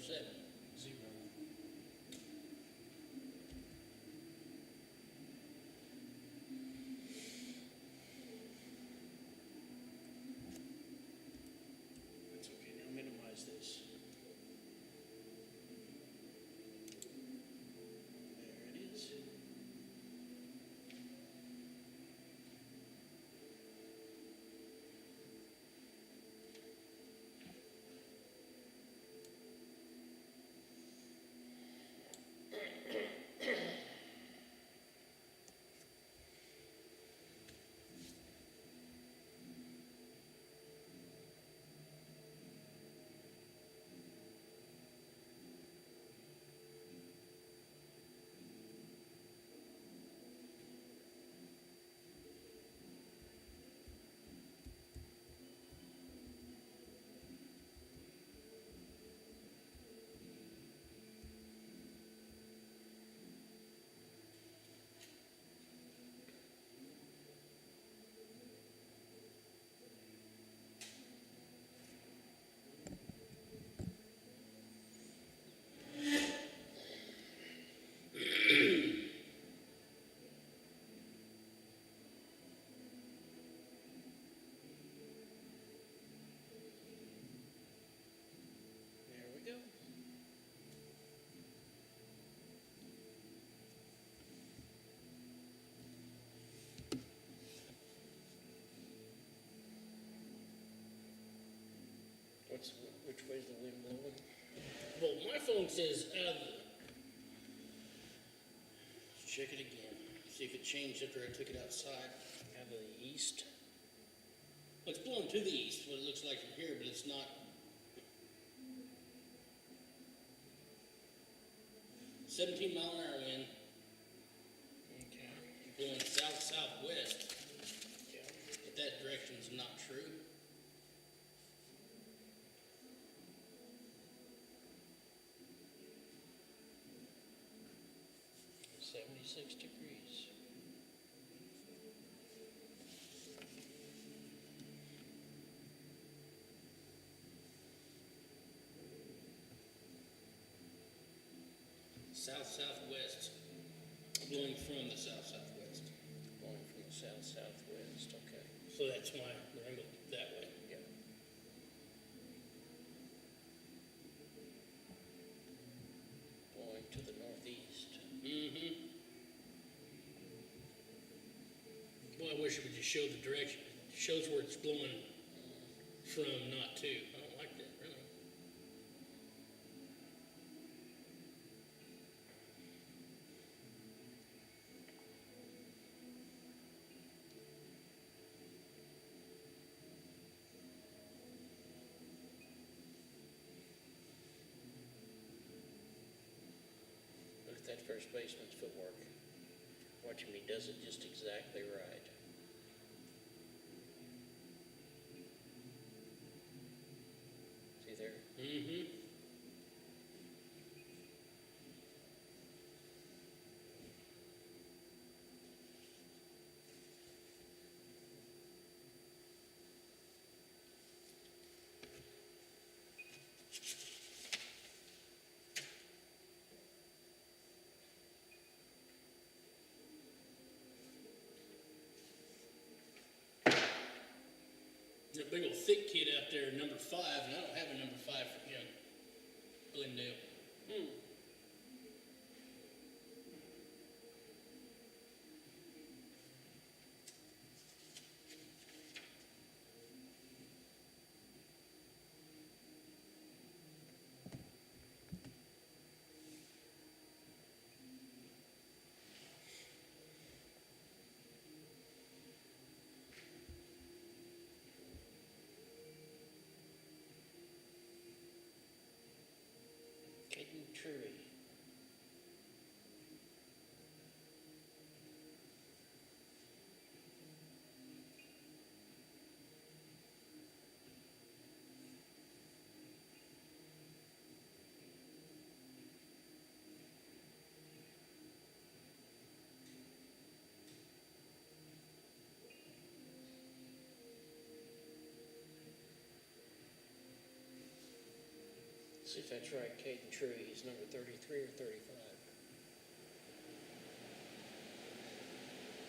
7. 0. That's okay. Now minimize this. There it is. There we go. Which way's the wind blowing? Well, my phone says out of the... Let's check it again. See if it changed after I took it outside. Out of the east. Well, it's blowing to the east, what it looks like from here, but it's not. 17-mile-an-hour wind, Okay. blowing south-southwest, Yeah. but that direction's not true. $76 degrees. South-southwest, blowing from the south-southwest. Blowing from the south-southwest. Okay. So that's why we're angled that way. Yeah. Blowing to the northeast. Mm-hmm. Boy, I wish it would just show the direction. It shows where it's blowing from, not to. I don't like that, really. Look at that first baseman's footwork. Watch him, he does it just exactly right. See there? Mm-hmm. That big old thick kid out there, number 5, and I don't have a number 5 for him. Glendale. See if that's right, Caden True, he's number 33 or 35.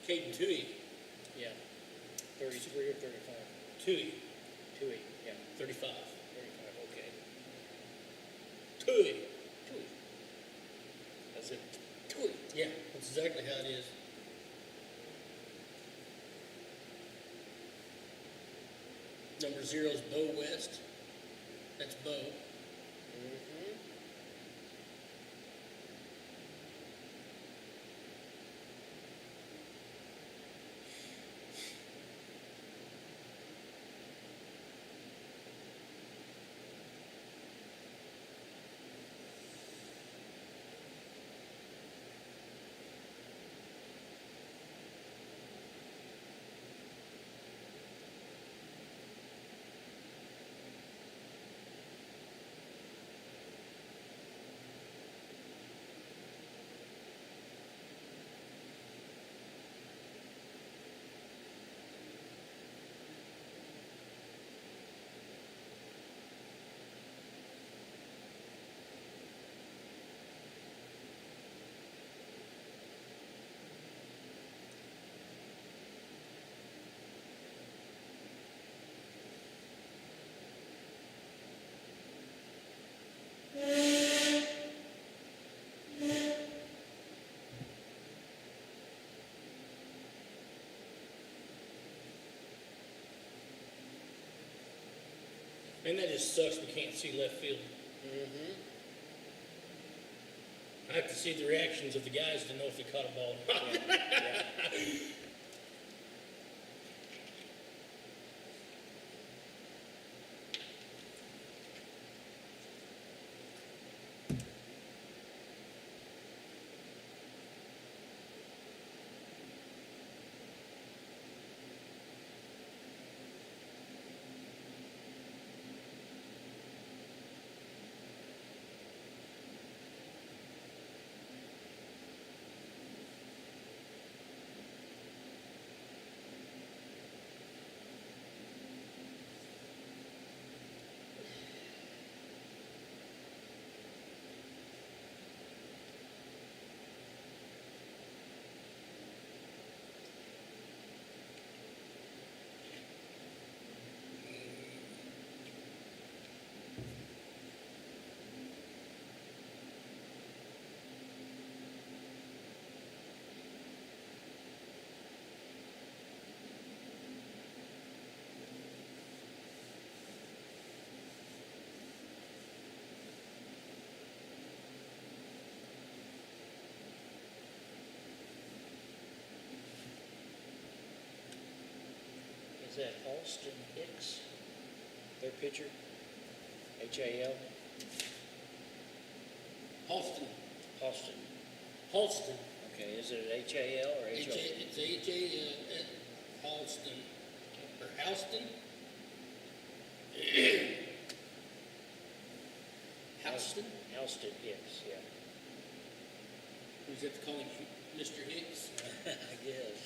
Caden Tui. Yeah, 33 or 35. Tui. Tui, yeah, 35. 35, okay. Tui. Tui. That's it. Tui. Yeah, that's exactly how it is. Number 0 is Bo West. That's Bo. Mm-hmm. And that just sucks we can't see left field. Mm-hmm. I have to see the reactions of the guys to know if they caught a ball or not. Yeah. Is that Halston Hicks, their pitcher? H-A-L? Halston. Halston. Halston. Okay, is it H-A-L or It's H-O? Halston. Or Halston? Halston? Halston Hicks, yeah. Who's that to call him Mr. Hicks? I guess.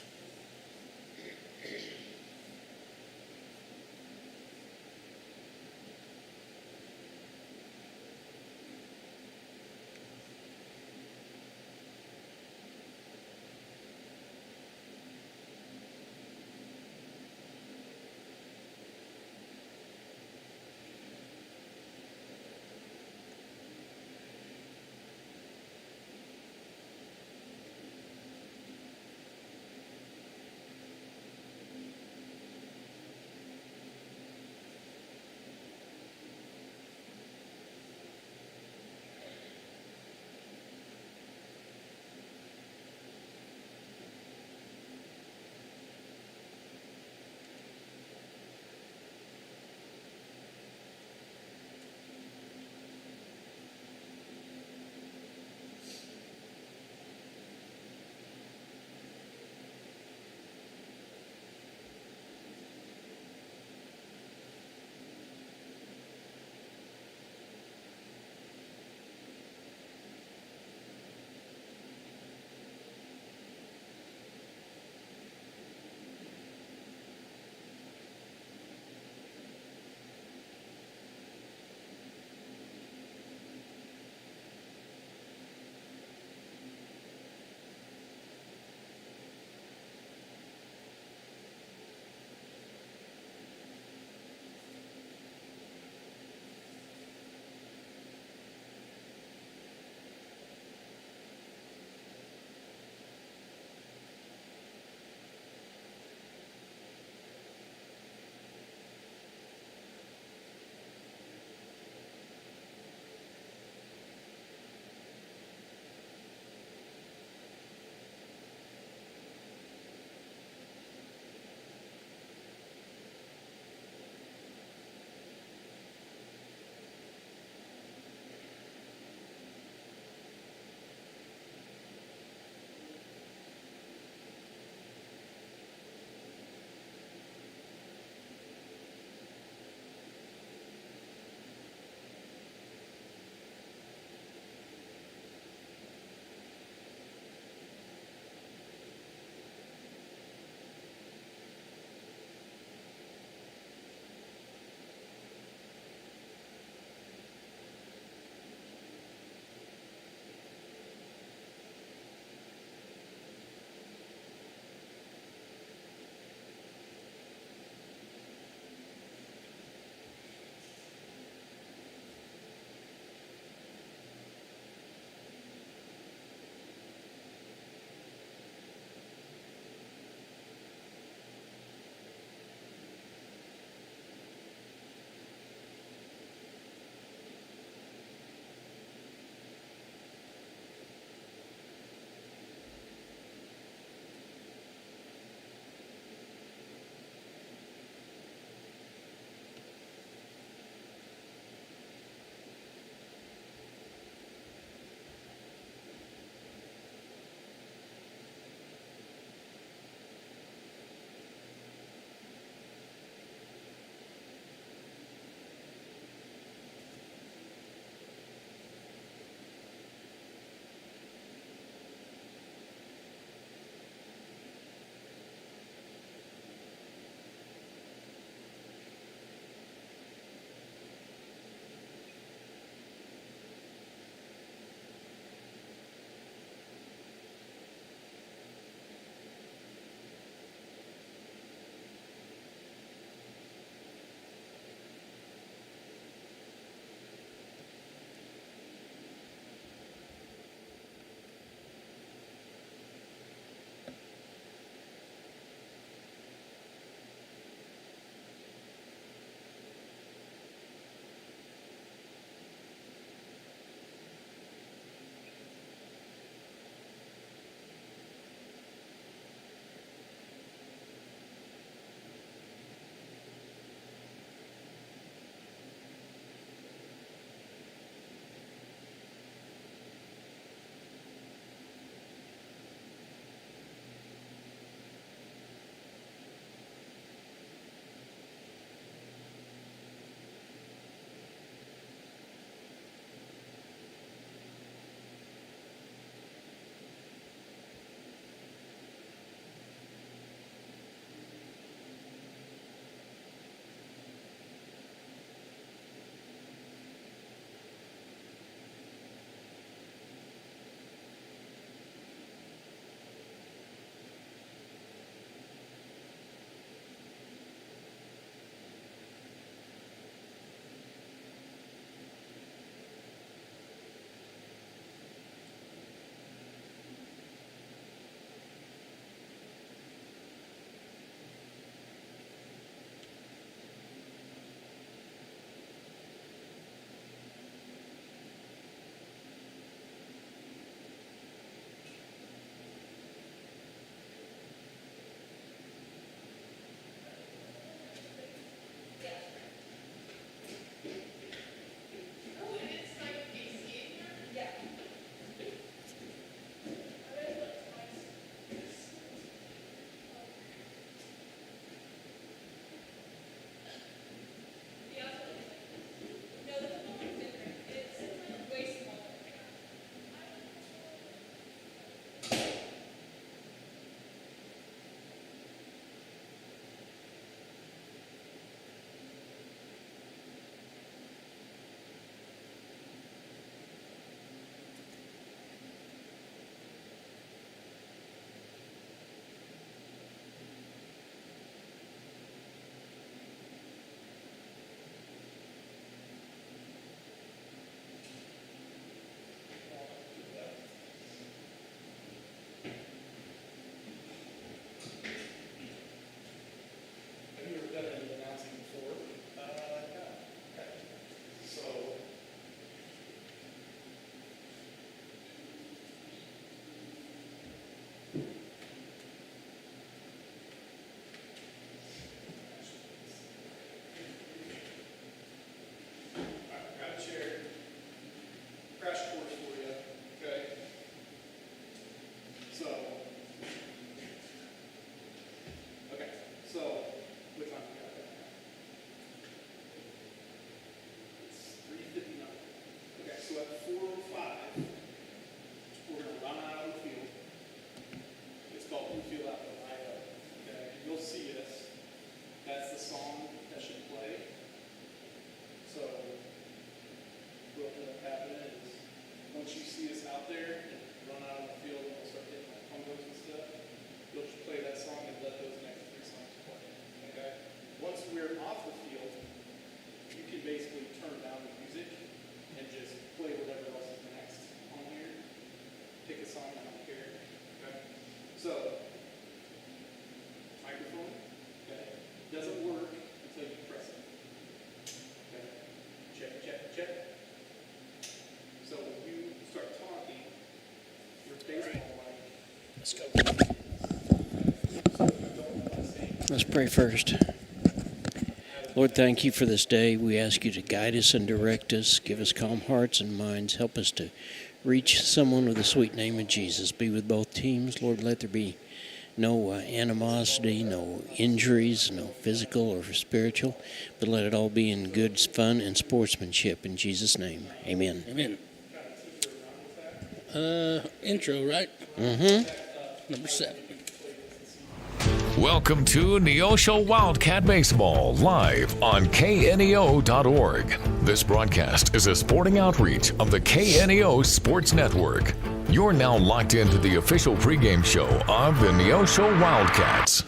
pray first. Lord, thank you for this day. We ask you to guide us and direct us. Give us calm hearts and minds. Help us to reach someone with the sweet name of Jesus. Be with both teams. Lord, let there be no animosity, no injuries, no physical or spiritual, but let it all be in good fun and sportsmanship. In Jesus' name, amen. Amen. Intro, right? Mm-hmm. Number 7. Welcome to Neosho Wildcat Baseball, live on KNEO.org. This broadcast is a sporting outreach of the KNEO Sports Network. You're now locked into the official pregame show of the Neosho Wildcats.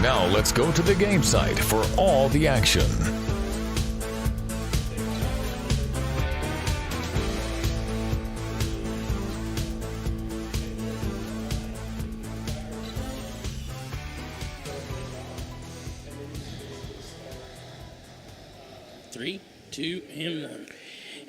Now let's go to the game site for all the action. Three, two, and 1.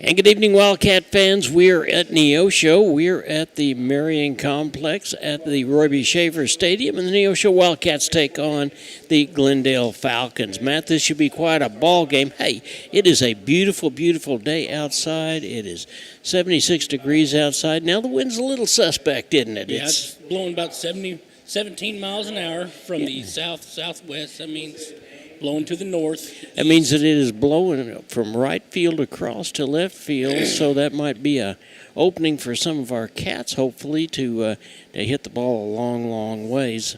And good evening, Wildcat fans. We're at Neosho. We're at the Marion Complex at the Roy B. Schaefer Stadium, and the Neosho Wildcats take on the Glendale Falcons. Matt, this should be quite a ball game. Hey, it is a beautiful, beautiful day outside. It is 76 degrees outside. Now the wind's a little suspect, isn't it? Yeah, it's blowing about 17 miles an hour from the southwest. That means blowing to the north. That means that it is blowing from right field across to left field, so that might be a opening for some of our Cats, hopefully, to hit the ball a long, long ways.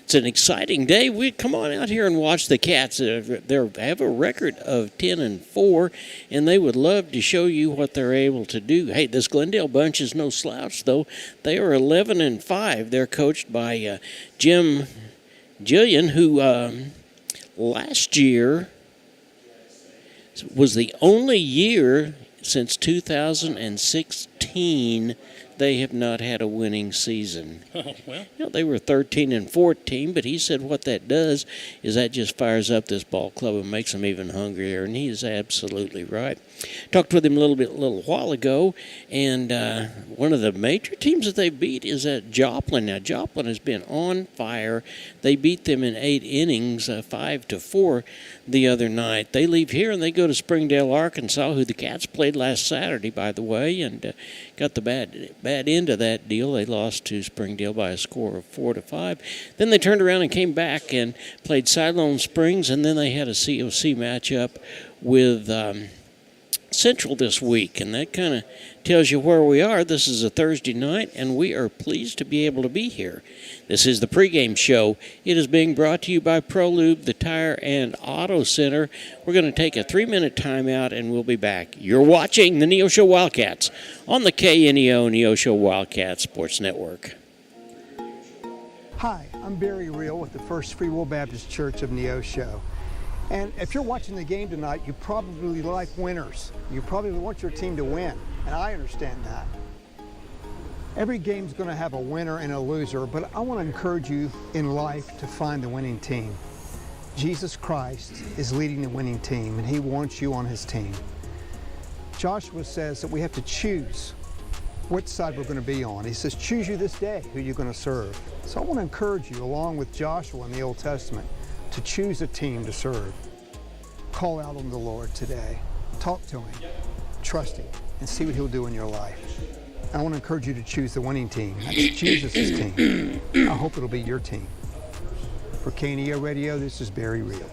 It's an exciting day. We come on out here and watch the Cats. They have a record of 10-4, and they would love to show you what they're able to do. Hey, this Glendale bunch is no slouch, though. They are 11-5. They're coached by Jim Gillian, who last year was the only year since 2016 they have not had a winning season. Oh, well. You know, they were 13-14, but he said what that does is that just fires up this ball club and makes them even hungrier, and he is absolutely right. Talked with him a little while ago, and one of the major teams that they beat is at Joplin. Now, Joplin has been on fire. They beat them in 8 innings, 5-4 the other night. They leave here and they go to Springdale, Arkansas, who the Cats played last Saturday, by the way, and got the bad end of that deal. They lost to Springdale by a score of 4-5. Then they turned around and came back and played Siloam Springs, and then they had a COC matchup with Central this week, and that kind of tells you where we are. This is a Thursday night, and we are pleased to be able to be here. This is the pregame show. It is being brought to you by ProLube, the Tire and Auto Center. We're going to take a 3-minute timeout, and we'll be back. You're watching the Neosho Wildcats on the KNEO Neosho Wildcats Sports Network. Hi, I'm Barry Reel with the First Free Will Baptist Church of Neosho. And if you're watching the game tonight, you probably like winners. You probably want your team to win, and I understand that. Every game's going to have a winner and a loser, but I want to encourage you in life to find the winning team. Jesus Christ is leading the winning team, and he wants you on his team. Joshua says that we have to choose what side we're going to be on. He says, choose you this day who you're going to serve. So I want to encourage you, along with Joshua in the Old Testament, to choose a team to serve. Call out on the Lord today. Talk to him, trust him, and see what he'll do in your life. I want to encourage you to choose the winning team. That's Jesus' team. I hope it'll be your team. For KNEO Radio, this is Barry Reel.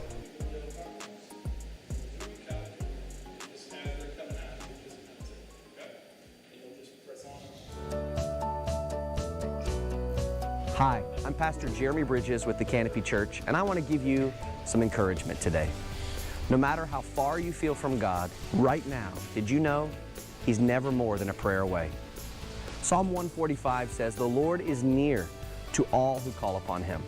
Hi, I'm Pastor Jeremy Bridges with the Canopy Church, and I want to give you some encouragement today. No matter how far you feel from God, right now, did you know He's never more than a prayer away? Psalm 145 says, "The Lord is near to all who call upon Him."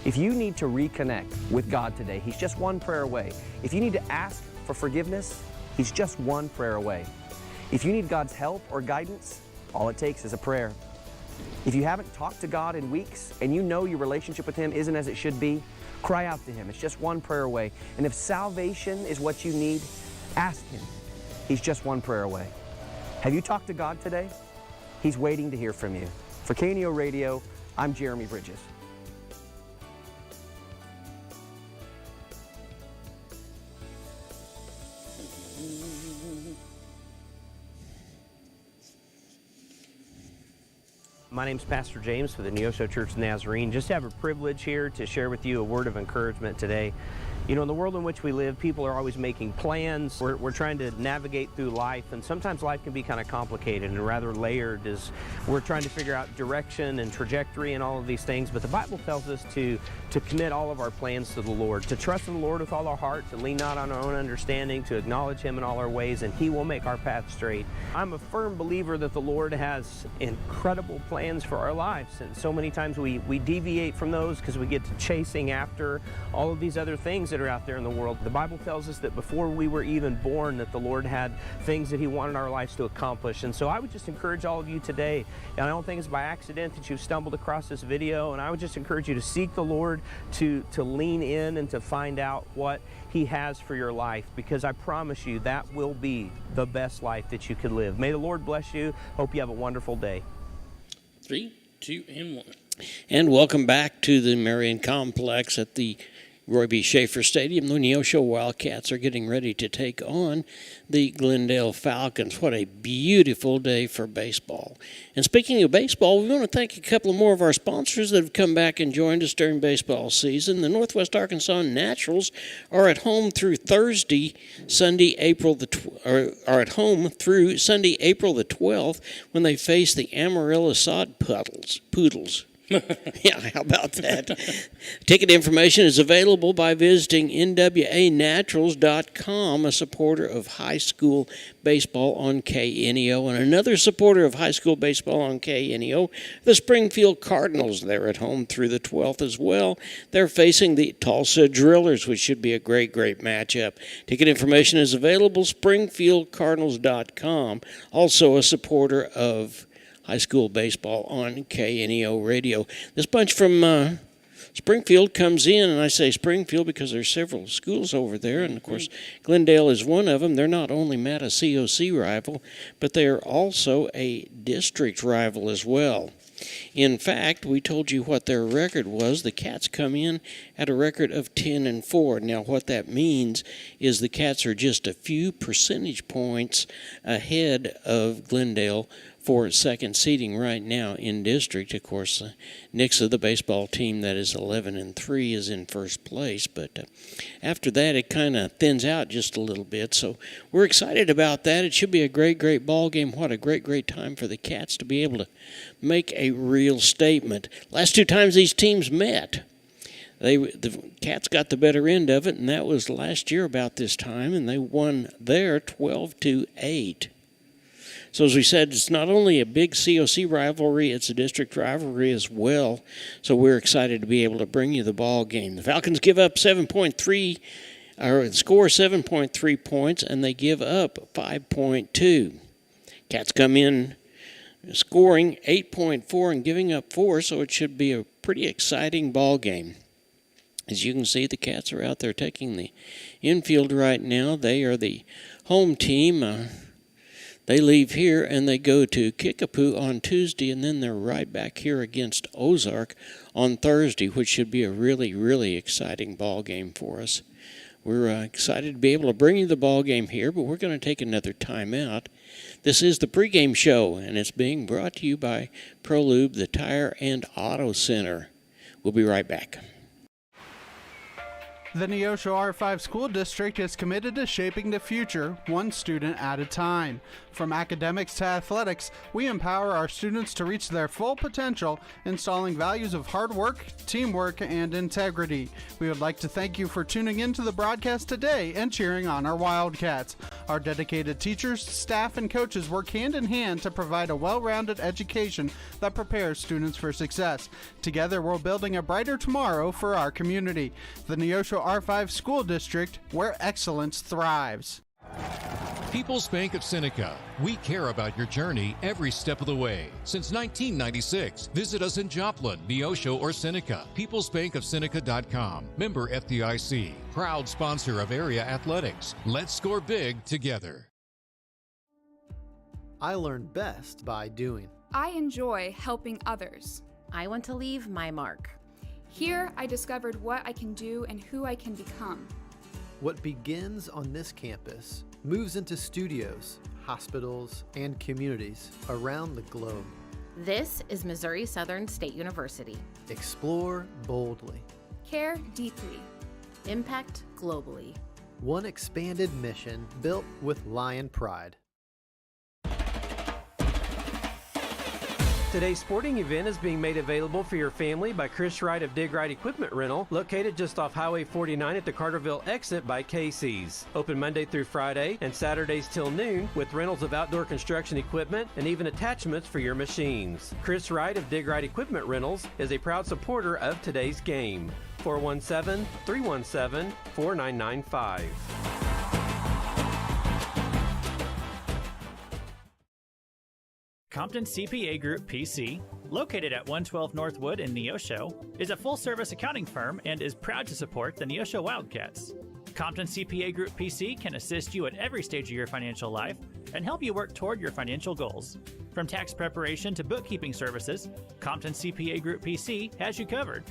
If you need to reconnect with God today, He's just one prayer away. If you need to ask for forgiveness, He's just one prayer away. If you need God's help or guidance, all it takes is a prayer. If you haven't talked to God in weeks and you know your relationship with Him isn't as it should be, cry out to Him. It's just one prayer away. And if salvation is what you need, ask Him. He's just one prayer away. Have you talked to God today? He's waiting to hear from you. For KNEO Radio, I'm Jeremy Bridges. My name's Pastor James for the Neosho Church of Nazarene. Just have a privilege here to share with you a word of encouragement today. You know, in the world in which we live, people are always making plans. We're trying to navigate through life, and sometimes life can be kind of complicated and rather layered as we're trying to figure out direction and trajectory and all of these things. But the Bible tells us to commit all of our plans to the Lord, to trust in the Lord with all our heart, to lean not on our own understanding, to acknowledge Him in all our ways, and He will make our path straight. I'm a firm believer that the Lord has incredible plans for our lives, and so many times we deviate from those because we get to chasing after all of these other things that are out there in the world. The Bible tells us that before we were even born, that the Lord had things that He wanted our lives to accomplish. And so I would just encourage all of you today, and I don't think it's by accident that you've stumbled across this video, and I would just encourage you to seek the Lord, to lean in and to find out what He has for your life, because I promise you that will be the best life that you could live. May the Lord bless you. Hope you have a wonderful day. 3, 2, and 1. And welcome back to the Marion Complex at the Roy B. Schaefer Stadium. The Neosho Wildcats are getting ready to take on the Glendale Falcons. What a beautiful day for baseball. And speaking of baseball, we want to thank a couple of more of our sponsors that have come back and joined us during baseball season. The Northwest Arkansas Naturals are at home through Sunday, April the 12th, when they face the Amarillo Sod Poodles. Yeah, how about that? Ticket information is available by visiting nwanaturals.com, a supporter of high school baseball on KNEO. And another supporter of high school baseball on KNEO, the Springfield Cardinals. They're at home through the 12th as well. They're facing the Tulsa Drillers, which should be a great, great matchup. Ticket information is available, springfieldcardinals.com. Also a supporter of high school baseball on KNEO radio. This bunch from Springfield comes in, and I say Springfield because there's several schools over there, and of course Glendale is one of them. They're not only met a COC rival, but they are also a district rival as well. In fact, we told you what their record was. The Cats come in at a record of 10-4. Now, what that means is the Cats are just a few percentage points ahead of Glendale for second seeding right now in district. Of course, Nixa, the baseball team that is 11-3, is in first place. But after that, it kind of thins out just a little bit. So we're excited about that. It should be a great, great ball game. What a great, great time for the Cats to be able to make a real statement. Last two times these teams met, the Cats got the better end of it, and that was last year about this time, and they won there 12-8. So as we said, it's not only a big COC rivalry, it's a district rivalry as well. So we're excited to be able to bring you the ball game. The Falcons give up score 7.3 points, and they give up 5.2. Cats come in scoring 8.4 and giving up 4, so it should be a pretty exciting ball game. As you can see, the Cats are out there taking the infield right now. They are the home team. They leave here and they go to Kickapoo on Tuesday, and then they're right back here against Ozark on Thursday, which should be a really, really exciting ball game for us. We're excited to be able to bring you the ball game here, but we're going to take another time out. This is the pregame show, and it's being brought to you by ProLube, the Tire and Auto Center. We'll be right back. The Neosho R5 School District is committed to shaping the future, one student at a time. From academics to athletics, we empower our students to reach their full potential, installing values of hard work, teamwork, and integrity. We would like to thank you for tuning in to the broadcast today and cheering on our Wildcats. Our dedicated teachers, staff, and coaches work hand in hand to provide a well-rounded education that prepares students for success. Together, we're building a brighter tomorrow for our community. The Neosho R5 School District, where excellence thrives. People's Bank of Seneca. We care about your journey every step of the way. Since 1996, visit us in Joplin, Neosho, or Seneca. PeoplesBankOfSeneca.com. Member FDIC. Proud sponsor of area athletics. Let's score big together. I learn best by doing. I enjoy helping others. I want to leave my mark. Here, I discovered what I can do and who I can become. What begins on this campus moves into studios, hospitals, and communities around the globe. This is Missouri Southern State University. Explore boldly. Care deeply. Impact globally. One expanded mission built with lion pride. Today's sporting event is being made available for your family by Chris Wright of Dig Right Equipment Rental, located just off Highway 49 at the Carterville exit by Casey's. Open Monday through Friday and Saturdays till noon with rentals of outdoor construction equipment and even attachments for your machines. Chris Wright of Dig Right Equipment Rentals is a proud supporter of today's game. 417-317-4995. Compton CPA Group PC, located at 112 Northwood in Neosho, is a full-service accounting firm and is proud to support the Neosho Wildcats. Compton CPA Group PC can assist you at every stage of your financial life and help you work toward your financial goals. From tax preparation to bookkeeping services, Compton CPA Group PC has you covered.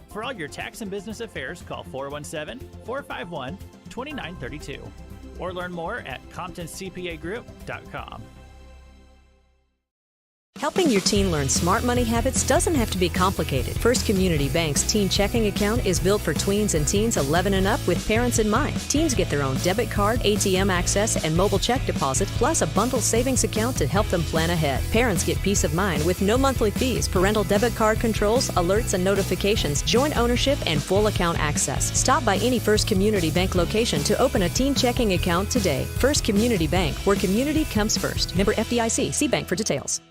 For all your tax and business affairs, call 417-451-2932 or learn more at ComptonCPAGroup.com. Helping your teen learn smart money habits doesn't have to be complicated. First Community Bank's teen checking account is built for tweens and teens 11 and up with parents in mind. Teens get their own debit card, ATM access, and mobile check deposit, plus a bundled savings account to help them plan ahead. Parents get peace of mind with no monthly fees, parental debit card controls, alerts and notifications, joint ownership, and full account access. Stop by any First Community Bank location to open a teen checking account today. First Community Bank, where community comes first. Member FDIC. See bank for details.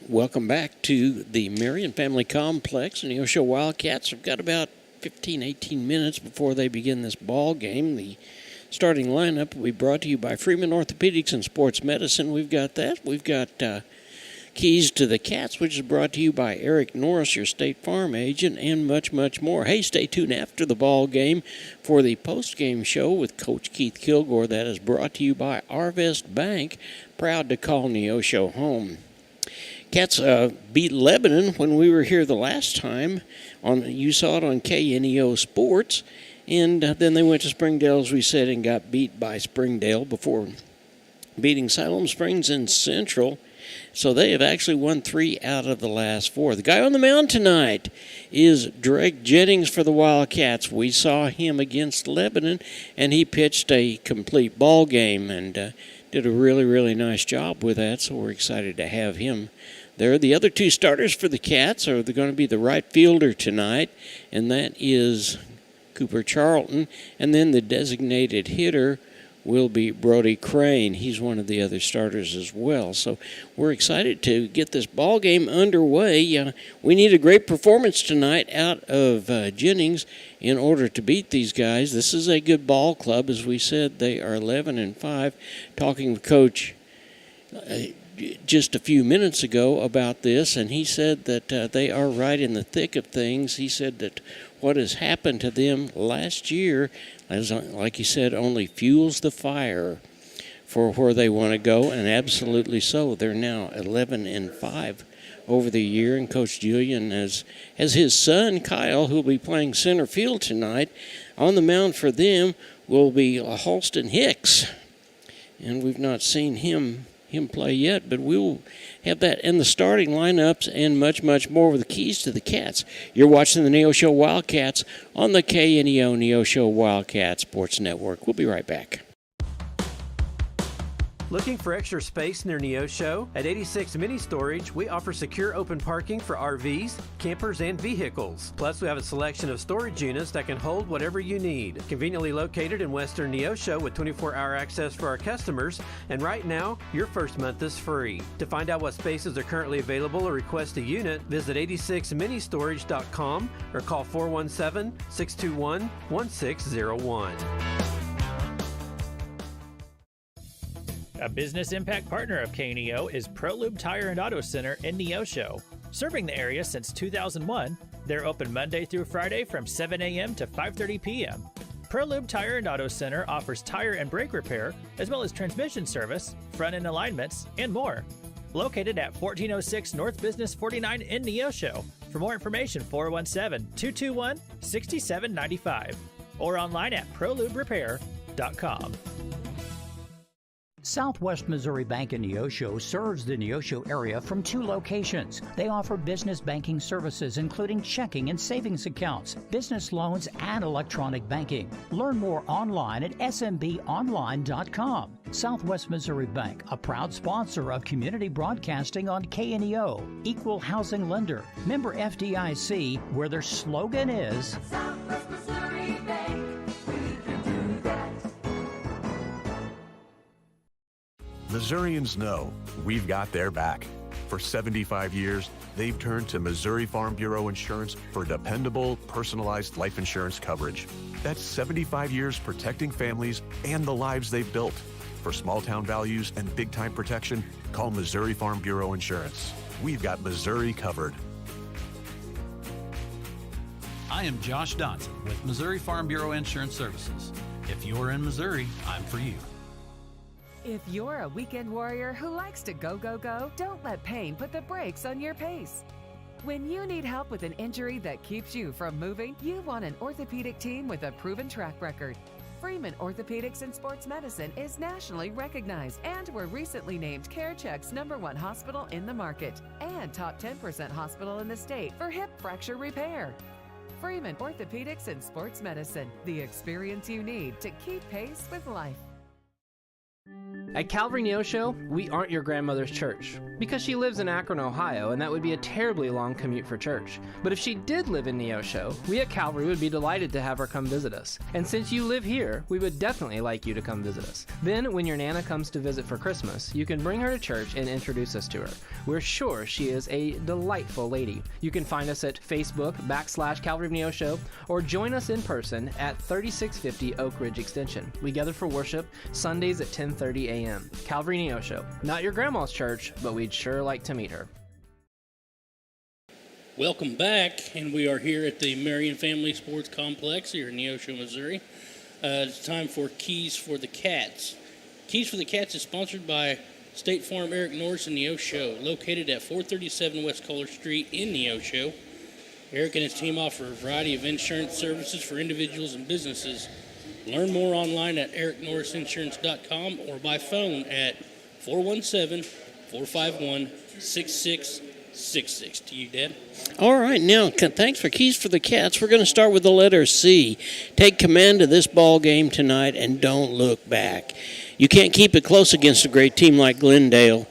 Welcome back to the Marion Family Complex. And the Neosho Wildcats have got about 18 minutes before they begin this ball game. The starting lineup will be brought to you by Freeman Orthopedics and Sports Medicine. We've got that. We've got Keys to the Cats, which is brought to you by Eric Norris, your State Farm agent, and much, much more. Hey, stay tuned after the ball game for the post-game show with Coach Keith Kilgore. That is brought to you by Arvest Bank, proud to call Neosho home. Cats beat Lebanon when we were here the last time. You saw it on KNEO Sports. And then they went to Springdale, as we said, and got beat by Springdale before beating Siloam Springs and Central. So they have actually won 3 out of the last 4. The guy on the mound tonight is Drake Jennings for the Wildcats. We saw him against Lebanon, and he pitched a complete ball game and did a really, really nice job with that. So we're excited to have him there. The other 2 starters for the Cats are going to be the right fielder tonight, and that is Cooper Charlton. And then the designated hitter will be Brody Crane. He's one of the other starters as well. So we're excited to get this ball game underway. We need a great performance tonight out of Jennings in order to beat these guys. This is a good ball club. As we said, they are 11-5. Talking with Coach just a few minutes ago about this, and he said that they are right in the thick of things. He said that what has happened to them last year, as like he said, only fuels the fire for where they want to go, and absolutely so. They're now 11-5 over the year, and Coach Julian has his son, Kyle, who will be playing center field tonight. On the mound for them will be Halston Hicks, and we've not seen him play yet, but we'll have that in the starting lineups and much, much more with the Keys to the Cats. You're watching the Neosho Wildcats on the KNEO Neosho Wildcat Sports Network. We'll be right back. Looking for extra space near Neosho? At 86 Mini Storage, we offer secure open parking for RVs, campers, and vehicles. Plus, we have a selection of storage units that can hold whatever you need. Conveniently located in western Neosho with 24-hour access for our customers, and right now, your first month is free. To find out what spaces are currently available or request a unit, visit 86ministorage.com or call 417-621-1601. A business impact partner of KNEO is ProLube Tire and Auto Center in Neosho. Serving the area since 2001, they're open Monday through Friday from 7 a.m. to 5:30 p.m. ProLube Tire and Auto Center offers tire and brake repair, as well as transmission service, front-end alignments, and more. Located at 1406 North Business 49 in Neosho. For more information, 417-221-6795 or online at proluberepair.com. Southwest Missouri Bank in Neosho serves the Neosho area from 2 locations. They offer business banking services including checking and savings accounts, business loans, and electronic banking. Learn more online at smbonline.com. Southwest Missouri Bank, a proud sponsor of community broadcasting on KNEO, equal housing lender, member FDIC, where their slogan is Southwest Missouri Bank. Missourians know we've got their back. For 75 years, they've turned to Missouri Farm Bureau Insurance for dependable, personalized life insurance coverage. That's 75 years protecting families and the lives they've built. For small-town values and big-time protection, call Missouri Farm Bureau Insurance. We've got Missouri covered. I am Josh Dotson with Missouri Farm Bureau Insurance Services. If you're in Missouri, I'm for you. If you're a weekend warrior who likes to go, go, go, don't let pain put the brakes on your pace. When you need help with an injury that keeps you from moving, you want an orthopedic team with a proven track record. Freeman Orthopedics and Sports Medicine is nationally recognized, and were recently named CareCheck's #1 hospital in the market and top 10% hospital in the state for hip fracture repair. Freeman Orthopedics and Sports Medicine, the experience you need to keep pace with life. At Calvary Neosho, we aren't your grandmother's church, because she lives in Akron, Ohio, and that would be a terribly long commute for church. But if she did live in Neosho, we at Calvary would be delighted to have her come visit us. And since you live here, we would definitely like you to come visit us. Then, when your Nana comes to visit for Christmas, you can bring her to church and introduce us to her. We're sure she is a delightful lady. You can find us at Facebook /Calvary of Neosho, or join us in person at 3650 Oak Ridge Extension. We gather for worship Sundays at 10:30 a.m. Calvary Neosho. Not your grandma's church, but we'd sure like to meet her. Welcome back, and we are here at the Marion Family Sports Complex here in Neosho, Missouri. It's time for Keys for the Cats. Keys for the Cats is sponsored by State Farm Eric Norris in Neosho, located at 437 West Kohler Street in Neosho. Eric and his team offer a variety of insurance services for individuals and businesses. Learn more online at ericnorrisinsurance.com or by phone at 417-451-6666. To you, Dad. All right, now, thanks for Keys for the Cats. We're going to start with the letter C. Take command of this ball game tonight and don't look back. You can't keep it close against a great team like Glendale.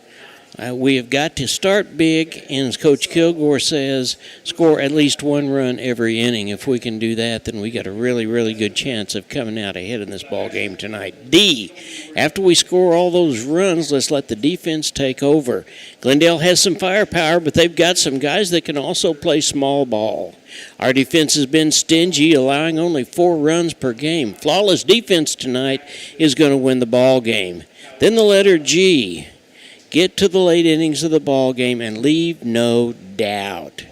We have got to start big, and as Coach Kilgore says, score at least 1 run every inning. If we can do that, then we got a really, really good chance of coming out ahead in this ball game tonight. D, after we score all those runs, let's let the defense take over. Glendale has some firepower, but they've got some guys that can also play small ball. Our defense has been stingy, allowing only 4 runs per game. Flawless defense tonight is going to win the ball game. Then the letter G. Get to the late innings of the ball game and leave no doubt.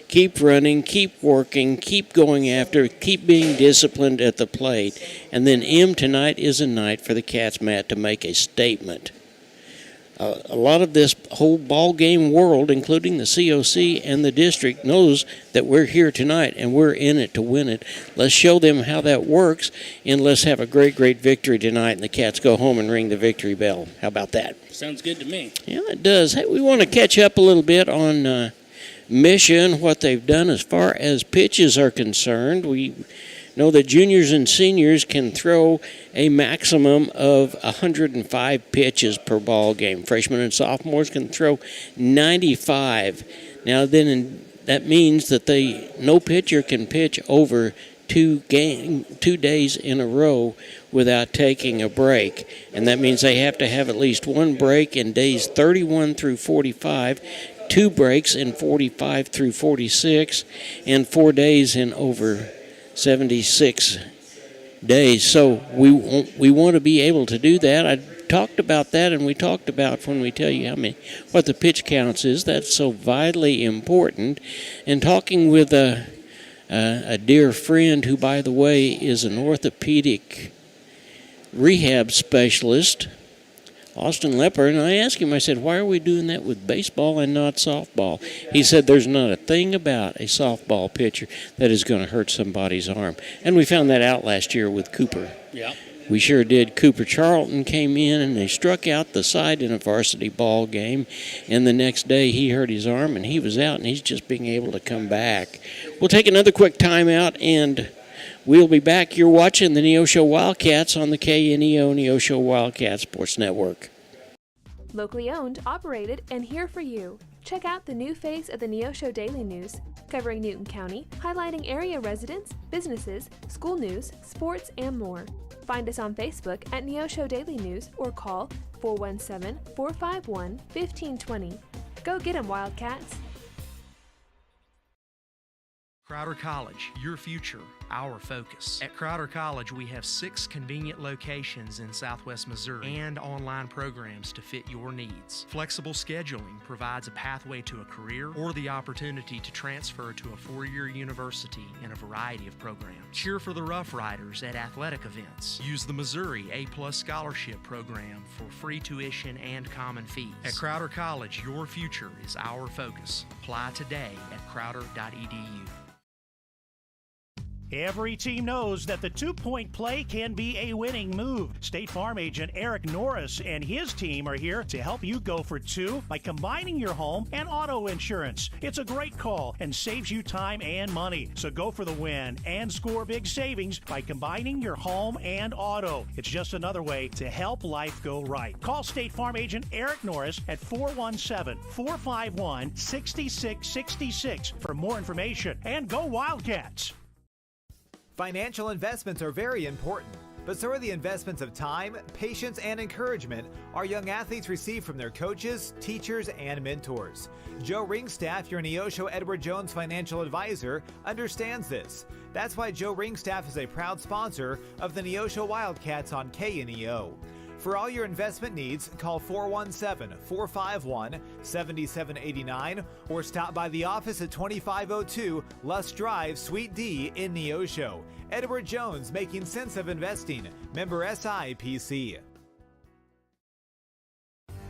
Keep running, keep working, keep going after, keep being disciplined at the plate. And then M, tonight is a night for the Cats, Matt, to make a statement. A lot of this whole ball game world, including the COC and the district, knows that we're here tonight and we're in it to win it. Let's show them how that works, and let's have a great, great victory tonight, and the Cats go home and ring the victory bell. How about that? Sounds good to me. Yeah, it does. Hey, we want to catch up a little bit on Mission, what they've done as far as pitches are concerned. We know that juniors and seniors can throw a maximum of 105 pitches per ball game. Freshmen and sophomores can throw 95. Now then, that means that no pitcher can pitch over 2 days in a row without taking a break. And that means they have to have at least 1 break in days 31 through 45, 2 breaks in 45 through 46, and 4 days in over 76 days. So we want to be able to do that. I talked about that, and we talked about when we tell you what the pitch counts is. That's so vitally important. And talking with a dear friend who, by the way, is an orthopedic rehab specialist, Austin Lepper, and I asked him, I said, why are we doing that with baseball and not softball? He said there's not a thing about a softball pitcher that is going to hurt somebody's arm. And we found that out last year with Cooper. Yeah. We sure did. Cooper Charlton came in and they struck out the side in a varsity ball game. And the next day he hurt his arm and he was out, and he's just being able to come back. We'll take another quick timeout and we'll be back. You're watching the Neosho Wildcats on the KNEO Neosho Wildcat Sports Network. Locally owned, operated, and here for you. Check out the new face of the Neosho Daily News, covering Newton County, highlighting area residents, businesses, school news, sports, and more. Find us on Facebook at Neosho Daily News or call 417-451-1520. Go get 'em, Wildcats! Crowder College, your future, our focus. At Crowder College, we have 6 convenient locations in Southwest Missouri and online programs to fit your needs. Flexible scheduling provides a pathway to a career or the opportunity to transfer to a 4-year university in a variety of programs. Cheer for the Rough Riders at athletic events. Use the Missouri A+ Scholarship Program for free tuition and common fees. At Crowder College, your future is our focus. Apply today at crowder.edu. Every team knows that the two-point play can be a winning move. State Farm agent Eric Norris and his team are here to help you go for 2 by combining your home and auto insurance. It's a great call and saves you time and money. So go for the win and score big savings by combining your home and auto. It's just another way to help life go right. Call State Farm agent Eric Norris at 417-451-6666 for more information. And go Wildcats! Financial investments are very important, but so are the investments of time, patience, and encouragement our young athletes receive from their coaches, teachers, and mentors. Joe Ringstaff, your Neosho Edward Jones financial advisor, understands this. That's why Joe Ringstaff is a proud sponsor of the Neosho Wildcats on KNEO. For all your investment needs, call 417-451-7789 or stop by the office at 2502 Lusk Drive, Suite D in Neosho. Edward Jones, making sense of investing. Member SIPC.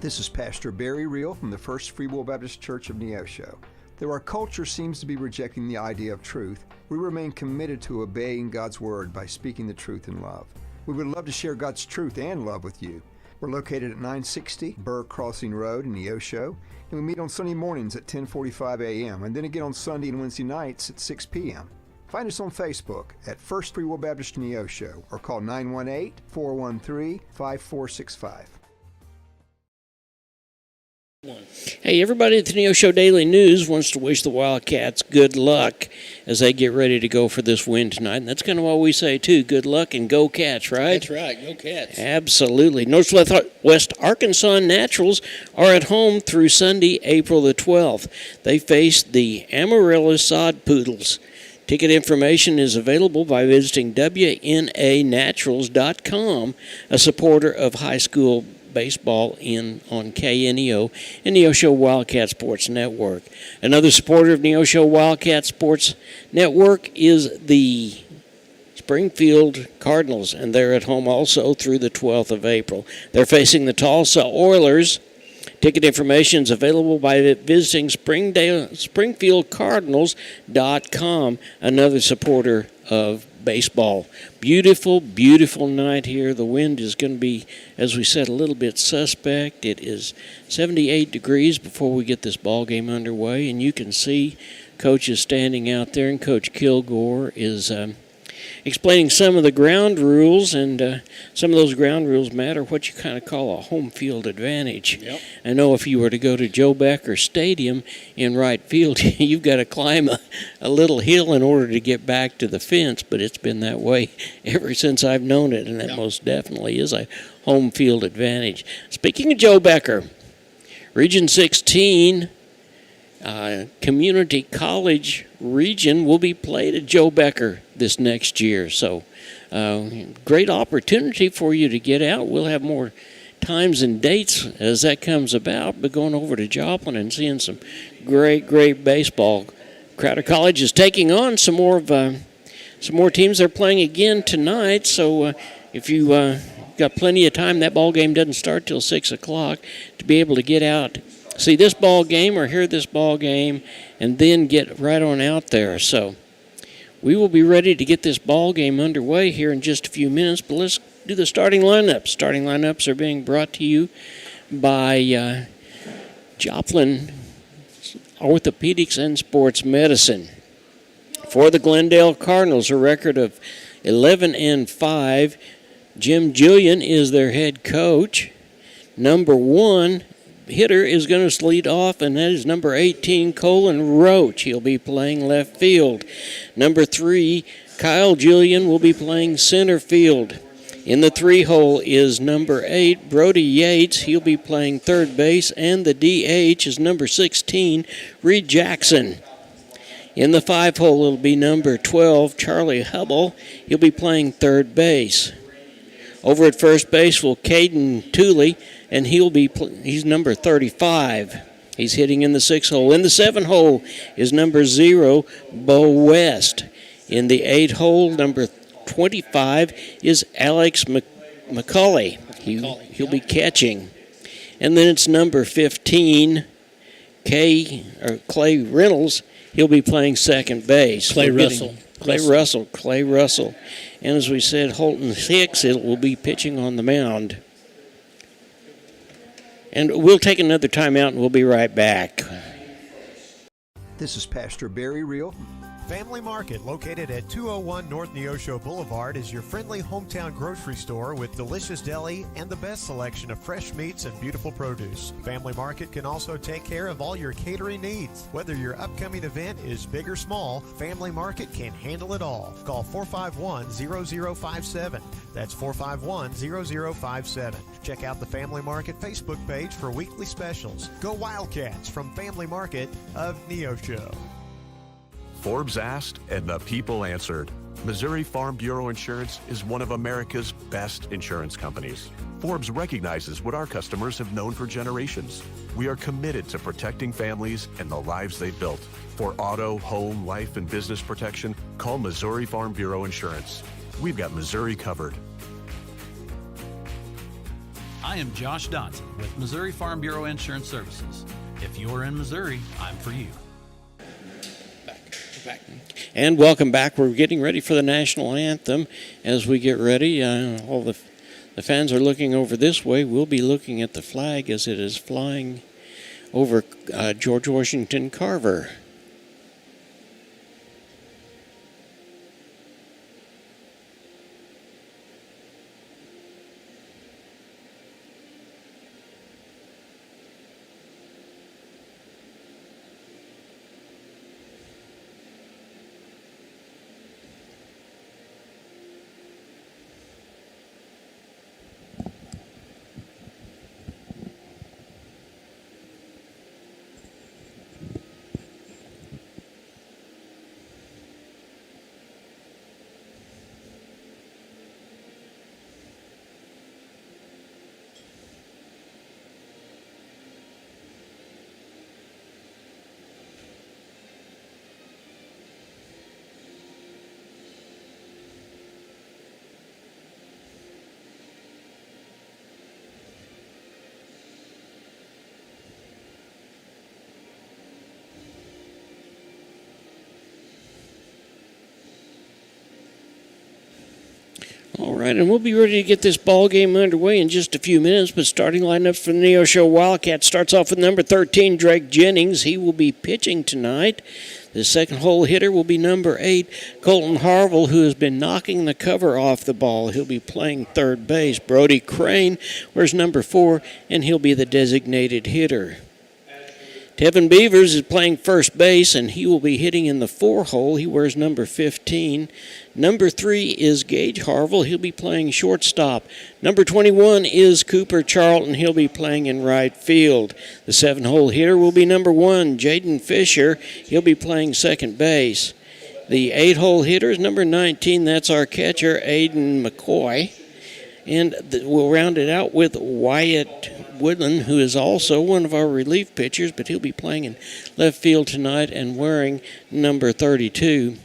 This is Pastor Barry Reel from the First Free Will Baptist Church of Neosho. Though our culture seems to be rejecting the idea of truth, we remain committed to obeying God's Word by speaking the truth in love. We would love to share God's truth and love with you. We're located at 960 Burr Crossing Road in Neosho, and we meet on Sunday mornings at 10:45 a.m. and then again on Sunday and Wednesday nights at 6 p.m. Find us on Facebook at First Free Will Baptist Neosho or call 918-413-5465. Hey, everybody at the Neosho Daily News wants to wish the Wildcats good luck as they get ready to go for this win tonight. And that's kind of what we say, too. Good luck and go Cats, right? That's right. Go Cats. Absolutely. Northwest Arkansas Naturals are at home through Sunday, April the 12th. They face the Amarillo Sod Poodles. Ticket information is available by visiting WNANaturals.com, a supporter of high school baseball on KNEO and Neosho Wildcat Sports Network. Another supporter of Neosho Wildcat Sports Network is the Springfield Cardinals, and they're at home also through the 12th of April. They're facing the Tulsa Oilers. Ticket information is available by visiting SpringfieldCardinals.com, another supporter of baseball. Beautiful, beautiful night here. The wind is going to be, as we said, a little bit suspect. It is 78 degrees before we get this ball game underway, and you can see coaches standing out there, and Coach Kilgore is explaining some of the ground rules, and some of those ground rules matter what you kind of call a home field advantage. Yep. I know if you were to go to Joe Becker Stadium in right field, you've got to climb a little hill in order to get back to the fence, but it's been that way ever since I've known it, and that most definitely is a home field advantage. Speaking of Joe Becker, Region 16 Community College region will be played at Joe Becker this next year. So great opportunity for you to get out. We'll have more times and dates as that comes about, but going over to Joplin and seeing some great baseball. Crowder College is taking on some more teams. They're playing again tonight, so if you got plenty of time, that ball game doesn't start till 6 o'clock, to be able to get out, see this ball game or hear this ball game, and then get right on out there. So we will be ready to get this ball game underway here in just a few minutes, but let's do the starting lineups. Starting lineups are being brought to you by Joplin Orthopedics and Sports Medicine. For the Glendale Cardinals, a record of 11-5. Jim Julian is their head coach. Number 1 hitter is going to lead off, and that is number 18, Colin Roach. He'll be playing left field. Number 3, Kyle Julian will be playing center field. In the 3-hole is number 8, Brody Yates. He'll be playing third base, and the DH is number 16, Reed Jackson. In the 5-hole, it'll be number 12, Charlie Hubble. He'll be playing third base. Over at first base will Caden Tooley, and he's number 35. He's hitting in the 6-hole. In the 7-hole is number 0, Bo West. In the 8-hole, number 25 is Alex McCauley. He'll be catching. And then it's number 15, Clay Reynolds. He'll be playing second base. Clay Russell. Clay Russell. And as we said, Holton Hicks will be pitching on the mound. And we'll take another timeout, and we'll be right back. This is Pastor Barry Reel. Family Market, located at 201 North Neosho Boulevard, is your friendly hometown grocery store with delicious deli and the best selection of fresh meats and beautiful produce. Family Market can also take care of all your catering needs. Whether your upcoming event is big or small, Family Market can handle it all. Call 451-0057. That's 451-0057. Check out the Family Market Facebook page for weekly specials. Go Wildcats from Family Market of Neosho. Forbes asked, and the people answered. Missouri Farm Bureau Insurance is one of America's best insurance companies. Forbes recognizes what our customers have known for generations. We are committed to protecting families and the lives they've built. For auto, home, life, and business protection, call Missouri Farm Bureau Insurance. We've got Missouri covered. I am Josh Dotson with Missouri Farm Bureau Insurance Services. If you're in Missouri, I'm for you. And welcome back. We're getting ready for the national anthem. As we get ready, all the fans are looking over this way. We'll be looking at the flag as it is flying over George Washington Carver. All right, and we'll be ready to get this ball game underway in just a few minutes, but starting lineups for the Neosho Wildcats starts off with number 13, Drake Jennings. He will be pitching tonight. The second hole hitter will be number 8, Colton Harville, who has been knocking the cover off the ball. He'll be playing third base. Brody Crane wears number 4, and he'll be the designated hitter. Tevin Beavers is playing first base, and he will be hitting in the 4-hole. He wears number 15. Number 3 is Gage Harville. He'll be playing shortstop. Number 21 is Cooper Charlton. He'll be playing in right field. The 7-hole hitter will be number 1, Jaden Fisher. He'll be playing second base. The 8-hole hitter is number 19. That's our catcher, Aiden McCoy. And we'll round it out with Wyatt Woodland, who is also one of our relief pitchers, but he'll be playing in left field tonight and wearing number 32.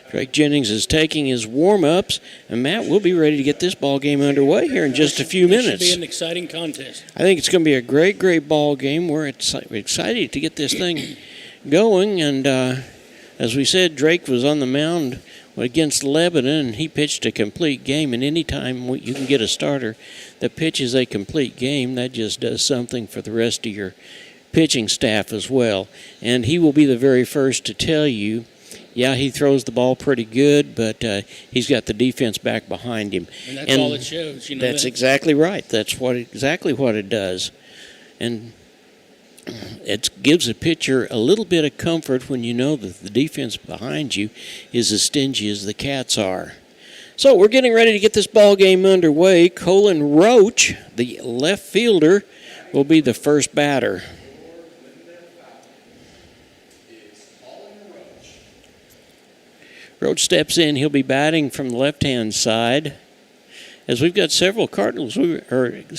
Drake Jennings is taking his warm-ups, and Matt, we'll be ready to get this ball game underway here in just a few minutes. It should be an exciting contest. I think it's going to be a great, great ball game. We're excited to get this thing going, and as we said, Drake was on the mound Well, against Lebanon, he pitched a complete game, and any time you can get a starter that pitches a complete game, that just does something for the rest of your pitching staff as well. And he will be the very first to tell you, yeah, he throws the ball pretty good, but he's got the defense back behind him. And that's all it shows. That's exactly right. That's exactly what it does. And it gives a pitcher a little bit of comfort when you know that the defense behind you is as stingy as the Cats are. So we're getting ready to get this ball game underway. Colin Roach, the left fielder, will be the first batter. Roach steps in. He'll be batting from the left-hand side. As we've got several Cardinals,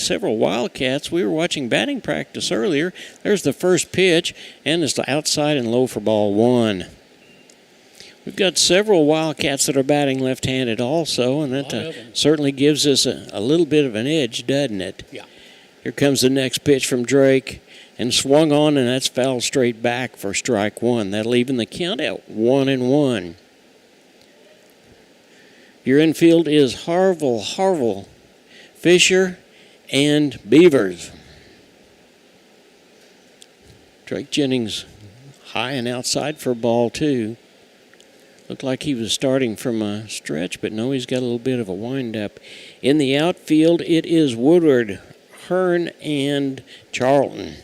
several Wildcats, we were watching batting practice earlier. There's the first pitch, and it's outside and low for ball one. We've got several Wildcats that are batting left-handed also, and that certainly gives us a little bit of an edge, doesn't it? Yeah. Here comes the next pitch from Drake, and swung on, and that's fouled straight back for strike one. That'll even the count at 1-1. Your infield is Harville, Fisher, and Beavers. Drake Jennings high and outside for ball two. Looked like he was starting from a stretch, but no, he's got a little bit of a windup. In the outfield, it is Woodward, Hearn, and Charlton.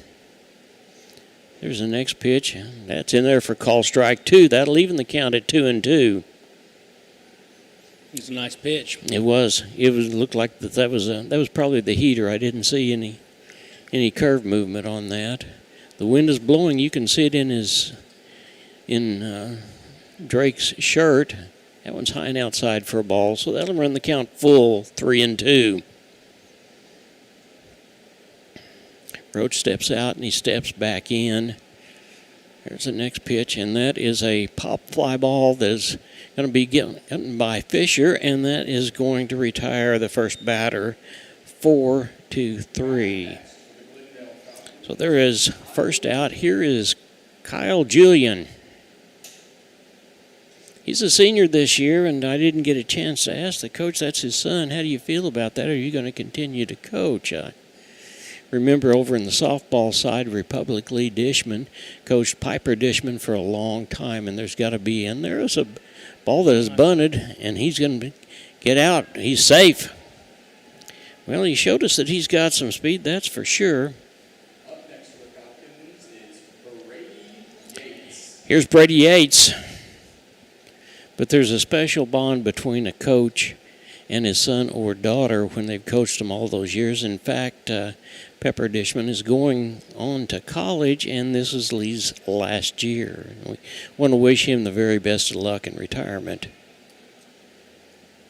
There's the next pitch. That's in there for call strike two. That'll even the count at 2-2. It's a nice pitch. It was. It looked like that was probably the heater. I didn't see any curve movement on that. The wind is blowing. You can see it in Drake's shirt. That one's high and outside for a ball, so that'll run the count full 3-2. Roach steps out and he steps back in. There's the next pitch, and that is a pop fly ball that is going to be gotten by Fisher, and that is going to retire the first batter 4-3. So there is first out. Here is Kyle Julian. He's a senior this year, and I didn't get a chance to ask the coach. That's his son. How do you feel about that? Are you going to continue to coach? Remember over in the softball side, Republic Lee Dishman coached Piper Dishman for a long time, and there's got to be in there is a ball that is bunted, and he's going to get out. He's safe. Well, he showed us that he's got some speed, that's for sure. Here's Brady Yates. But there's a special bond between a coach and his son or daughter when they've coached them all those years. In fact, Pepper Dishman is going on to college, and this is Lee's last year. We want to wish him the very best of luck in retirement.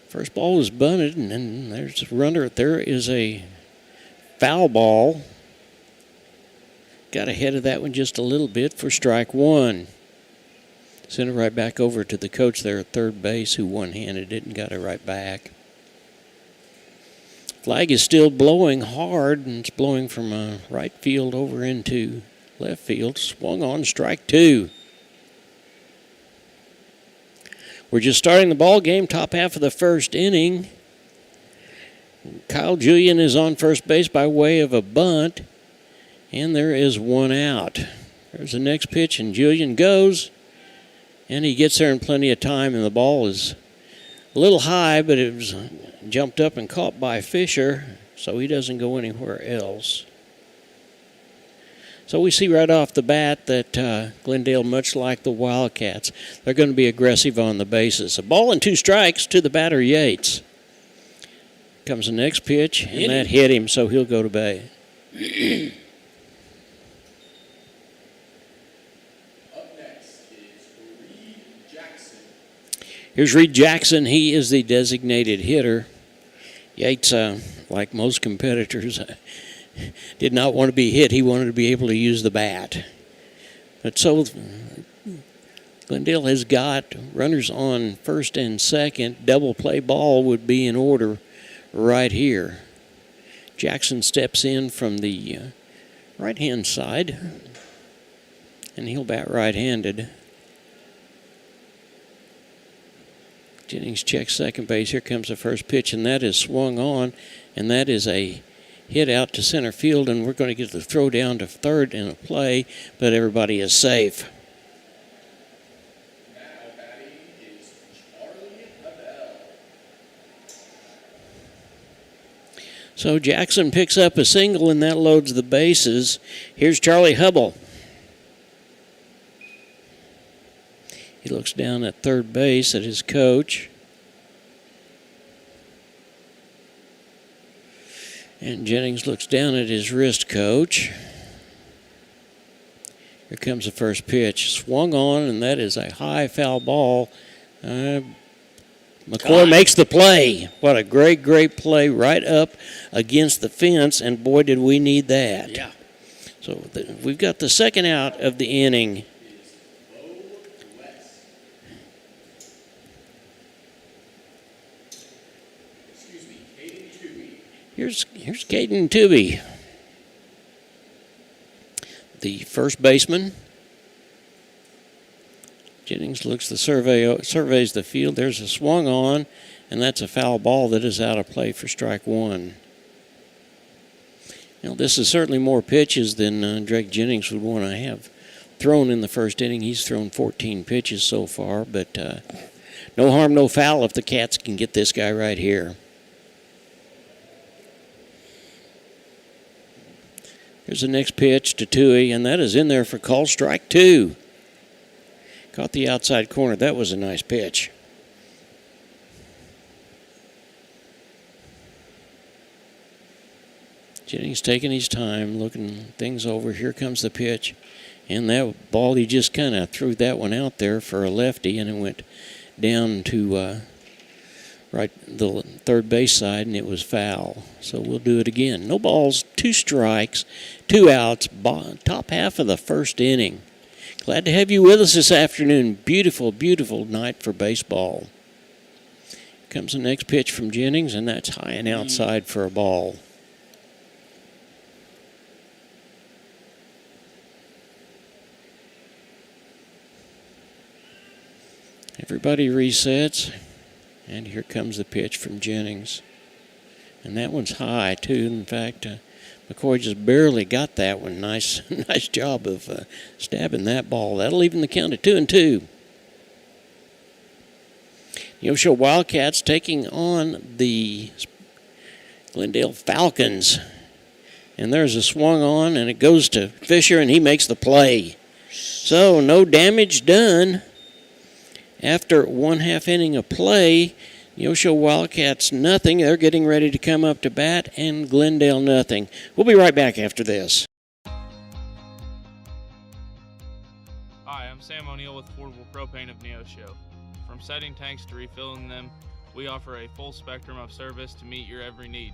First ball was bunted, and then there's a runner. There is a foul ball. Got ahead of that one just a little bit for strike one. Sent it right back over to the coach there at third base, who one-handed it and got it right back. Flag is still blowing hard, and it's blowing from right field over into left field. Swung on, strike two. We're just starting the ball game, top half of the first inning. Kyle Julian is on first base by way of a bunt, and there is one out. There's the next pitch, and Julian goes, and he gets there in plenty of time, and the ball is a little high, but it was jumped up and caught by Fisher, so he doesn't go anywhere else. So we see right off the bat that Glendale, much like the Wildcats, they're going to be aggressive on the bases. A ball and 2 strikes to the batter, Yates. Comes the next pitch, and that hit him, so he'll go to bay. Here's Reed Jackson. He is the designated hitter. Yates, like most competitors, did not want to be hit. He wanted to be able to use the bat. But so Glendale has got runners on first and second. Double play ball would be in order right here. Jackson steps in from the right-hand side, and he'll bat right-handed. Jennings checks second base. Here comes the first pitch, and that is swung on, and that is a hit out to center field, and we're going to get the throw down to third in a play, but everybody is safe. So Jackson picks up a single, and that loads the bases. Here's Charlie Hubble. He looks down at third base at his coach. And Jennings looks down at his wrist coach. Here comes the first pitch. Swung on, and that is a high foul ball. McCoy makes the play. What a great, great play right up against the fence, and boy, did we need that. Yeah. So we've got the second out of the inning. Here's Caden Tooby, the first baseman. Jennings looks surveys the field. There's a swung on, and that's a foul ball that is out of play for strike one. Now, this is certainly more pitches than Drake Jennings would want to have thrown in the first inning. He's thrown 14 pitches so far, but no harm, no foul if the Cats can get this guy right here. Here's the next pitch to Toohey, and that is in there for call strike two. Caught the outside corner. That was a nice pitch. Jennings taking his time, looking things over. Here comes the pitch. And that ball, he just kind of threw that one out there for a lefty, and it went down to right the third base side, and it was foul. So we'll do it again. No balls, 2 strikes, 2 outs, top half of the first inning. Glad to have you with us this afternoon. Beautiful, beautiful night for baseball. Comes the next pitch from Jennings, and that's high and outside for a ball. Everybody resets. And here comes the pitch from Jennings. And that one's high, too. In fact, McCoy just barely got that one. Nice job of stabbing that ball. That'll even the count at 2-2. Neosho Wildcats taking on the Glendale Falcons. And there's a swung on, and it goes to Fisher, and he makes the play. So no damage done. After 1/2 inning of play, Neosho Wildcats nothing. They're getting ready to come up to bat, and Glendale nothing. We'll be right back after this. Hi, I'm Sam O'Neill with Affordable Propane of Neosho. From setting tanks to refilling them, we offer a full spectrum of service to meet your every need.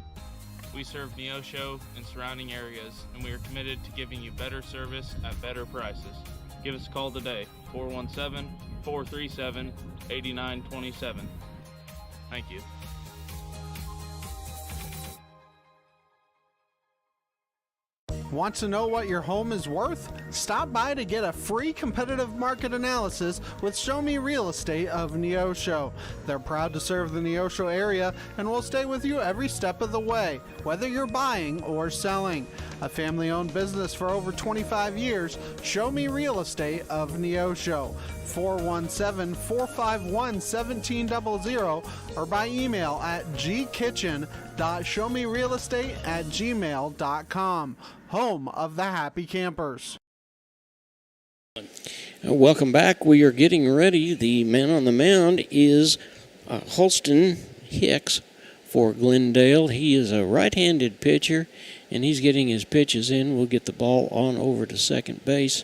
We serve Neosho and surrounding areas, and we are committed to giving you better service at better prices. Give us a call today, 417-437-8927. Thank you. Want to know what your home is worth? Stop by to get a free competitive market analysis with Show Me Real Estate of Neosho. They're proud to serve the Neosho area and will stay with you every step of the way, whether you're buying or selling. A family-owned business for over 25 years, Show Me Real Estate of Neosho. 417-451-1700 or by email at gkitchen.showmerealestate@gmail.com. Home of the Happy Campers. Welcome back. We are getting ready. The man on the mound is Holston Hicks for Glendale. He is a right-handed pitcher, and he's getting his pitches in. We'll get the ball on over to second base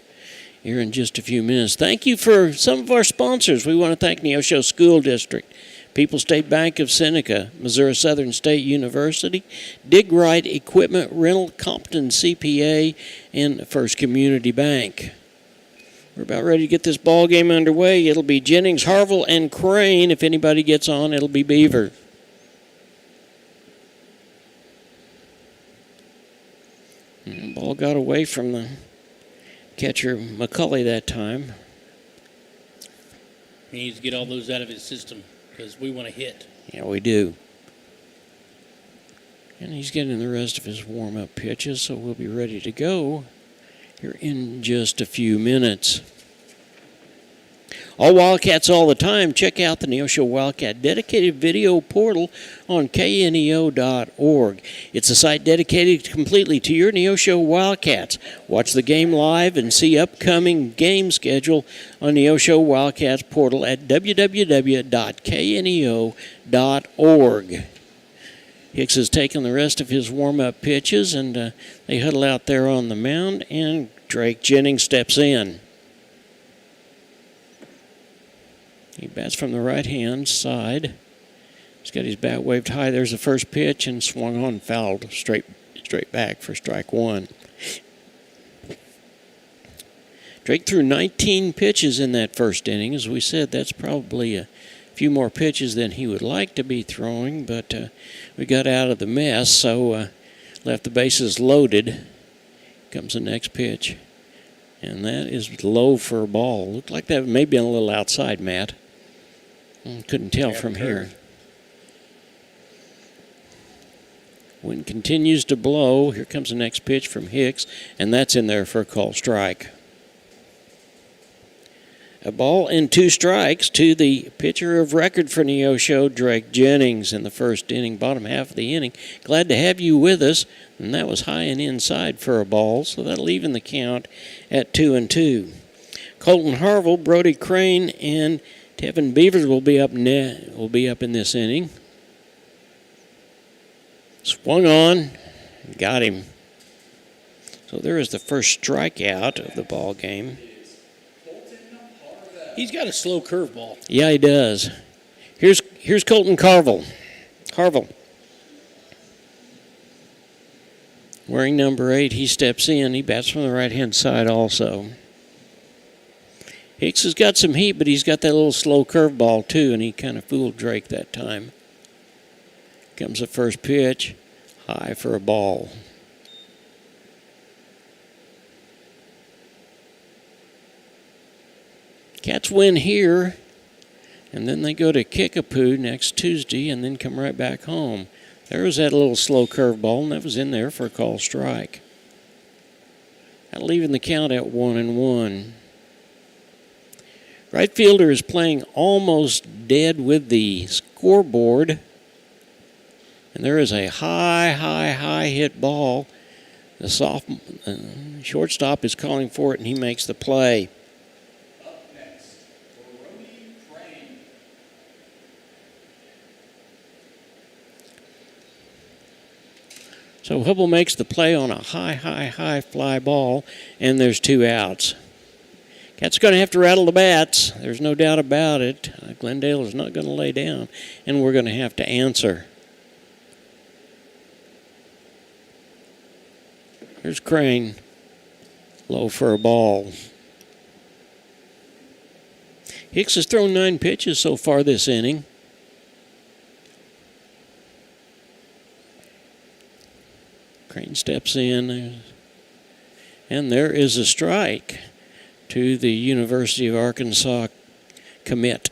here in just a few minutes. Thank you for some of our sponsors. We want to thank Neosho School District, People's State Bank of Seneca, Missouri Southern State University, Dig Right Equipment Rental, Compton CPA, and First Community Bank. We're about ready to get this ball game underway. It'll be Jennings, Harville, and Crane. If anybody gets on, it'll be Beaver. And the ball got away from the catcher McCulley that time. He needs to get all those out of his system. because we want to hit. Yeah, we do. And he's getting the rest of his warm-up pitches, so we'll be ready to go here in just a few minutes. All Wildcats all the time. Check out the Neosho Wildcat dedicated video portal on kneo.org. It's a site dedicated completely to your Neosho Wildcats. Watch the game live and see upcoming game schedule on Neosho Wildcats portal at www.kneo.org. Hicks has taken the rest of his warm-up pitches, and they huddle out there on the mound, and Drake Jennings steps in. He bats from the right-hand side. He's got his bat waved high. There's the first pitch, and swung on, fouled straight back for strike one. Drake threw 19 pitches in that first inning. As we said, that's probably a few more pitches than he would like to be throwing, but we got out of the mess, so left the bases loaded. Comes the next pitch, and that is low for a ball. Looked like that may be a little outside, Matt. Couldn't tell from here. Wind continues to blow. Here comes the next pitch from Hicks, and that's in there for a called strike. A ball and 2 strikes to the pitcher of record for Neosho, Drake Jennings, in the first inning, bottom half of the inning. Glad to have you with us, and that was high and inside for a ball, so that'll even the count at 2-2. Colton Harville, Brody Crane, and Tevin Beavers will be up in this inning. Swung on, got him. So there is the first strikeout of the ball game. He's got a slow curveball. Yeah, he does. Here's Colton Harville. Wearing number 8, he steps in. He bats from the right-hand side also. Hicks has got some heat, but he's got that little slow curveball too, and he kind of fooled Drake that time. Comes the first pitch, high for a ball. Cats win here, and then they go to Kickapoo next Tuesday and then come right back home. There was that little slow curveball, and that was in there for a called strike. That'll even the count at 1-1. Right fielder is playing almost dead with the scoreboard, and there is a high hit ball. The shortstop is calling for it, and he makes the play. So Hubble makes the play on a high fly ball, and there's 2 outs. Cats are going to have to rattle the bats. There's no doubt about it. Glendale is not going to lay down, and we're going to have to answer. Here's Crane. Low for a ball. Hicks has thrown 9 pitches so far this inning. Crane steps in, and there is a strike to the University of Arkansas commit.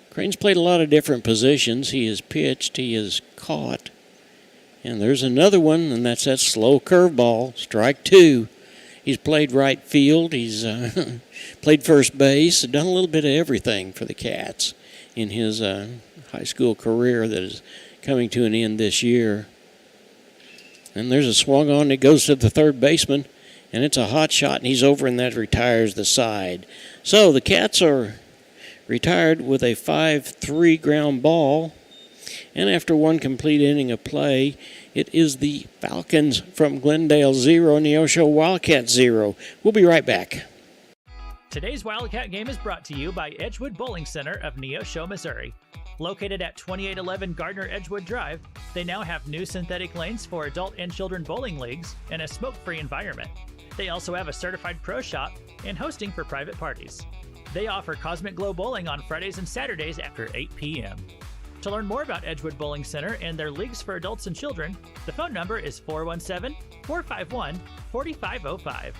Crane's played a lot of different positions. He has pitched, he has caught, and there's another one, and that's that slow curveball, strike 2. He's played right field, he's played first base, done a little bit of everything for the Cats in his high school career that is coming to an end this year. And there's a swung on that goes to the third baseman, and it's a hot shot, and he's over, and that retires the side. So the Cats are retired with a 5-3 ground ball, and after 1 complete inning of play, it is the Falcons from Glendale 0, Neosho Wildcat 0. We'll be right back. Today's Wildcat game is brought to you by Edgewood Bowling Center of Neosho, Missouri. Located at 2811 Gardner Edgewood Drive, they now have new synthetic lanes for adult and children bowling leagues and a smoke-free environment. They also have a certified pro shop and hosting for private parties. They offer Cosmic Glow Bowling on Fridays and Saturdays after 8 p.m. To learn more about Edgewood Bowling Center and their leagues for adults and children, the phone number is 417-451-4505.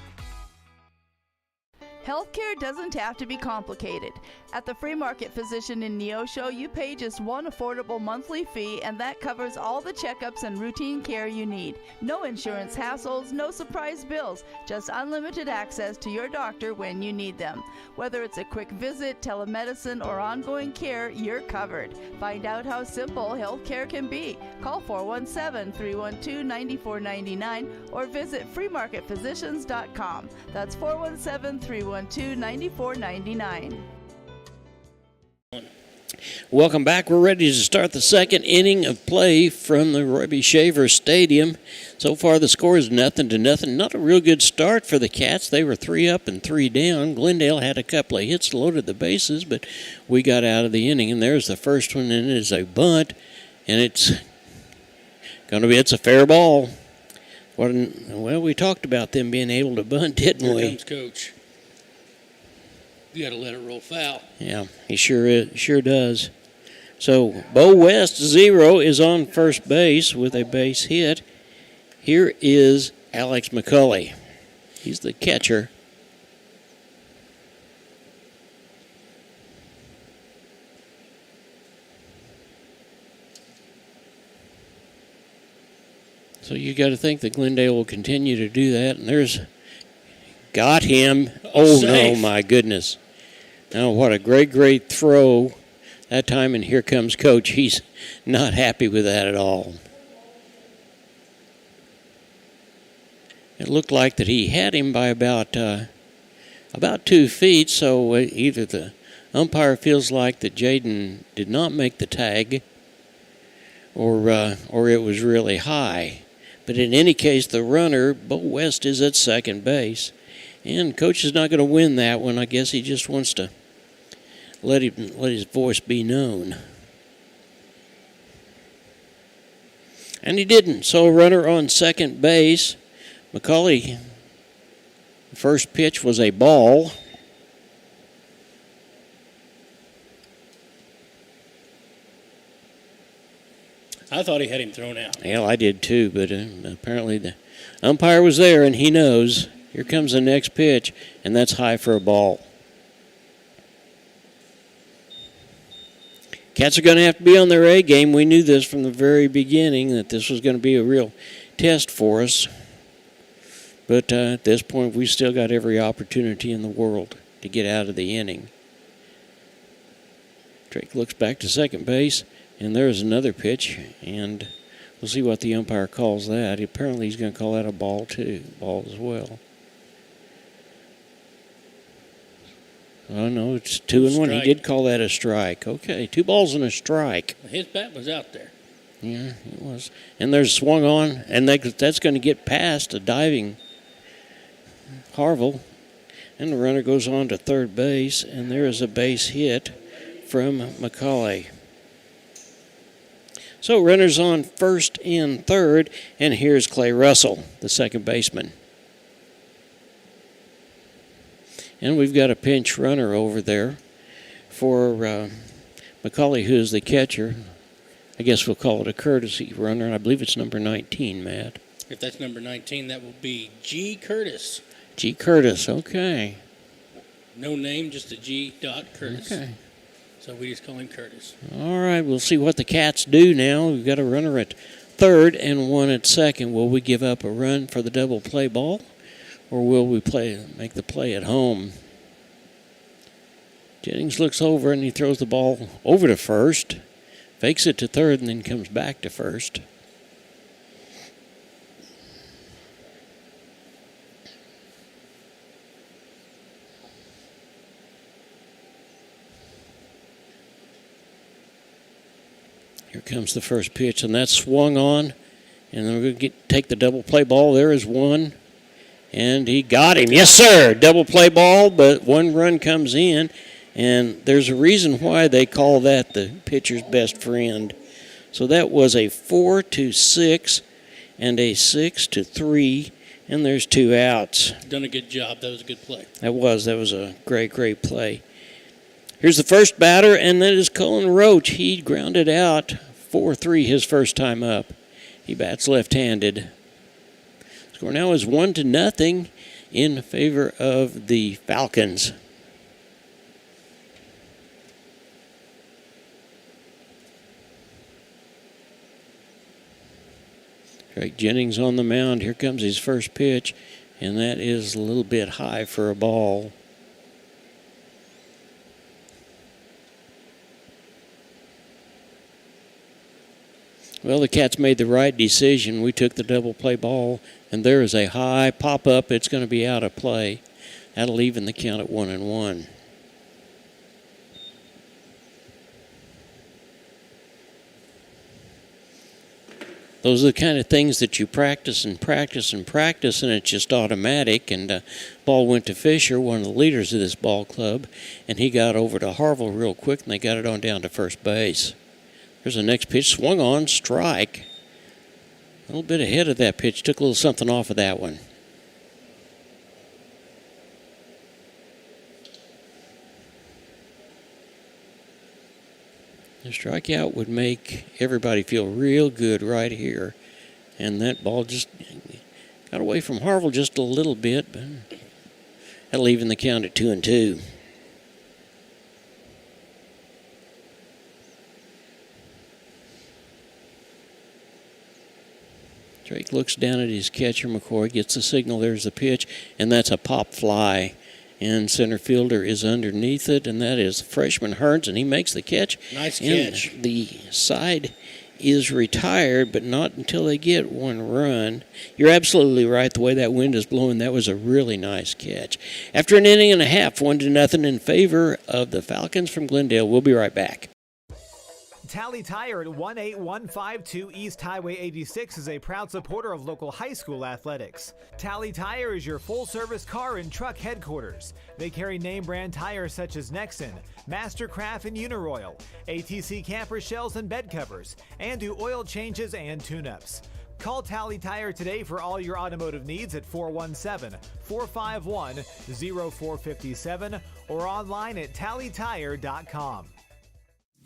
Healthcare doesn't have to be complicated. At the Free Market Physician in Neosho, you pay just one affordable monthly fee, and that covers all the checkups and routine care you need. No insurance hassles, no surprise bills, just unlimited access to your doctor when you need them. Whether it's a quick visit, telemedicine, or ongoing care, you're covered. Find out how simple healthcare can be. Call 417-312-9499 or visit freemarketphysicians.com. That's 417-312-9499. Welcome back. We're ready to start the second inning of play from the Roy B. Shaver Stadium. So far, the score is 0-0. Not a real good start for the Cats. They were 3 up and 3 down. Glendale had a couple of hits, loaded the bases, but we got out of the inning. And there's the first one, and it is a bunt, and it's a fair ball. Well, we talked about them being able to bunt, didn't we? Here comes Coach. You got to let it roll foul. Yeah, he sure does. So Bo West 0 is on first base with a base hit. Here is Alex McCulley. He's the catcher. So you got to think that Glendale will continue to do that. And there's got him. Oh, no, my goodness. Now, what a great throw that time. And here comes Coach. He's not happy with that at all. It looked like that he had him by about 2 feet. So either the umpire feels like that Jaden did not make the tag or it was really high. But in any case, the runner, Bo West, is at second base. And Coach is not going to win that one. I guess he just wants to let his voice be known. And he didn't. So a runner on second base. McCulley, the first pitch was a ball. I thought he had him thrown out. Well, I did too, but apparently the umpire was there and he knows. Here comes the next pitch, and that's high for a ball. Cats are going to have to be on their A game. We knew this from the very beginning, that this was going to be a real test for us. But at this point, we still got every opportunity in the world to get out of the inning. Drake looks back to second base, and there's another pitch, and we'll see what the umpire calls that. Apparently, he's going to call that a ball, too. Ball as well. Oh, no, it's 2-1. He did call that a strike. Okay, 2 balls and a strike. His bat was out there. Yeah, it was. And there's swung on, and that's going to get past a diving Harville. And the runner goes on to third base, and there is a base hit from McCulley. So runners on first and third, and here's Clay Russell, the second baseman. And we've got a pinch runner over there for McCulley, who's the catcher. I guess we'll call it a courtesy runner, and I believe it's number 19, Matt. If that's number 19, that will be G. Curtis. G. Curtis, okay. No name, just a G. Curtis. Okay. So we just call him Curtis. All right, we'll see what the Cats do now. We've got a runner at third and one at second. Will we give up a run for the double play ball, or will we make the play at home? Jennings looks over and he throws the ball over to first, fakes it to third, and then comes back to first. Here comes the first pitch, and that's swung on. And then we're going to take the double play ball. There is one. And he got him. Yes, sir. Double play ball, but one run comes in. And there's a reason why they call that the pitcher's best friend. So that was a 4-6 and a 6-3. And there's 2 outs. Done a good job. That was a good play. That was a great play. Here's the first batter, and that is Cullen Roach. He grounded out 4-3 his first time up. He bats left-handed. Score now is 1-0 in favor of the Falcons. Drake Jennings on the mound. Here comes his first pitch, and that is a little bit high for a ball. Well, the Cats made the right decision. We took the double play ball, and there is a high pop-up. It's going to be out of play. That'll even the count at 1-1. Those are the kind of things that you practice and practice and practice, and it's just automatic. And ball went to Fisher, one of the leaders of this ball club, and he got over to Harville real quick, and they got it on down to first base. There's the next pitch, swung on, strike. A little bit ahead of that pitch, took a little something off of that one. The strikeout would make everybody feel real good right here. And that ball just got away from Harville just a little bit, but that'll even the count at 2-2. Drake looks down at his catcher, McCoy, gets the signal, there's the pitch, and that's a pop fly. And center fielder is underneath it, and that is freshman Hearns, and he makes the catch. Nice catch. And the side is retired, but not until they get one run. You're absolutely right. The way that wind is blowing, that was a really nice catch. After an inning and a half, 1-0 in favor of the Falcons from Glendale. We'll be right back. Tally Tire at 18152 East Highway 86 is a proud supporter of local high school athletics. Tally Tire is your full-service car and truck headquarters. They carry name-brand tires such as Nexen, Mastercraft, and Uniroyal, ATC camper shells and bed covers, and do oil changes and tune-ups. Call Tally Tire today for all your automotive needs at 417-451-0457 or online at tallytire.com.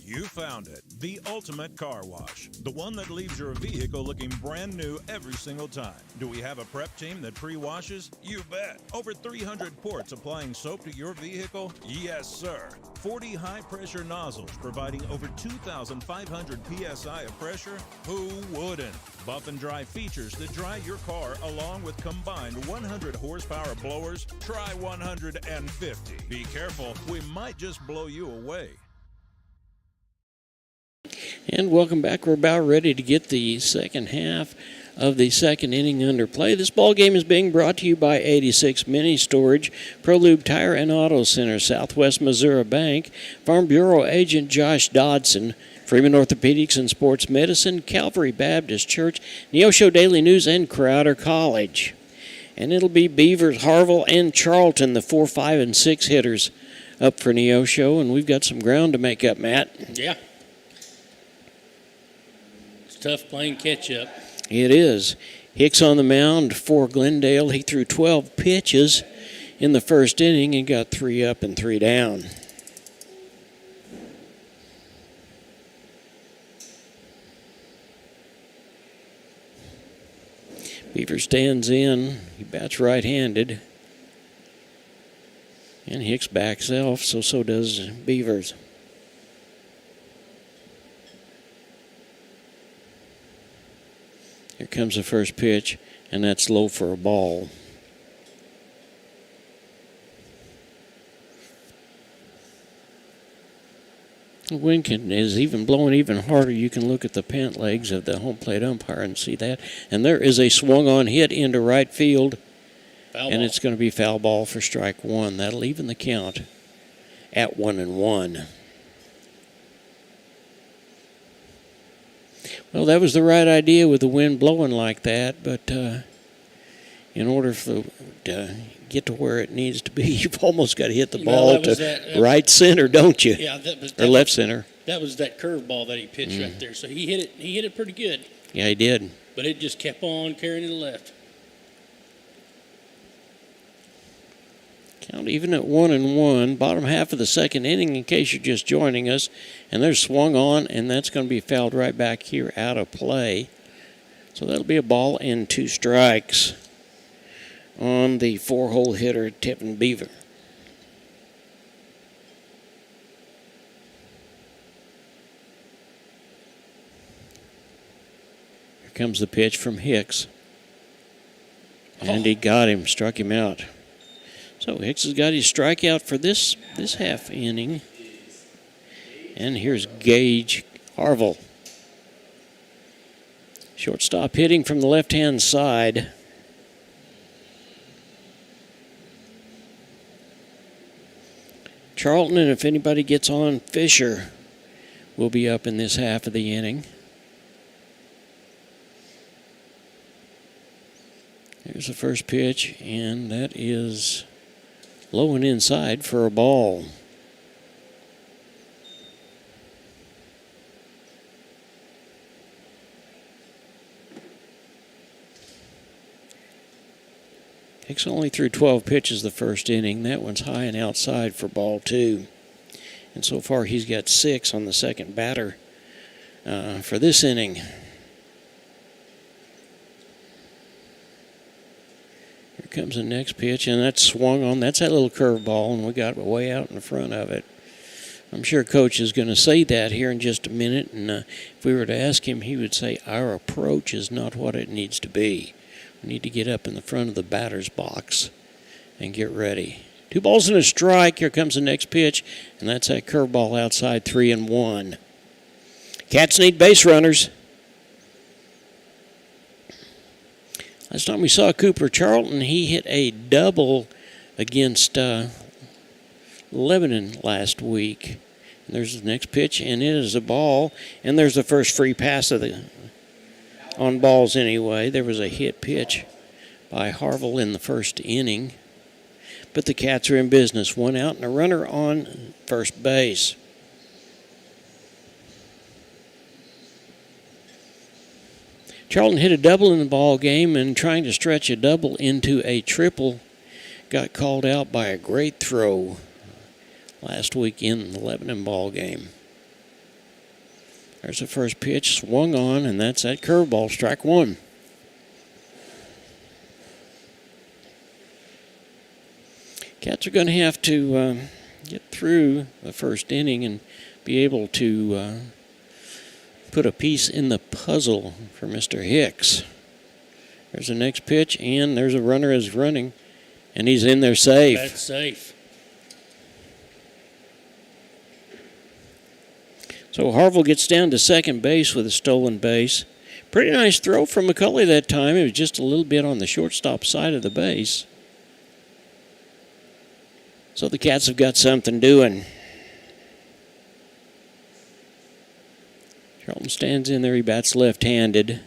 You found it, the ultimate car wash, the one that leaves your vehicle looking brand new every single time. Do we have a prep team that pre-washes? You bet. Over 300 ports applying soap to your vehicle? Yes, sir. 40 high-pressure nozzles providing over 2,500 psi of pressure? Who wouldn't? Buff and dry features that dry your car along with combined 100 horsepower blowers? Try 150. Be careful, we might just blow you away. And welcome back. We're about ready to get the second half of the second inning under play. This ball game is being brought to you by 86 Mini Storage, ProLube Tire and Auto Center, Southwest Missouri Bank, Farm Bureau Agent Josh Dodson, Freeman Orthopedics and Sports Medicine, Calvary Baptist Church, Neosho Daily News, and Crowder College. And it'll be Beavers, Harville, and Charlton, the 4, 5, and 6 hitters up for Neosho, and we've got some ground to make up, Matt. Yeah. Tough playing catch-up. It is. Hicks on the mound for Glendale. He threw 12 pitches in the first inning and got 3 up and 3 down. Beaver stands in. He bats right-handed. And Hicks backs off, so does Beavers. Here comes the first pitch, and that's low for a ball. The wind is even blowing even harder. You can look at the pant legs of the home plate umpire and see that. And there is a swung-on hit into right field, and it's going to be foul ball for strike one. That'll even the count at 1-1. Well, that was the right idea with the wind blowing like that, but in order to get to where it needs to be, you've almost got to hit the ball to right center, don't you? Yeah, or left center. That was that curveball that he pitched right there. So he hit it pretty good. Yeah, he did. But it just kept on carrying to the left. Count even at 1-1, bottom half of the second inning in case you're just joining us. And they're swung on, and that's going to be fouled right back here out of play. So that'll be a ball and 2 strikes. on the 4-hole hitter, Tevin Beaver. Here comes the pitch from Hicks. And he got him, struck him out. So Hicks has got his strikeout for this half inning. And here's Gage Harville. Shortstop hitting from the left-hand side. Charlton, and if anybody gets on, Fisher will be up in this half of the inning. Here's the first pitch, and that is low and inside for a ball. Hicks only threw 12 pitches the first inning. That one's high and outside for ball 2. And so far he's got 6 on the second batter for this inning. Here comes the next pitch, and that's swung on. That's that little curveball, and we got way out in the front of it. I'm sure Coach is going to say that here in just a minute, and if we were to ask him, he would say our approach is not what it needs to be. We need to get up in the front of the batter's box and get ready. 2 balls and a strike. Here comes the next pitch, and that's that curveball outside, 3-1. Cats need base runners. Last time we saw Cooper Charlton, he hit a double against Lebanon last week. And there's the next pitch, and it is a ball, and there's the first free pass of the on balls anyway. There was a hit pitch by Harville in the first inning. But the Cats are in business. 1 out and a runner on first base. Charlton hit a double in the ball game, and trying to stretch a double into a triple got called out by a great throw last week in the Lebanon ball game. There's the first pitch, swung on, and that's that curveball, strike 1. Cats are going to have to get through the first inning and be able to put a piece in the puzzle for Mr. Hicks. There's the next pitch, and there's a runner is running, and he's in there safe. That's safe. So Harville gets down to second base with a stolen base. Pretty nice throw from McCulley that time. It was just a little bit on the shortstop side of the base. So the Cats have got something doing. Charlton stands in there. He bats left-handed.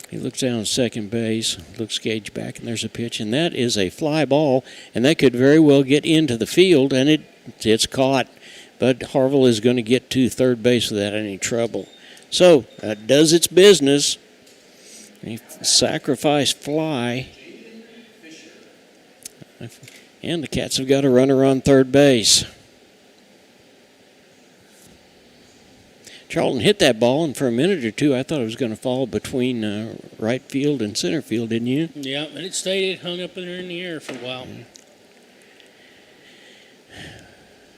He looks down at second base, looks Gage back, and there's a pitch, and that is a fly ball, and that could very well get into the field, and it's caught. But Harville is going to get to third base without any trouble. So that does its business. A sacrifice fly. And the Cats have got a runner on third base. Charlton hit that ball, and for a minute or two, I thought it was going to fall between right field and center field, didn't you? Yeah, and it stayed hung up there in the air for a while.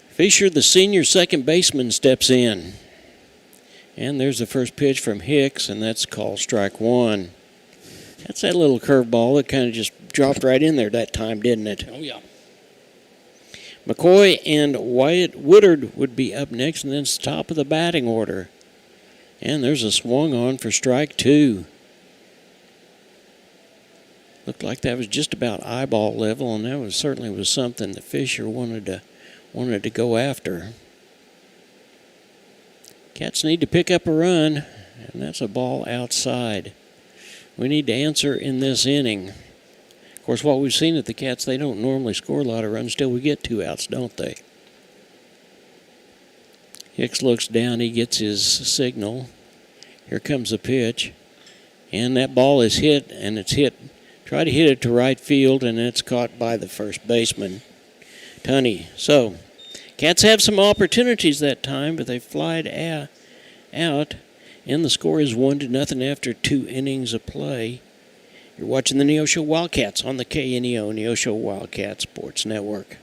Fisher, the senior second baseman, steps in. And there's the first pitch from Hicks, and that's called strike 1. That's that little curveball that kind of just dropped right in there that time, didn't it? Oh, yeah. McCoy and Wyatt Woodard would be up next, and then it's the top of the batting order. And there's a swung on for strike 2. Looked like that was just about eyeball level, and that was certainly was something that Fisher wanted to go after. Cats need to pick up a run, and that's a ball outside. We need to answer in this inning. Of course, what we've seen at the Cats, they don't normally score a lot of runs till we get 2 outs, don't they? Hicks looks down. He gets his signal. Here comes the pitch. And that ball is hit, and it's hit. Try to hit it to right field, and it's caught by the first baseman, Tunney. So, Cats have some opportunities that time, but they flied out, and the score is 1-0 after 2 innings of play. You're watching the Neosho Wildcats on the KNEO Neosho Wildcat Sports Network.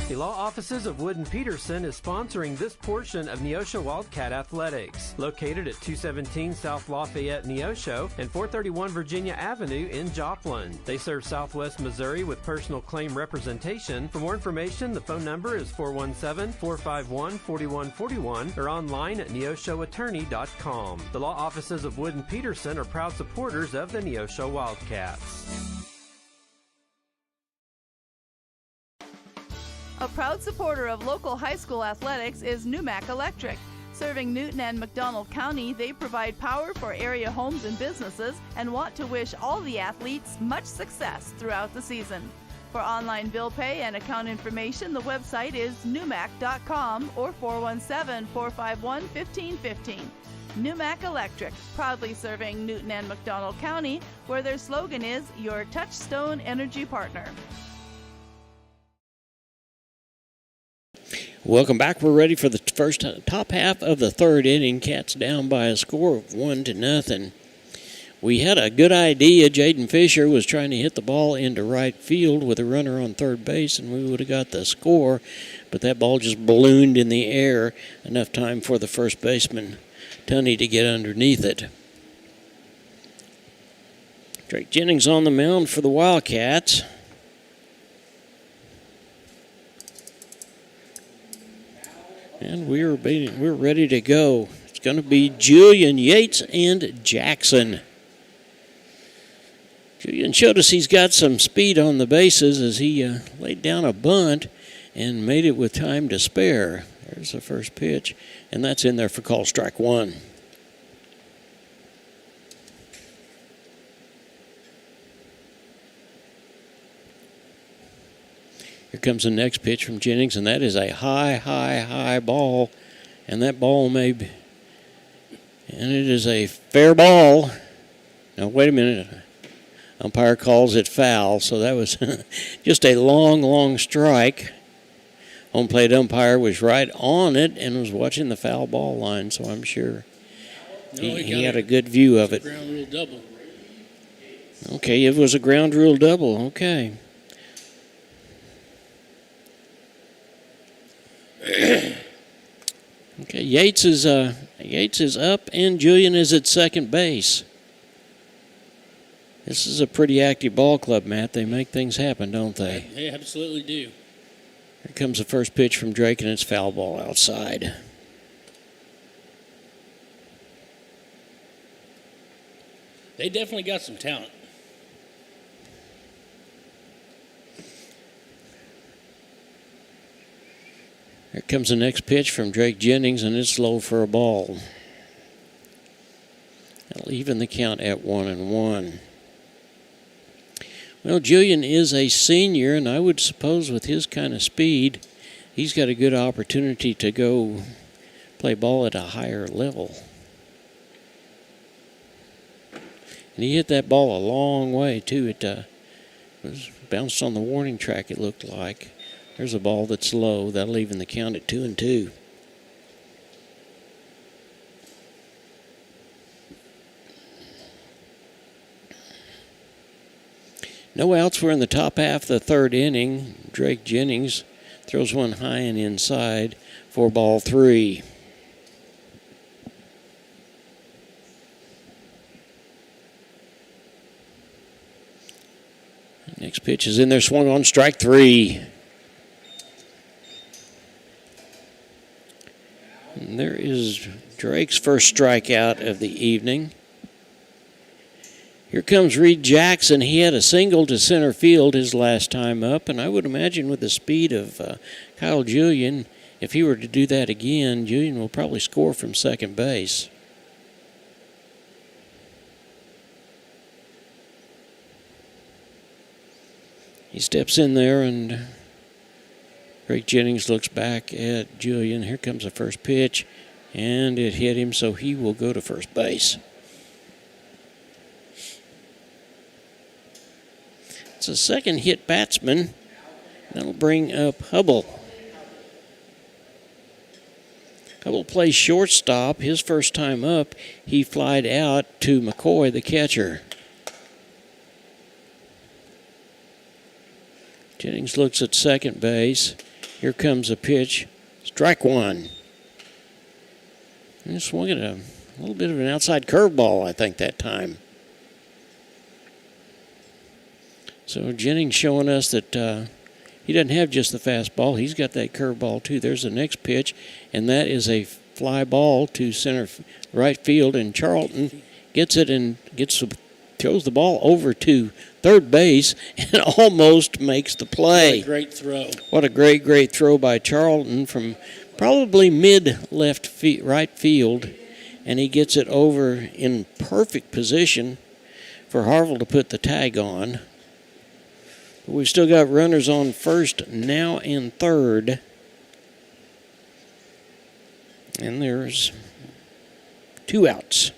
The law offices of Wood & Peterson is sponsoring this portion of Neosho Wildcat Athletics, located at 217 South Lafayette, Neosho, and 431 Virginia Avenue in Joplin. They serve Southwest Missouri with personal claim representation. For more information, the phone number is 417-451-4141 or online at neoshoattorney.com. The law offices of Wood & Peterson are proud supporters of the Neosho Wildcats. A proud supporter of local high school athletics is Numac Electric. Serving Newton and McDonald County, they provide power for area homes and businesses and want to wish all the athletes much success throughout the season. For online bill pay and account information, the website is numac.com or 417-451-1515. Numac Electric, proudly serving Newton and McDonald County, where their slogan is your touchstone energy partner. Welcome back. We're ready for the first top half of the third inning. Cats down by a score of 1-0. We had a good idea. Jaden Fisher was trying to hit the ball into right field with a runner on third base, and we would have got the score, but that ball just ballooned in the air, enough time for the first baseman, Tunney, to get underneath it. Drake Jennings on the mound for the Wildcats. And we're ready to go. It's going to be Julian, Yates, and Jackson. Julian showed us he's got some speed on the bases as he laid down a bunt and made it with time to spare. There's the first pitch, and that's in there for call strike one. Here comes the next pitch from Jennings, and that is a high ball. And that ball and it is a fair ball. Now, wait a minute. Umpire calls it foul, so that was just a long strike. Home plate umpire was right on it and was watching the foul ball line, so I'm sure he had a good view of it. Ground rule double. Okay, it was a ground rule double. Okay. Okay, Yates is up, and Julian is at second base. This is a pretty active ball club, Matt. They make things happen, don't they? They absolutely do. Here comes the first pitch from Drake, and it's foul ball outside. They definitely got some talent. Here comes the next pitch from Drake Jennings, and it's low for a ball. That'll even the count at 1-1. Well, Julian is a senior, and I would suppose with his kind of speed, he's got a good opportunity to go play ball at a higher level. And he hit that ball a long way, too. It was bounced on the warning track, it looked like. There's a ball that's low. That'll even the count at 2-2. No outs. We're in the top half of the third inning. Drake Jennings throws one high and inside for ball 3. Next pitch is in there, swung on, strike 3. And there is Drake's first strikeout of the evening. Here comes Reed Jackson. He had a single to center field his last time up, and I would imagine with the speed of Kyle Julian, if he were to do that again, Julian will probably score from second base. He steps in there, and Drake Jennings looks back at Julian. Here comes the first pitch, and it hit him, so he will go to first base. It's a second hit batsman. That'll bring up Hubble. Hubble plays shortstop. His first time up, he flied out to McCoy, the catcher. Jennings looks at second base. Here comes a pitch. Strike one. And swung at a little bit of an outside curveball, I think, that time. So Jennings showing us that he doesn't have just the fastball. He's got that curveball, too. There's the next pitch, and that is a fly ball to center right field, and Charlton gets it and throws the ball over to third base and almost makes the play. What a great throw. What a great throw by Charlton from probably right field, and he gets it over in perfect position for Harville to put the tag on. But we've still got runners on first now and third. And there's 2 outs.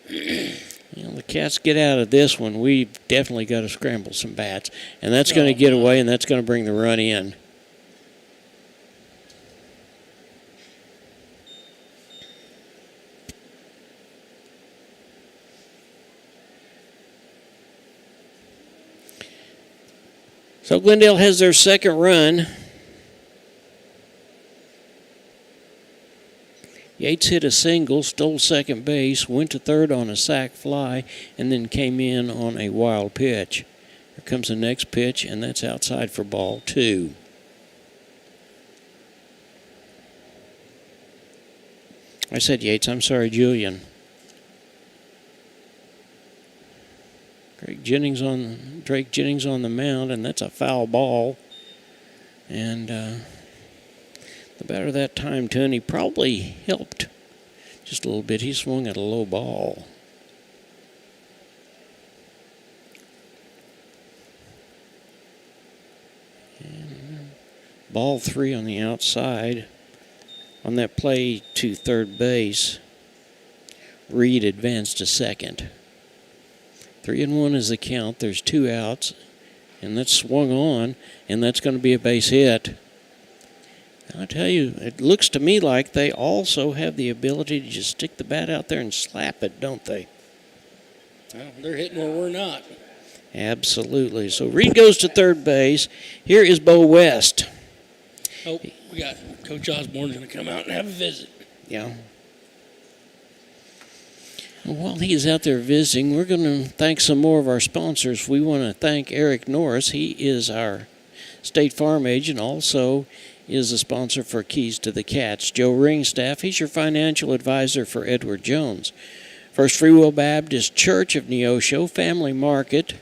The Cats get out of this one. We've definitely got to scramble some bats. And that's going to get away, and that's going to bring the run in. So Glendale has their second run. Yates hit a single, stole second base, went to third on a sac fly, and then came in on a wild pitch. Here comes the next pitch, and that's outside for ball 2. I said Yates, I'm sorry, Julian. Drake Jennings on the mound, and that's a foul ball. And the batter that time, Tony, probably helped just a little bit. He swung at a low ball. And ball 3 on the outside. On that play to third base, Reed advanced to second. 3-1 is the count. There's 2 outs, and that's swung on, and that's going to be a base hit. I'll tell you, it looks to me like they also have the ability to just stick the bat out there and slap it, don't they? Well, they're hitting where we're not. Absolutely. So Reed goes to third base. Here is Bo West. Oh, we got Coach Osborne's going to come out and have a visit. Yeah. While he's out there visiting, we're going to thank some more of our sponsors. We want to thank Eric Norris. He is our State Farm agent, also is a sponsor for Keys to the Cats. Joe Ringstaff, he's your financial advisor for Edward Jones. First Free Will Baptist Church of Neosho, Family Market.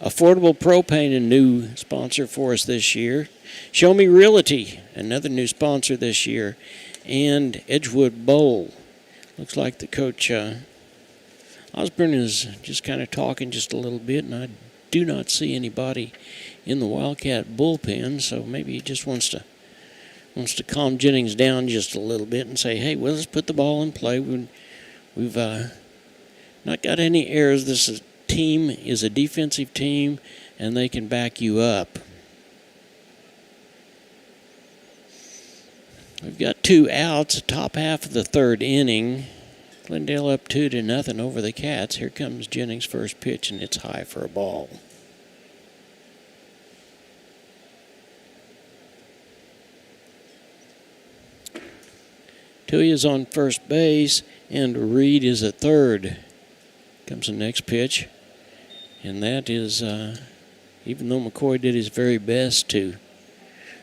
Affordable Propane, a new sponsor for us this year. Show Me Realty, another new sponsor this year. And Edgewood Bowl. Looks like the coach Osborne is just kind of talking just a little bit, and I do not see anybody in the Wildcat bullpen, so maybe he just wants to calm Jennings down just a little bit and say, hey, well, let's put the ball in play. We've not got any errors. This team is a defensive team, and they can back you up. We've got 2 outs, top half of the third inning. Glendale up 2-0 over the Cats. Here comes Jennings' first pitch, and it's high for a ball. Tui is on first base, and Reed is at third. Comes the next pitch, and that is, even though McCoy did his very best to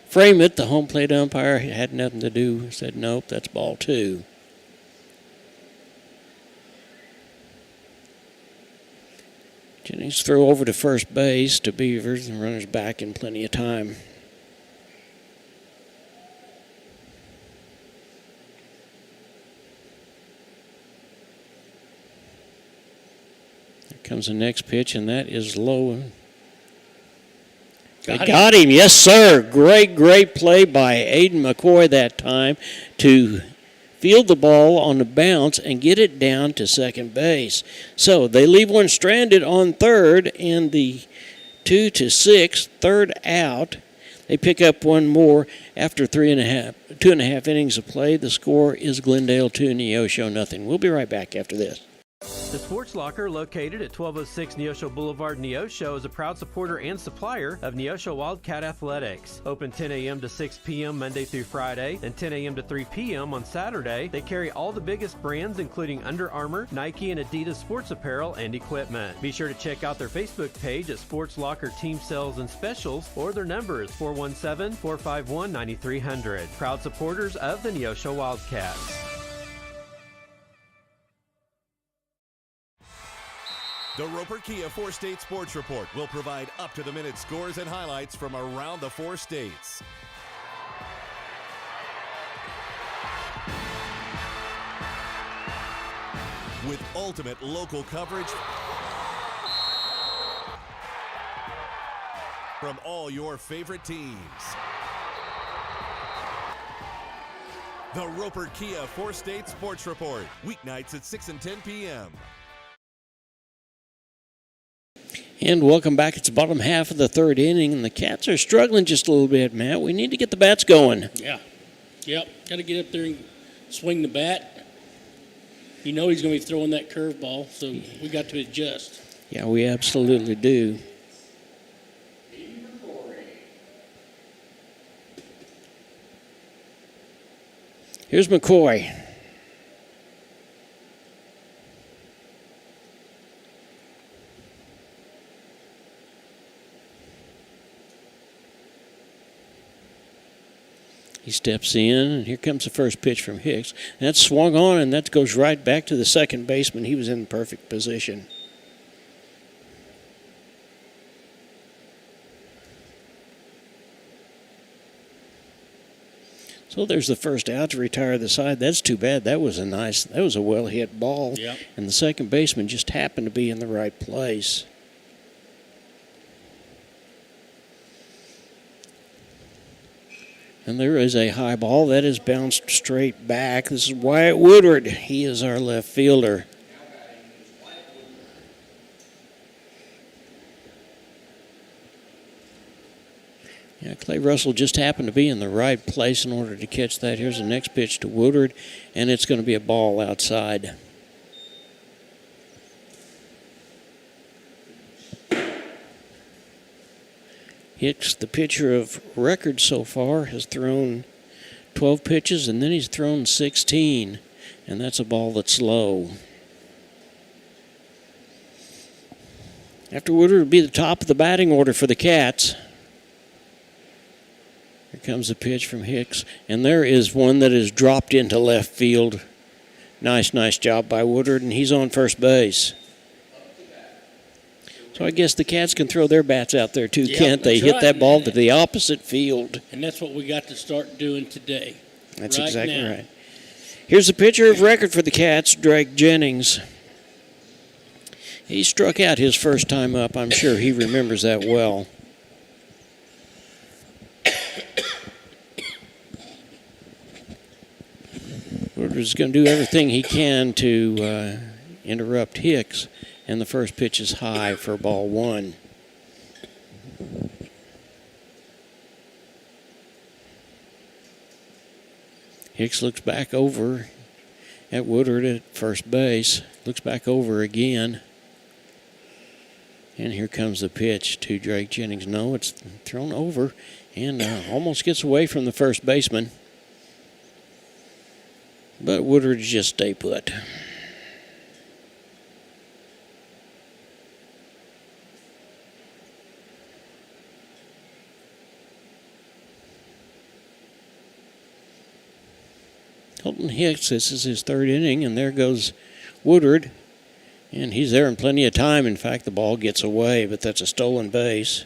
frame it, the home plate umpire had nothing to do, said nope, that's ball 2. Jennings throw over to first base to Beavers, and runners back in plenty of time. Here comes the next pitch, and that is low. They got him, yes, sir. Great play by Aiden McCoy that time to field the ball on the bounce and get it down to second base. So they leave one stranded on third, and the 2-6, third out. They pick up one more after 2.5 innings of play. The score is Glendale 2, Neosho nothing. We'll be right back after this. The Sports Locker, located at 1206 Neosho Boulevard, Neosho, is a proud supporter and supplier of Neosho Wildcat Athletics. Open 10 a.m. to 6 p.m. Monday through Friday and 10 a.m. to 3 p.m. on Saturday. They carry all the biggest brands, including Under Armour, Nike, and Adidas sports apparel and equipment. Be sure to check out their Facebook page at Sports Locker Team Sales and Specials, or their number is 417-451-9300. Proud supporters of the Neosho Wildcats. The Roper Kia 4-State Sports Report will provide up-to-the-minute scores and highlights from around the 4 states. With ultimate local coverage from all your favorite teams. The Roper Kia 4-State Sports Report, weeknights at 6 and 10 p.m. And welcome back. It's the bottom half of the third inning, and the Cats are struggling just a little bit, Matt. We need to get the bats going. Yeah. Yep. Got to get up there and swing the bat. You know he's going to be throwing that curveball, so we got to adjust. Yeah, we absolutely do. Here's McCoy. He steps in, and here comes the first pitch from Hicks. And that's swung on, and that goes right back to the second baseman. He was in perfect position. So there's the first out to retire the side. That's too bad. That was a well-hit ball. Yep. And the second baseman just happened to be in the right place. And there is a high ball that is bounced straight back. This is Wyatt Woodward. He is our left fielder. Yeah, Clay Russell just happened to be in the right place in order to catch that. Here's the next pitch to Woodward, and it's going to be a ball outside. Hicks, the pitcher of record so far, has thrown 12 pitches, and then he's thrown 16, and that's a ball that's low. After Woodward would be the top of the batting order for the Cats. Here comes the pitch from Hicks, and there is one that is dropped into left field. Nice job by Woodward, and he's on first base. So I guess the Cats can throw their bats out there too, can't they? Hit that ball to the opposite field. And that's what we got to start doing today. That's exactly right. Here's the pitcher of record for the Cats, Drake Jennings. He struck out his first time up. I'm sure he remembers that well. Woodward's going to do everything he can to interrupt Hicks. And the first pitch is high for ball one. Hicks looks back over at Woodward at first base. Looks back over again. And here comes the pitch to Drake Jennings. No, it's thrown over and almost gets away from the first baseman. But Woodward just stay put. Colton Hicks, this is his third inning, and there goes Woodward. And he's there in plenty of time. In fact, the ball gets away, but that's a stolen base.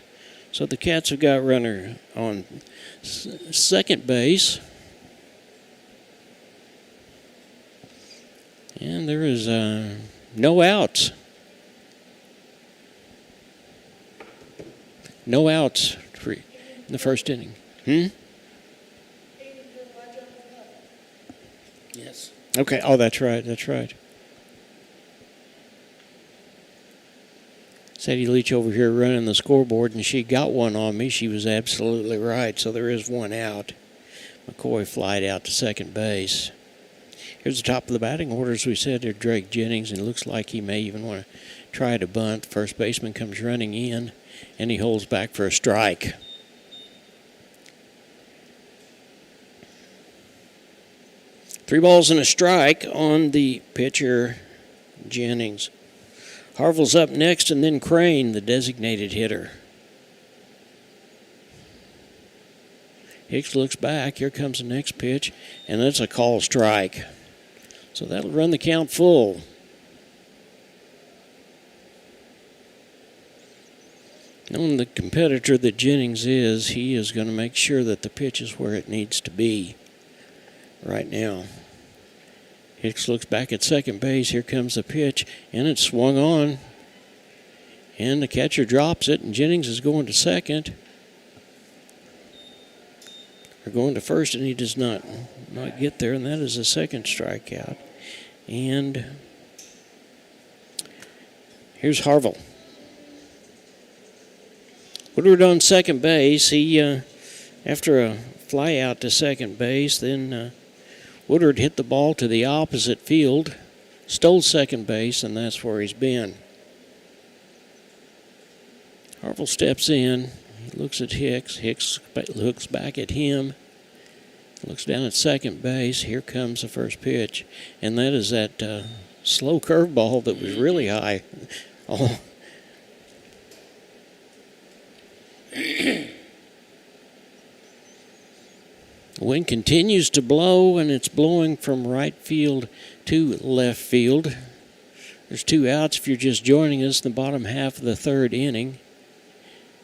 So the Cats have got runner on second base. And there is no outs. No outs in the first inning. Yes. Okay. Oh, that's right. That's right. Sadie Leach over here running the scoreboard, and she got one on me. She was absolutely right. So there is one out. McCoy flied out to second base. Here's the top of the batting order. As we said, there's Drake Jennings, and it looks like he may even want to try to bunt. First baseman comes running in, and he holds back for a strike. Three balls and a strike on the pitcher, Jennings. Harville's up next, and then Crane, the designated hitter. Hicks looks back. Here comes the next pitch, and that's a call strike. So that'll run the count full. Knowing the competitor that Jennings is, he is going to make sure that the pitch is where it needs to be right now. Hicks looks back at second base. Here comes the pitch, and it's swung on. And the catcher drops it, and Jennings is going to second. Or going to first, and he does not get there, and that is a second strikeout. And here's Harville. Woodward on second base. He, after a fly out to second base, then Woodward hit the ball to the opposite field, stole second base, and that's where he's been. Harville steps in. He looks at Hicks. Hicks looks back at him. Looks down at second base. Here comes the first pitch. And that is that slow curveball that was really high. Oh. The wind continues to blow, and it's blowing from right field to left field. There's two outs if you're just joining us in the bottom half of the third inning.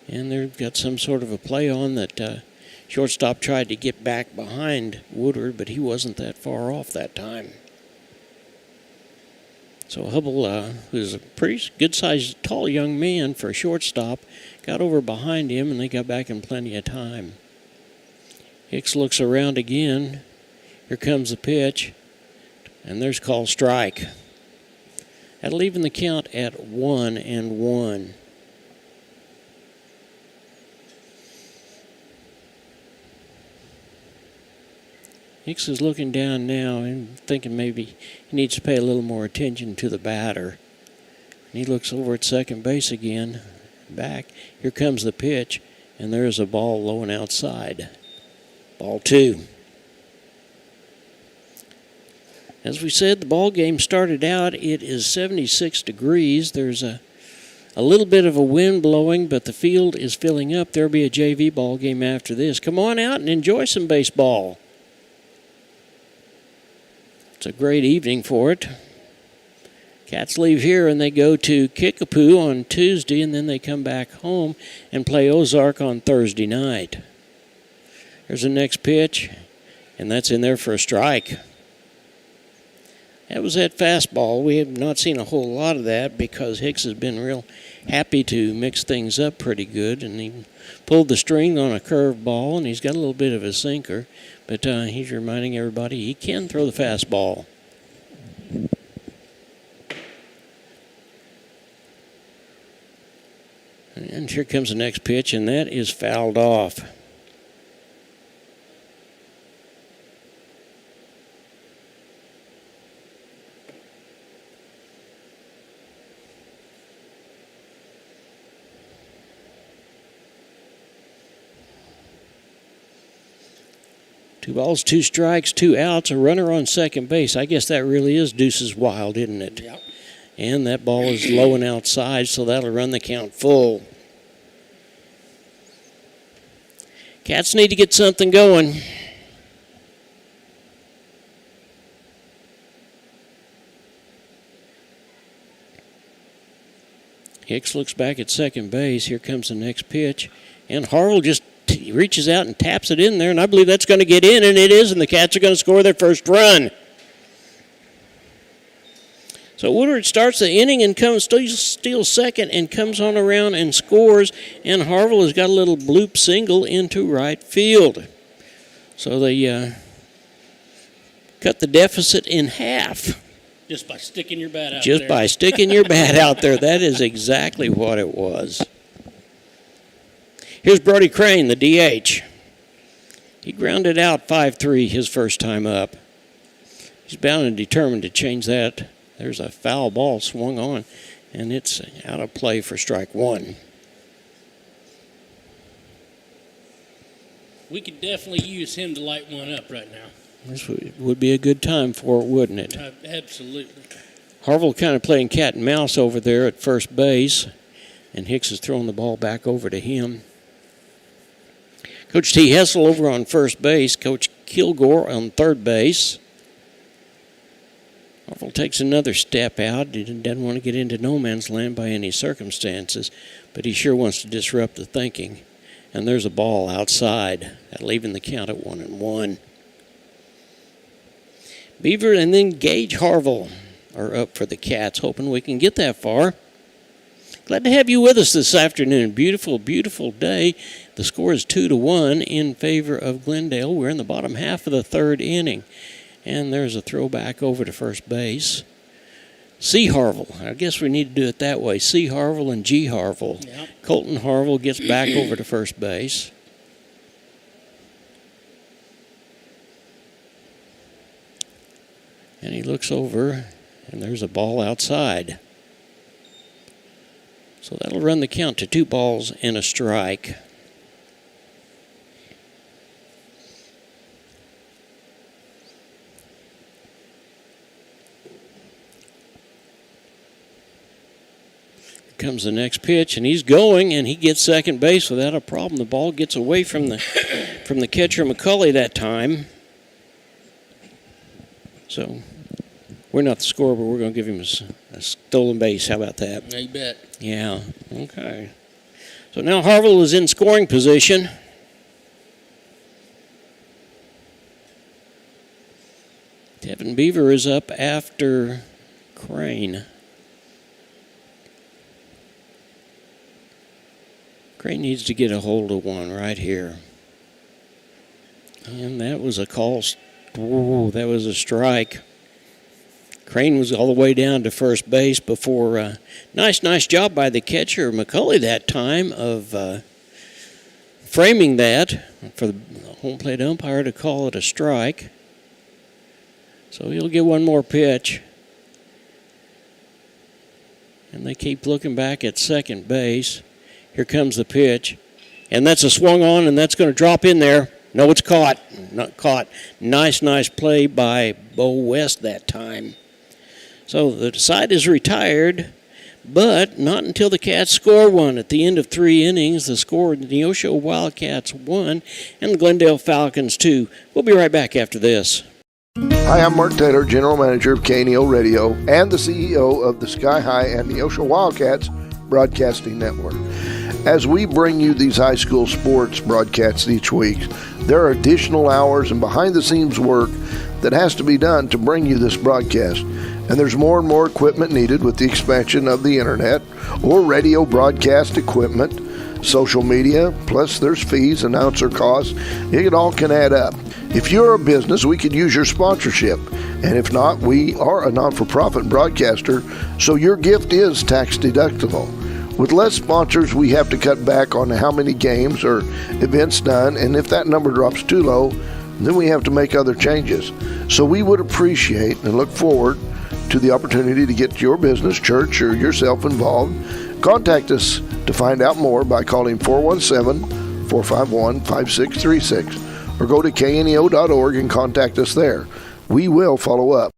And they've got some sort of a play on that shortstop tried to get back behind Woodward, but he wasn't that far off that time. So Hubble, who's a pretty good-sized, tall young man for a shortstop, got over behind him, and they got back in plenty of time. Hicks looks around again. Here comes the pitch, and there's called strike. That'll even the count at 1-1. Hicks is looking down now and thinking maybe he needs to pay a little more attention to the batter. And he looks over at second base again. Back. Here comes the pitch, and there's a ball low and outside. Ball two. As we said, the ball game started out. It is 76 degrees. There's a little bit of a wind blowing, but the field is filling up. There'll be a JV ball game after this. Come on out and enjoy some baseball. It's a great evening for it. Cats leave here and they go to Kickapoo on Tuesday, and then they come back home and play Ozark on Thursday night. There's the next pitch, and that's in there for a strike. That was that fastball. We have not seen a whole lot of that because Hicks has been real happy to mix things up pretty good, and he pulled the string on a curve ball, and he's got a little bit of a sinker, but he's reminding everybody he can throw the fastball. And here comes the next pitch, and that is fouled off. Two balls, two strikes, two outs, a runner on second base. I guess that really is Deuces Wild, isn't it? Yep. And that ball is low and outside, so that'll run the count full. Cats need to get something going. Hicks looks back at second base. Here comes the next pitch. And Harrell just reaches out and taps it in there, and I believe that's going to get in, and it is, and the Cats are going to score their first run. So Woodward starts the inning and steals second and comes on around and scores, and Harville has got a little bloop single into right field. So the cut the deficit in half. Just by sticking your bat out Just there. by sticking your bat out there. That is exactly what it was. Here's Brody Crane, the DH. He grounded out 5-3 his first time up. He's bound and determined to change that. There's a foul ball swung on, and it's out of play for strike one. We could definitely use him to light one up right now. This would be a good time for it, wouldn't it? Absolutely. Harville kind of playing cat and mouse over there at first base, and Hicks is throwing the ball back over to him. Coach T. Hessel over on first base, Coach Kilgore on third base. Harville takes another step out. He doesn't want to get into no man's land by any circumstances, but he sure wants to disrupt the thinking. And there's a ball outside, leaving the count at 1-1. Beaver and then Gage Harville are up for the Cats, hoping we can get that far. Glad to have you with us this afternoon. Beautiful, beautiful day. The score is 2-1 in favor of Glendale. We're in the bottom half of the third inning. And there's a throwback over to first base. C. Harville. I guess we need to do it that way. C. Harville and G. Harville. Yep. Colton Harville gets back over to first base. And he looks over, and there's a ball outside. So that'll run the count to 2 balls and a strike. Comes the next pitch, and he's going, and he gets second base without a problem. The ball gets away from the catcher McCulley that time. So we're not the scorer, but we're going to give him a stolen base. How about that? You bet. Yeah. Okay. So now Harville is in scoring position. Tevin Beaver is up after Crane. Crane needs to get a hold of one right here. And that was a call. Whoa, that was a strike. Crane was all the way down to first base before. Nice job by the catcher, McCulley, that time of framing that for the home plate umpire to call it a strike. So he'll get one more pitch. And they keep looking back at second base. Here comes the pitch. And that's a swung on, and that's going to drop in there. No, it's caught. Not caught. Nice play by Bo West that time. So the side is retired, but not until the Cats score one. At the end of 3 innings, the score, the Neosho Wildcats 1 and the Glendale Falcons 2. We'll be right back after this. Hi, I'm Mark Taylor, General Manager of KNEO Radio and the CEO of the Sky High and Neosho Wildcats Broadcasting Network. As we bring you these high school sports broadcasts each week, there are additional hours and behind-the-scenes work that has to be done to bring you this broadcast. And there's more and more equipment needed with the expansion of the internet or radio broadcast equipment, social media, plus there's fees, announcer costs. It all can add up. If you're a business, we could use your sponsorship. And if not, we are a non-for-profit broadcaster, so your gift is tax deductible. With less sponsors, we have to cut back on how many games or events done, and if that number drops too low, then we have to make other changes. So we would appreciate and look forward to the opportunity to get your business, church, or yourself involved. Contact us to find out more by calling 417-451-5636 or go to kneo.org and contact us there. We will follow up.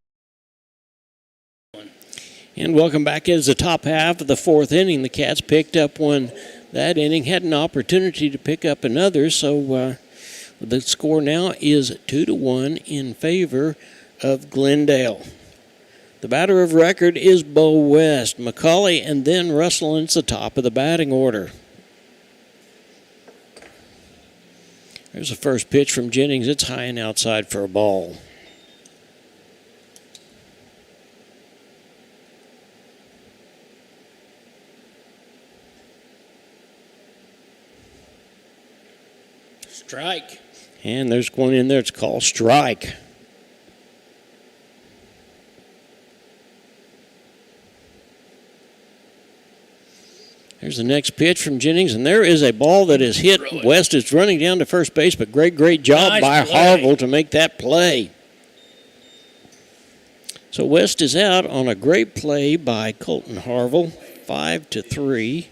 And welcome back. It is the top half of the 4th inning. The Cats picked up one that inning, had an opportunity to pick up another, so the score now is 2-1 in favor of Glendale. The batter of record is Bo West. McCulley and then Russell is the top of the batting order. There's the first pitch from Jennings. It's high and outside for a ball. Strike. And there's one in there. It's called strike. There's the next pitch from Jennings, and there is a ball that is hit. West is running down to first base, but great job Nice by play. Harville to make that play. So West is out on a great play by Colton Harville, 5-3.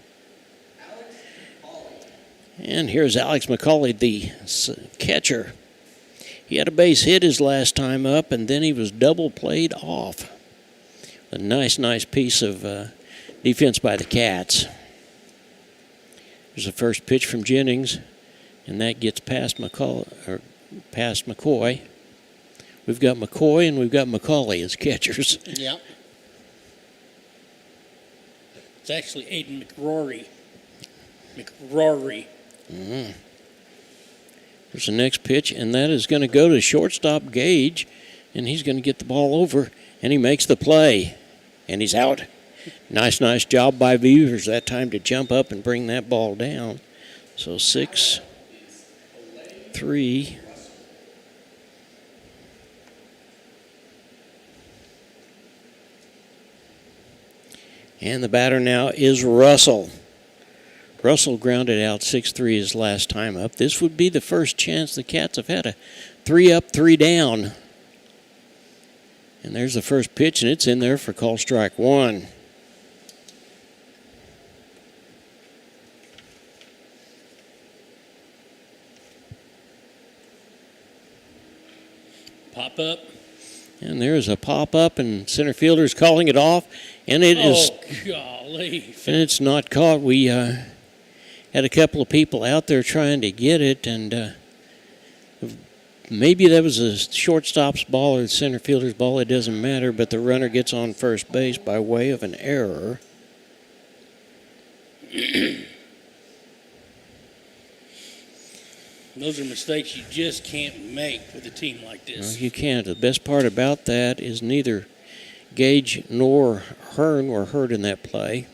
And here's Alex McCauley, the catcher. He had a base hit his last time up, and then he was double played off. A nice piece of defense by the Cats. There's the first pitch from Jennings, and that gets past McCoy. We've got McCoy and we've got McCauley as catchers. Yep. It's actually Aiden McRory. There's the next pitch, and that is going to go to shortstop Gage, and he's going to get the ball over, and he makes the play, and he's out. Nice job by Beavers that time to jump up and bring that ball down. So 6-3. And the batter now is Russell. Russell grounded out 6-3 his last time up. This would be the first chance the Cats have had a 3-up, 3-down. And there's the first pitch, and it's in there for call strike 1. Pop up. And there's a pop up, and center fielder's calling it off, and it is. Golly. And it's not caught. We had a couple of people out there trying to get it, and maybe that was a shortstop's ball or the center fielder's ball. It doesn't matter, but the runner gets on first base by way of an error. Those are mistakes you just can't make with a team like this. No, you can't. The best part about that is neither Gage nor Hearn were hurt in that play.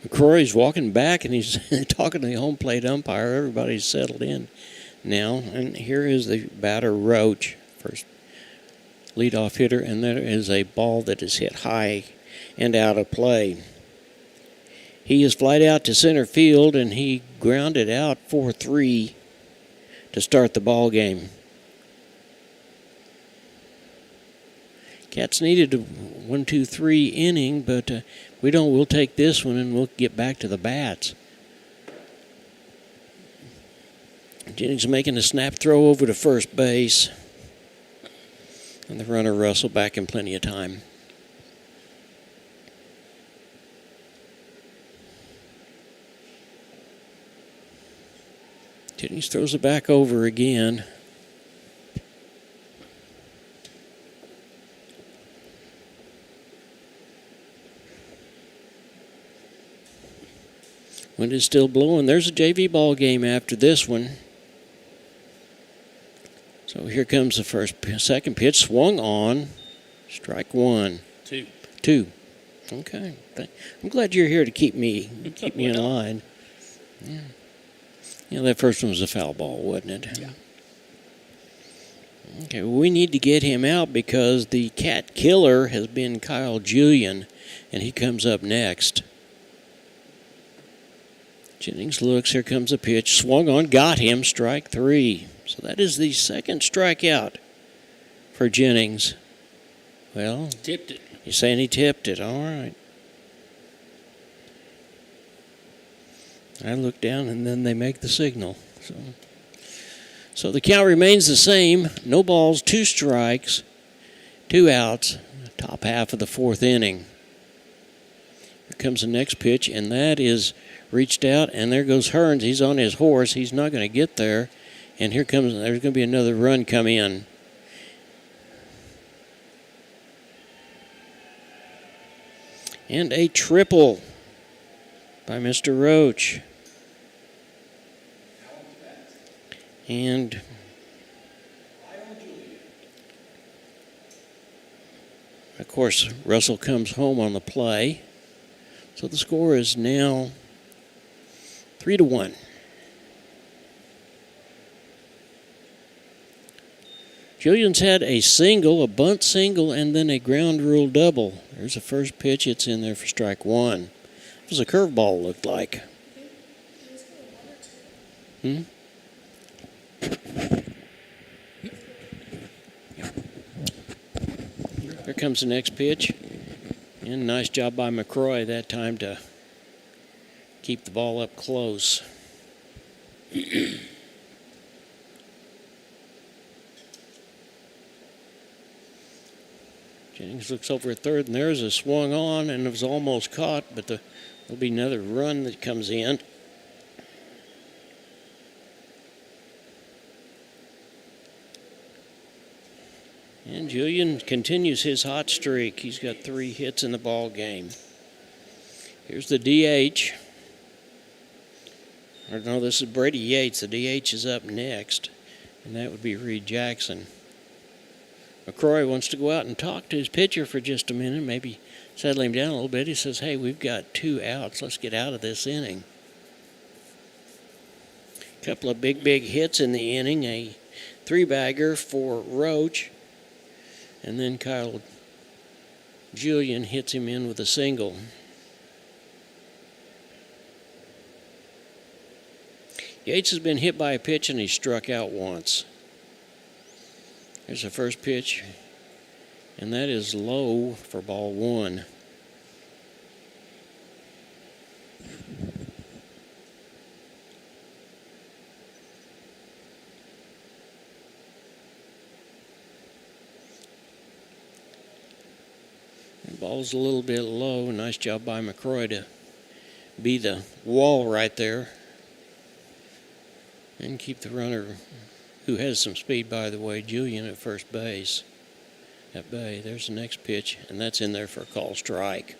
McCrory's walking back, and he's talking to the home plate umpire. Everybody's settled in now, and here is the batter, Roach, first leadoff hitter, and there is a ball that is hit high and out of play. He is flied out to center field, and he grounded out 4-3 to start the ball game. Cats needed a 1-2-3 inning, but we don't. We'll take this one, and we'll get back to the bats. Jennings making a snap throw over to first base. And the runner, Russell, back in plenty of time. Jennings throws it back over again. Wind is still blowing. There's a JV ball game after this one. So here comes the second pitch, swung on, strike 1. 2. Okay. I'm glad you're here to keep me in line. Yeah. That first one was a foul ball, wasn't it? Yeah. Okay, well, we need to get him out because the cat killer has been Kyle Julian, and he comes up next. Jennings looks, here comes a pitch, swung on, got him, strike 3. So that is the second strikeout for Jennings. Well, tipped it. You're saying he tipped it. All right. I look down, and then they make the signal. So the count remains the same. No balls, 2 strikes, 2 outs, top half of the 4th inning. Here comes the next pitch, and that is reached out, and there goes Hearns. He's on his horse. He's not going to get there. And there's going to be another run come in. And a triple by Mr. Roach. And of course, Russell comes home on the play. So the score is now 3-1. Julian's had a single, a bunt single, and then a ground rule double. There's the first pitch. It's in there for strike one. It was a curveball, looked like. Here comes the next pitch. And nice job by McCroy that time to keep the ball up close. Jennings looks over at third, and there's a swung on, and it was almost caught, but there'll be another run that comes in. And Julian continues his hot streak. He's got 3 hits in the ball game. Here's the DH. Or no, this is Brady Yates. The DH is up next, and that would be Reed Jackson. McCroy wants to go out and talk to his pitcher for just a minute, maybe settle him down a little bit. He says, hey, we've got 2 outs. Let's get out of this inning. A couple of big hits in the inning. A 3-bagger for Roach. And then Kyle Julian hits him in with a single. Yates has been hit by a pitch and he struck out once. There's the first pitch, and that is low for ball 1. The ball's a little bit low. Nice job by McCroy to be the wall right there and keep the runner, who has some speed, by the way, Julian at first base. At bay, there's the next pitch, and that's in there for a call strike.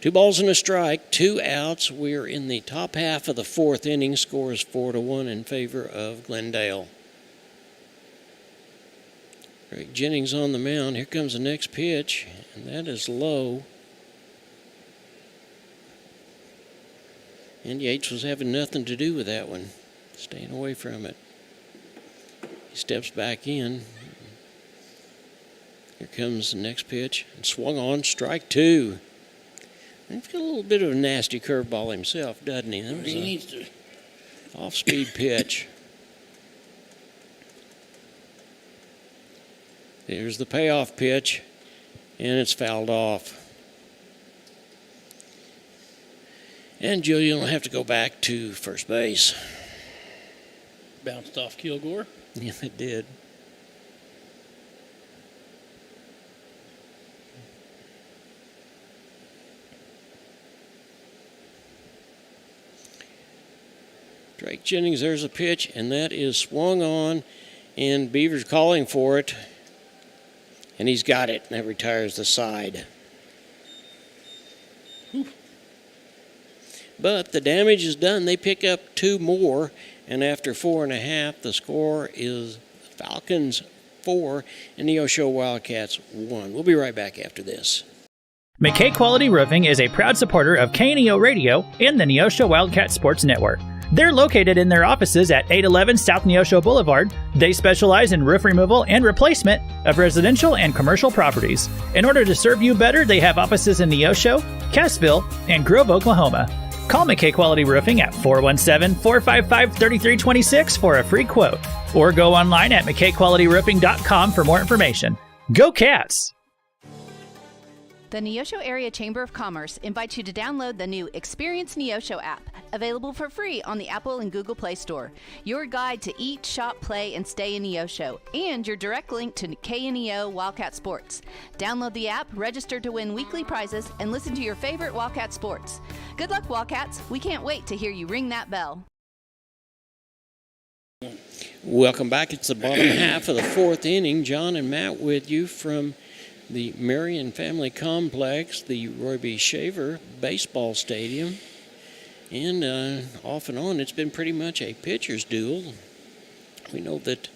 2 balls and a strike, 2 outs. We're in the top half of the 4th inning. Score is 4-1 in favor of Glendale. Greg Jennings on the mound. Here comes the next pitch, and that is low. And Yates was having nothing to do with that one, staying away from it. He steps back in. Here comes the next pitch, and swung on, strike 2. He's got a little bit of a nasty curveball himself, doesn't he? That was He needs to. Off-speed pitch. Here's the payoff pitch, and it's fouled off. And Julian will have to go back to first base. Bounced off Kilgore. Yeah, it did. Drake Jennings, there's a pitch, and that is swung on, and Beaver's calling for it, and he's got it, and that retires the side. Whew. But the damage is done. They pick up 2 more, and after 4.5, the score is Falcons 4 and Neosho Wildcats 1. We'll be right back after this. McKay Quality Roofing is a proud supporter of KNEO Radio and the Neosho Wildcat Sports Network. They're located in their offices at 811 South Neosho Boulevard. They specialize in roof removal and replacement of residential and commercial properties. In order to serve you better, they have offices in Neosho, Cassville, and Grove, Oklahoma. Call McKay Quality Roofing at 417-455-3326 for a free quote, or go online at McKayQualityRoofing.com for more information. Go Cats! The Neosho Area Chamber of Commerce invites you to download the new Experience Neosho app, available for free on the Apple and Google Play Store. Your guide to eat, shop, play, and stay in Neosho, and your direct link to KNEO Wildcat Sports. Download the app, register to win weekly prizes, and listen to your favorite Wildcat sports. Good luck, Wildcats. We can't wait to hear you ring that bell. Welcome back. It's the bottom half of the 4th inning. John and Matt with you from the Marion Family Complex, the Roy B. Shaver Baseball Stadium. And off and on, it's been pretty much a pitcher's duel. We know that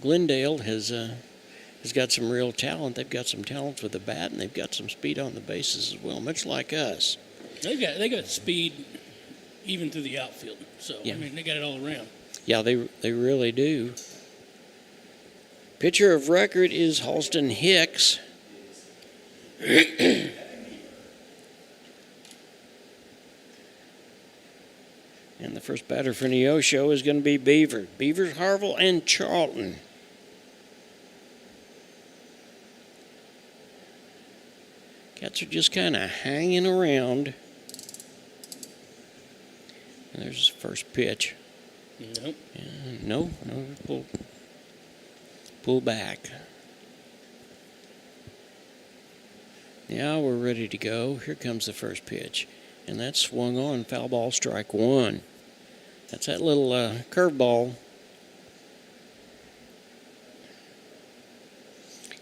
Glendale has got some real talent. They've got some talent with the bat, and they've got some speed on the bases as well, much like us. They got speed even through the outfield. So, yeah. I mean, they got it all around. Yeah, they really do. Pitcher of record is Halston Hicks. And the first batter for Neosho is going to be Beaver. Beavers, Harville, and Charlton. Cats are just kind of hanging around. And there's his first pitch. Nope. No, pull back. Now we're ready to go. Here comes the first pitch. And that's swung on, foul ball, strike one. That's that little curveball.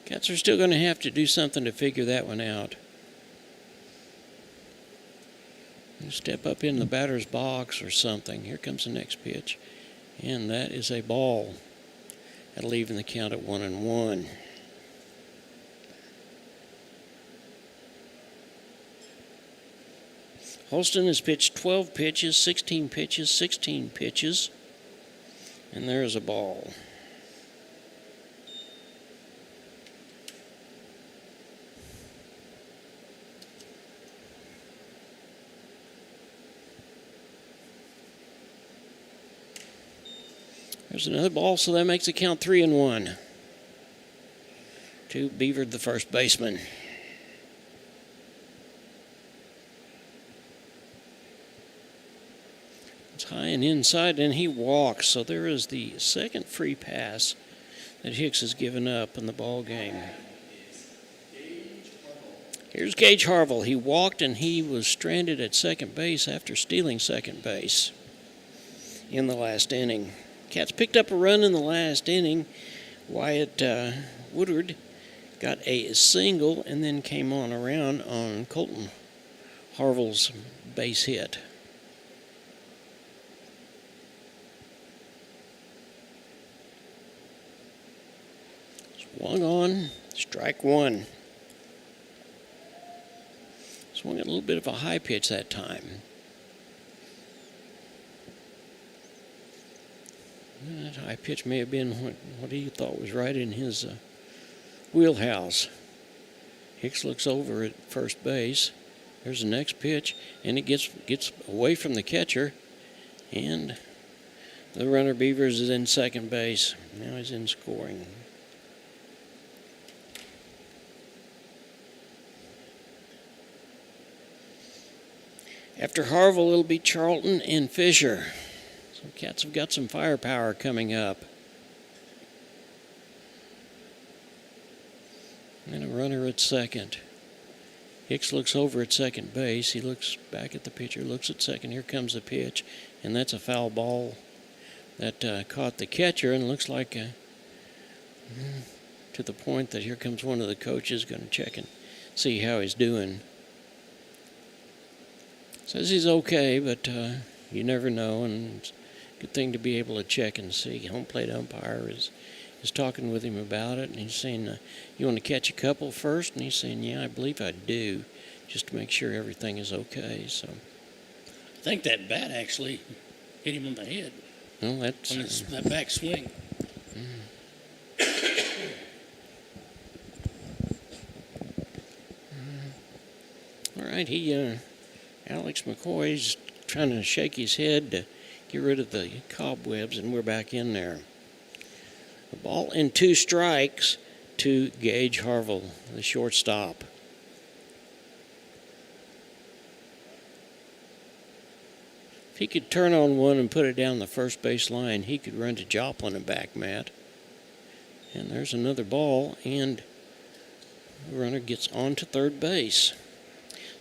Cats are still going to have to do something to figure that one out. Step up in the batter's box or something. Here comes the next pitch. And that is a ball. That'll even the count at 1-1. Holston has pitched 12 pitches, 16 pitches, 16 pitches. And there's a ball. There's another ball, so that makes it count 3-1. To Beaver, the first baseman. It's high and inside, and he walks. So there is the second free pass that Hicks has given up in the ball game. Here's Gage Harville. He walked, and he was stranded at second base after stealing second base in the last inning. Cats picked up a run in the last inning. Wyatt Woodward got a single and then came on around on Colton Harville's base hit. Swung on, strike one. Swung at a little bit of a high pitch that time. That high pitch may have been what he thought was right in his wheelhouse. Hicks looks over at first base. There's the next pitch, and it gets away from the catcher, and the runner Beavers is in second base. Now he's in scoring. After Harville, it'll be Charlton and Fisher. So Cats have got some firepower coming up. And a runner at second. Hicks looks over at second base. He looks back at the pitcher, looks at second. Here comes the pitch, and that's a foul ball that caught the catcher, and looks like to the point that here comes one of the coaches going to check and see how he's doing. Says he's okay, but you never know, and it's a good thing to be able to check and see. Home plate umpire is talking with him about it, and he's saying, you want to catch a couple first? And he's saying, yeah, I believe I do, just to make sure everything is okay. So I think that bat actually hit him on the head. Well, that's on that back swing. All right, Alex McCoy's trying to shake his head to get rid of the cobwebs, and we're back in there. A ball and 2 strikes to Gage Harville, the shortstop. If he could turn on one and put it down the first base line, he could run to Joplin and back, Matt. And there's another ball, and the runner gets on to third base.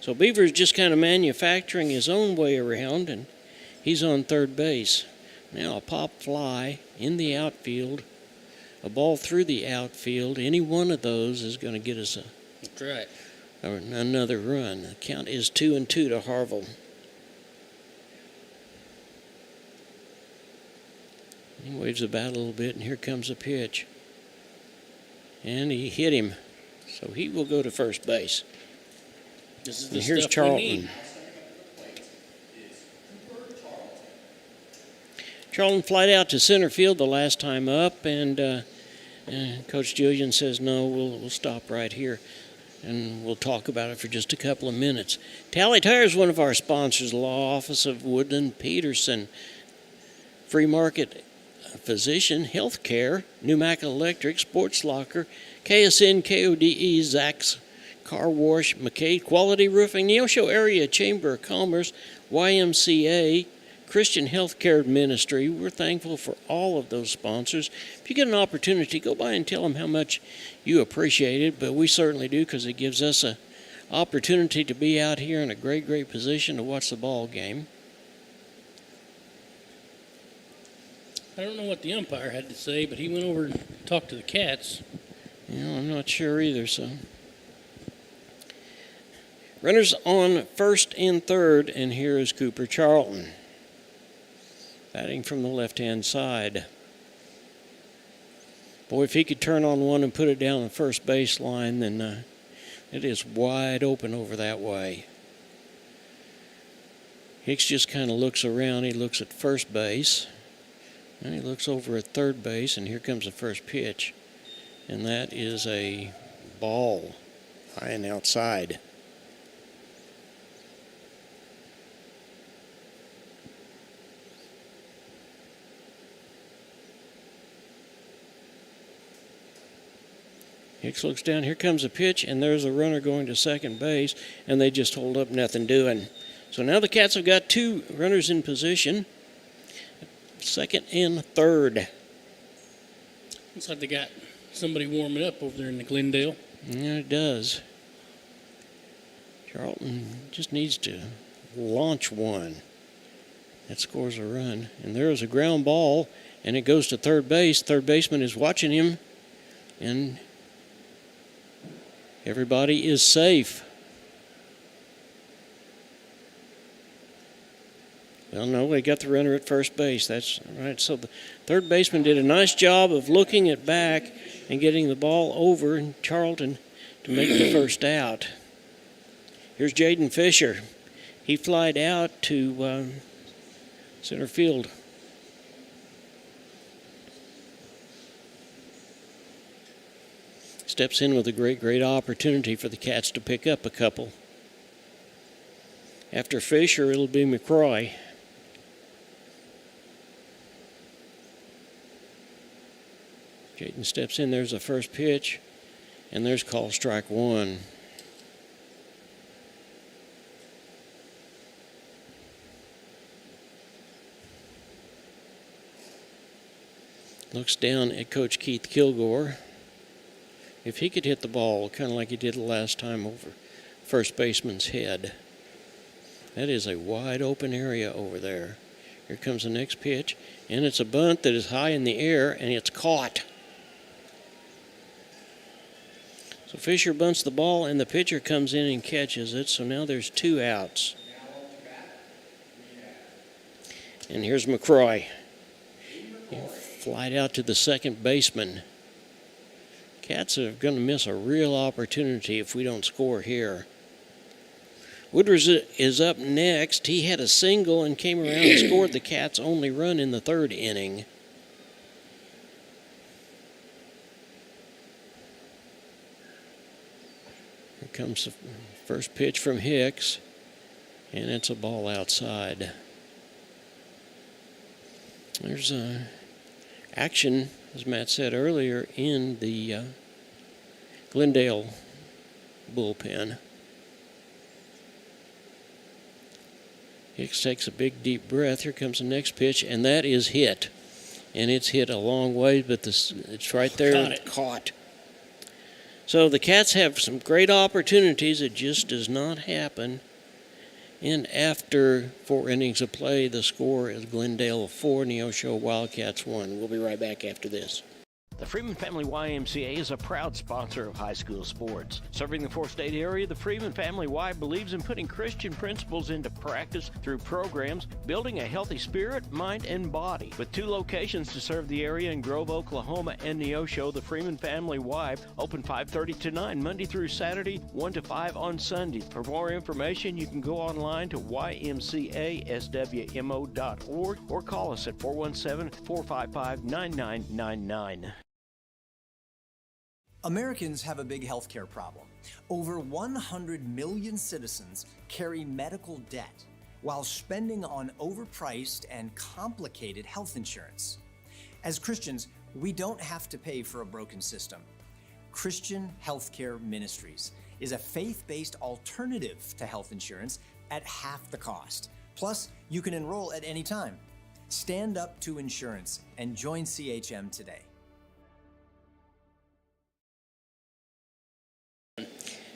So Beaver's just kind of manufacturing his own way around, and he's on third base. Now a pop fly in the outfield, a ball through the outfield. Any one of those is going to get us That's right. another run. The count is 2-2 to Harville. He waves the bat a little bit, and here comes a pitch. And he hit him, so he will go to first base. This is the and here's stuff Charlton. we need. Charlton flied out to center field the last time up, and Coach Julian says, no, we'll stop right here, and we'll talk about it for just a couple of minutes. Tally Tire is one of our sponsors, the Law Office of Woodland Peterson, Free Market Physician, Healthcare, Pneumatic Electric, Sports Locker, KSN, KODE, Zach's Car Wash, McCade Quality Roofing, Neosho Area Chamber of Commerce, YMCA, Christian Healthcare Ministry. We're thankful for all of those sponsors. If you get an opportunity, go by and tell them how much you appreciate it, but we certainly do, because it gives us an opportunity to be out here in a great, great position to watch the ball game. I don't know what the umpire had to say, but he went over and talked to the Cats. I'm not sure either, so. Runners on first and third, and here is Cooper Charlton, batting from the left-hand side. Boy, if he could turn on one and put it down the first baseline, then it is wide open over that way. Hicks just kind of looks around. He looks at first base, and he looks over at third base, and here comes the first pitch. And that is a ball, high and outside. Hicks looks down, here comes a pitch, and there's a runner going to second base, and they just hold up, nothing doing. So now the Cats have got two runners in position, second and third. Looks like they got somebody warming up over there in the Glendale. Yeah, it does. Charlton just needs to launch one. That scores a run. And there is a ground ball, and it goes to third base. Third baseman is watching him, and everybody is safe. Well, no, they got the runner at first base. That's right. So the third baseman did a nice job of looking it back and getting the ball over and Charlton to make the first out. Here's Jaden Fisher. He flied out to center field. Steps in with a great, great opportunity for the Cats to pick up a couple. After Fisher, it'll be McCroy. Jaden steps in. There's the first pitch, and there's called strike one. Looks down at Coach Keith Kilgore. If he could hit the ball kind of like he did the last time over first baseman's head. That is a wide open area over there. Here comes the next pitch, and it's a bunt that is high in the air, and it's caught. So Fisher bunts the ball, and the pitcher comes in and catches it, so now there's two outs. And here's McCroy. Flied out to the second baseman. Cats are going to miss a real opportunity if we don't score here. Woodward is up next. He had a single and came around and scored the Cats' only run in the third inning. Here comes the first pitch from Hicks, and it's a ball outside. There's action, as Matt said earlier, in the Glendale bullpen. Hicks takes a big deep breath. Here comes the next pitch, and that is hit. And it's hit a long way, but it's right there. Caught. So the Cats have some great opportunities. It just does not happen. And after 4 innings of play, the score is Glendale 4, Neosho Wildcats 1. We'll be right back after this. The Freeman Family YMCA is a proud sponsor of high school sports. Serving the 4-state area, the Freeman Family Y believes in putting Christian principles into practice through programs, building a healthy spirit, mind, and body. With 2 locations to serve the area in Grove, Oklahoma, and Neosho, the Freeman Family Y open 5:30 to 9 Monday through Saturday, 1 to 5 on Sunday. For more information, you can go online to ymcaswmo.org or call us at 417-455-9999. Americans have a big healthcare problem. Over 100 million citizens carry medical debt while spending on overpriced and complicated health insurance. As Christians, we don't have to pay for a broken system. Christian Healthcare Ministries is a faith-based alternative to health insurance at half the cost. Plus, you can enroll at any time. Stand up to insurance and join CHM today.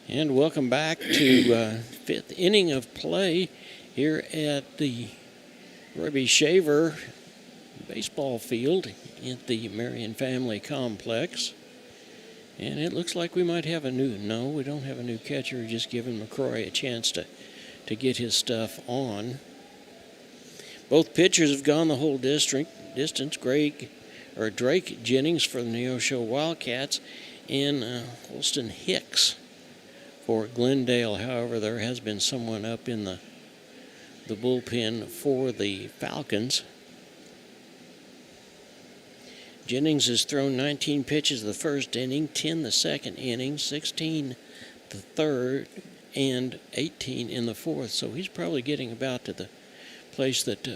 And welcome back to fifth inning of play here at the Roy B. Shaver baseball field at the Marion Family Complex. And it looks like we might have no, we don't have a new catcher. We're just giving McCroy a chance to get his stuff on. Both pitchers have gone the whole distance. Drake Jennings for the Neosho Wildcats and Holston Hicks for Glendale. However, there has been someone up in the bullpen for the Falcons. Jennings has thrown 19 pitches the first inning, 10 the second inning, 16 the third, and 18 in the fourth. So he's probably getting about to the place that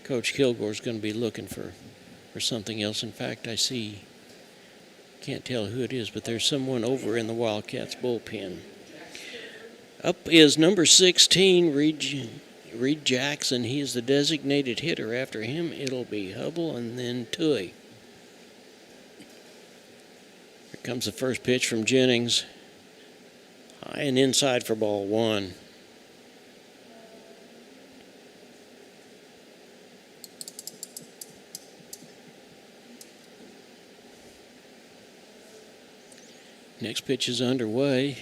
Coach Kilgore is going to be looking for something else. In fact, I see, can't tell who it is, but there's someone over in the Wildcats bullpen. Up is number 16, Reed Jackson. He is the designated hitter. After him, it'll be Hubble and then Tui. Here comes the first pitch from Jennings. High and inside for ball one. Next pitch is underway,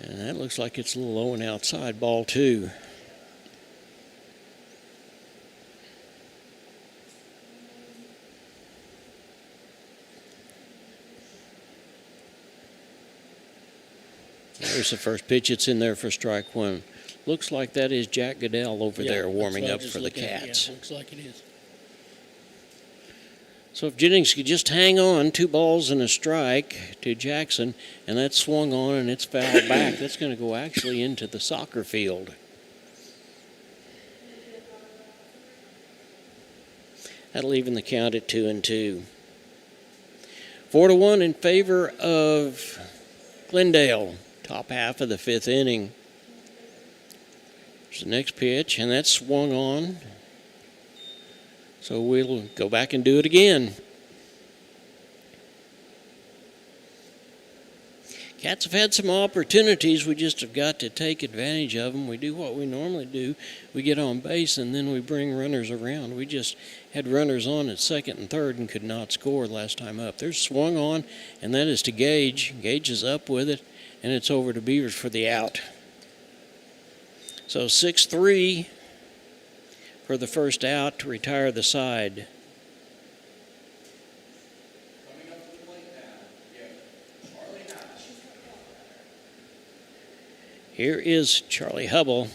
and that looks like it's a little low and outside, ball two. There's the first pitch. It's in there for strike one. Looks like that is Jack Goodell over there warming up for the Cats. Yeah, looks like it is. So if Jennings could just hang on, 2 balls and a strike to Jackson, and that's swung on and it's fouled back, that's going to go actually into the soccer field. That'll even the count at 2-2. 4-1 in favor of Glendale. Top half of the fifth inning. There's the next pitch, and that's swung on. So we'll go back and do it again. Cats have had some opportunities. We just have got to take advantage of them. We do what we normally do. We get on base, and then we bring runners around. We just had runners on at second and third and could not score last time up. There's swung on, and that is to Gage. Gage is up with it, and it's over to Beavers for the out. So 6-3 for the first out to retire the side. Here is Charlie Hubble.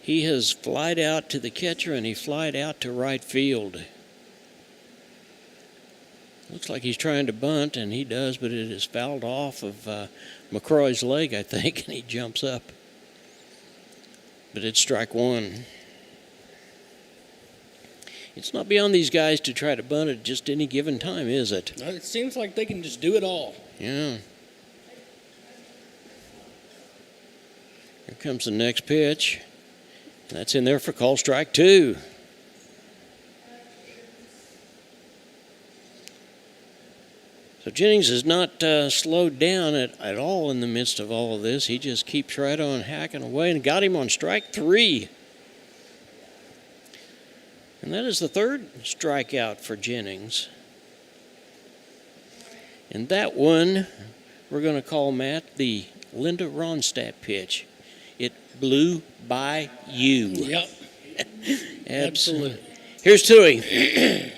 He has flied out to the catcher and he flied out to right field. Looks like he's trying to bunt, and he does, but it is fouled off of McCroy's leg, I think, and he jumps up. But it's strike one. It's not beyond these guys to try to bunt at just any given time, is it? It seems like they can just do it all. Yeah. Here comes the next pitch. And that's in there for call strike two. So Jennings has not slowed down at all in the midst of all of this. He just keeps right on hacking away and got him on strike three. And that is the third strikeout for Jennings. And that one, we're going to call, Matt, the Linda Ronstadt pitch. It blew by you. Yep. Absolutely. Here's Tui.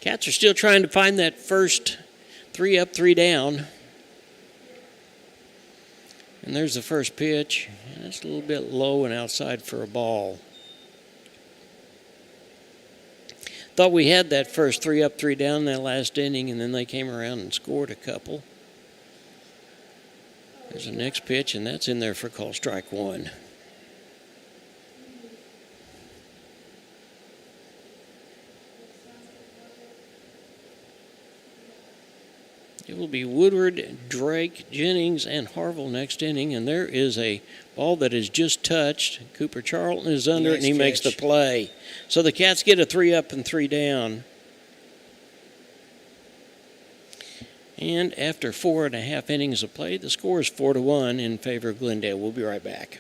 Cats are still trying to find that first 3 up, 3 down. And there's the first pitch. And it's a little bit low and outside for a ball. Thought we had that first 3 up, 3 down in that last inning, and then they came around and scored a couple. There's the next pitch, and that's in there for call strike 1. It will be Woodward, Drake, Jennings, and Harville next inning, and there is a ball that is just touched. Cooper Charlton is under it, and he makes the play. So the Cats get a 3 up and 3 down. And after 4.5 innings of play, the score is 4-1 in favor of Glendale. We'll be right back.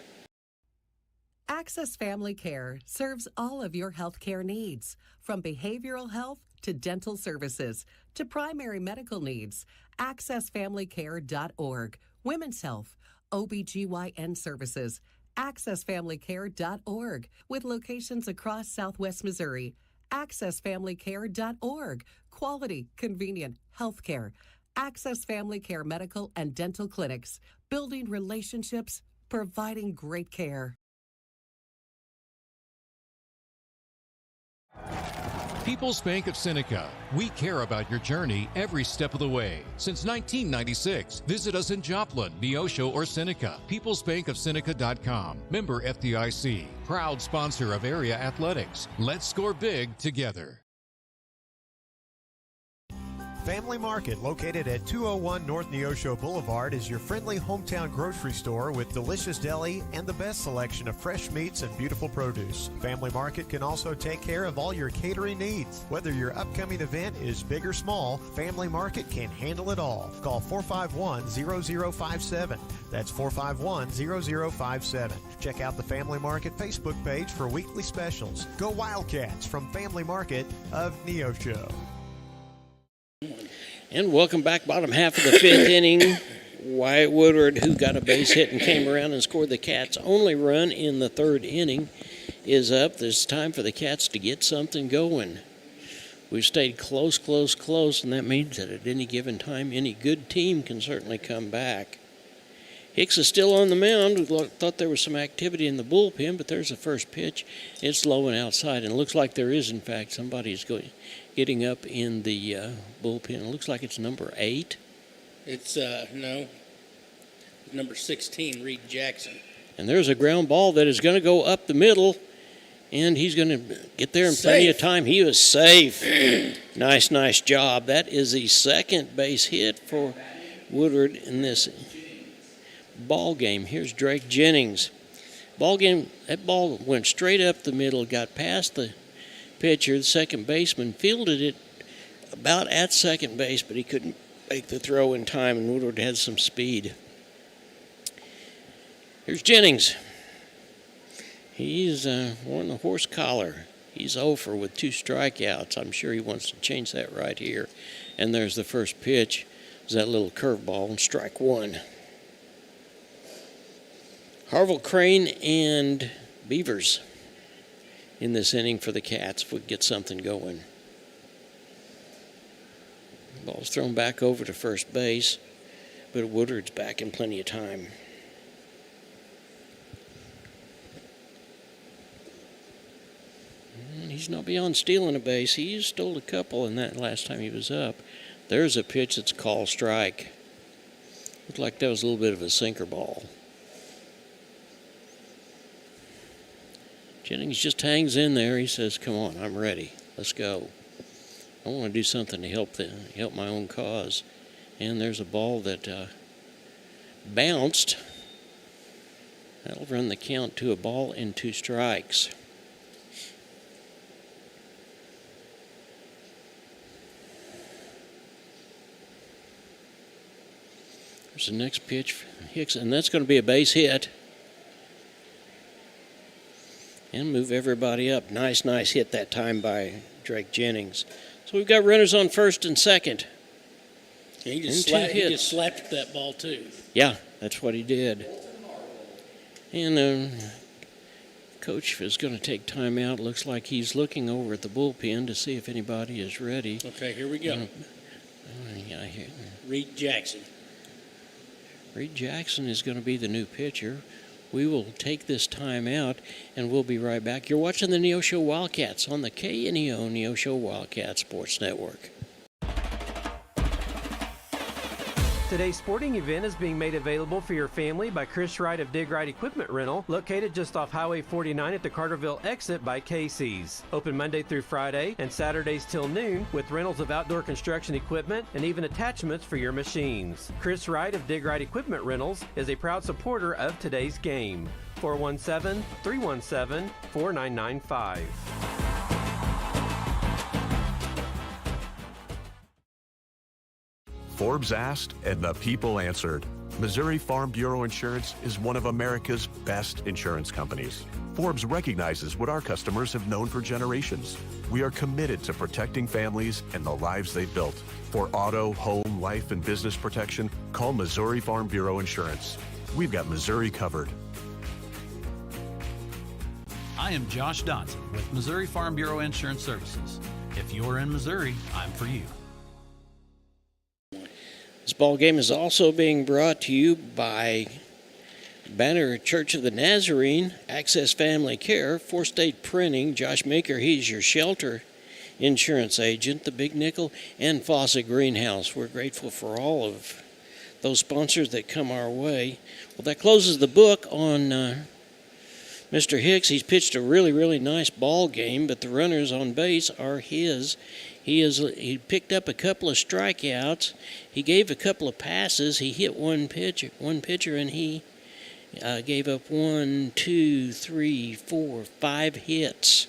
Access Family Care serves all of your health care needs, from behavioral health to dental services to primary medical needs. AccessFamilyCare.org. Women's health, OBGYN services. AccessFamilyCare.org, with locations across Southwest Missouri. AccessFamilyCare.org. Quality, convenient health care. Access Family Care medical and dental clinics. Building relationships, providing great care. People's Bank of Seneca. We care about your journey every step of the way. Since 1996, visit us in Joplin, Neosho, or Seneca. PeoplesBankOfSeneca.com. Member FDIC. Proud sponsor of area athletics. Let's score big together. Family Market, located at 201 North Neosho Boulevard, is your friendly hometown grocery store with delicious deli and the best selection of fresh meats and beautiful produce. Family Market can also take care of all your catering needs. Whether your upcoming event is big or small, Family Market can handle it all. Call 451-0057. That's 451-0057. Check out the Family Market Facebook page for weekly specials. Go Wildcats from Family Market of Neosho. And welcome back, bottom half of the 5th inning. Wyatt Woodward, who got a base hit and came around and scored the Cats' only run in the 3rd inning, is up. There's time for the Cats to get something going. We've stayed close, and that means that at any given time, any good team can certainly come back. Hicks is still on the mound. We thought there was some activity in the bullpen, but there's the first pitch. It's low and outside, and it looks like there is, in fact, somebody's getting up in the bullpen. It looks like it's number 8. It's, no, number 16, Reed Jackson. And there's a ground ball that is going to go up the middle, and he's going to get there in plenty of time. He was safe. Nice job. That is the second base hit for Woodward in this ball game. Here's Drake Jennings. That ball went straight up the middle, got past the pitcher. The second baseman fielded it about at second base, but he couldn't make the throw in time, and Woodward had some speed. Here's Jennings. He's worn the horse collar. He's over with 2 strikeouts. I'm sure he wants to change that right here. And there's the first pitch. Is that little curveball, and strike 1. Harville, Crane, and Beavers in this inning for the Cats if we get something going. Ball's thrown back over to first base, but Woodward's back in plenty of time. And he's not beyond stealing a base. He stole a couple in that last time he was up. There's a pitch that's called strike. Looked like that was a little bit of a sinker ball. Jennings just hangs in there. He says, come on, I'm ready. Let's go. I want to do something to help my own cause. And there's a ball that bounced. That'll run the count to a ball and 2 strikes. There's the next pitch for Hicks, and that's going to be a base hit. And move everybody up. Nice hit that time by Drake Jennings. So we've got runners on first and second. He just slapped that ball too. Yeah, that's what he did. And coach is going to take time out. Looks like he's looking over at the bullpen to see if anybody is ready. Okay, here we go. Reed Jackson. Reed Jackson is going to be the new pitcher. we will take this time out, and we'll be right back. You're watching the Neosho Wildcats on the KNEO Neosho Wildcat Sports Network. Today's sporting event is being made available for your family by Chris Wright of Dig Right Equipment Rental, located just off Highway 49 at the Carterville exit by Casey's. Open Monday through Friday and Saturdays till noon with rentals of outdoor construction equipment and even attachments for your machines. Chris Wright of Dig Right Equipment Rentals is a proud supporter of today's game. 417-317-4995. Forbes asked, and the people answered. Missouri Farm Bureau Insurance is one of America's best insurance companies. Forbes recognizes what our customers have known for generations. We are committed to protecting families and the lives they've built. For auto, home, life, and business protection, call Missouri Farm Bureau Insurance. We've got Missouri covered. I am Josh Dotson with Missouri Farm Bureau Insurance Services. If you're in Missouri, I'm for you. This ball game is also being brought to you by Banner Church of the Nazarene, Access Family Care, Four State Printing, Josh Maker, he's your shelter insurance agent, the Big Nickel, and Fawcett Greenhouse. We're grateful for all of those sponsors that come our way. Well, that closes the book on Mr. Hicks. He's pitched a really, really nice ball game, but the runners on base are his. He picked up a couple of strikeouts. He gave a couple of passes. He hit one pitcher, and he gave up 5 hits.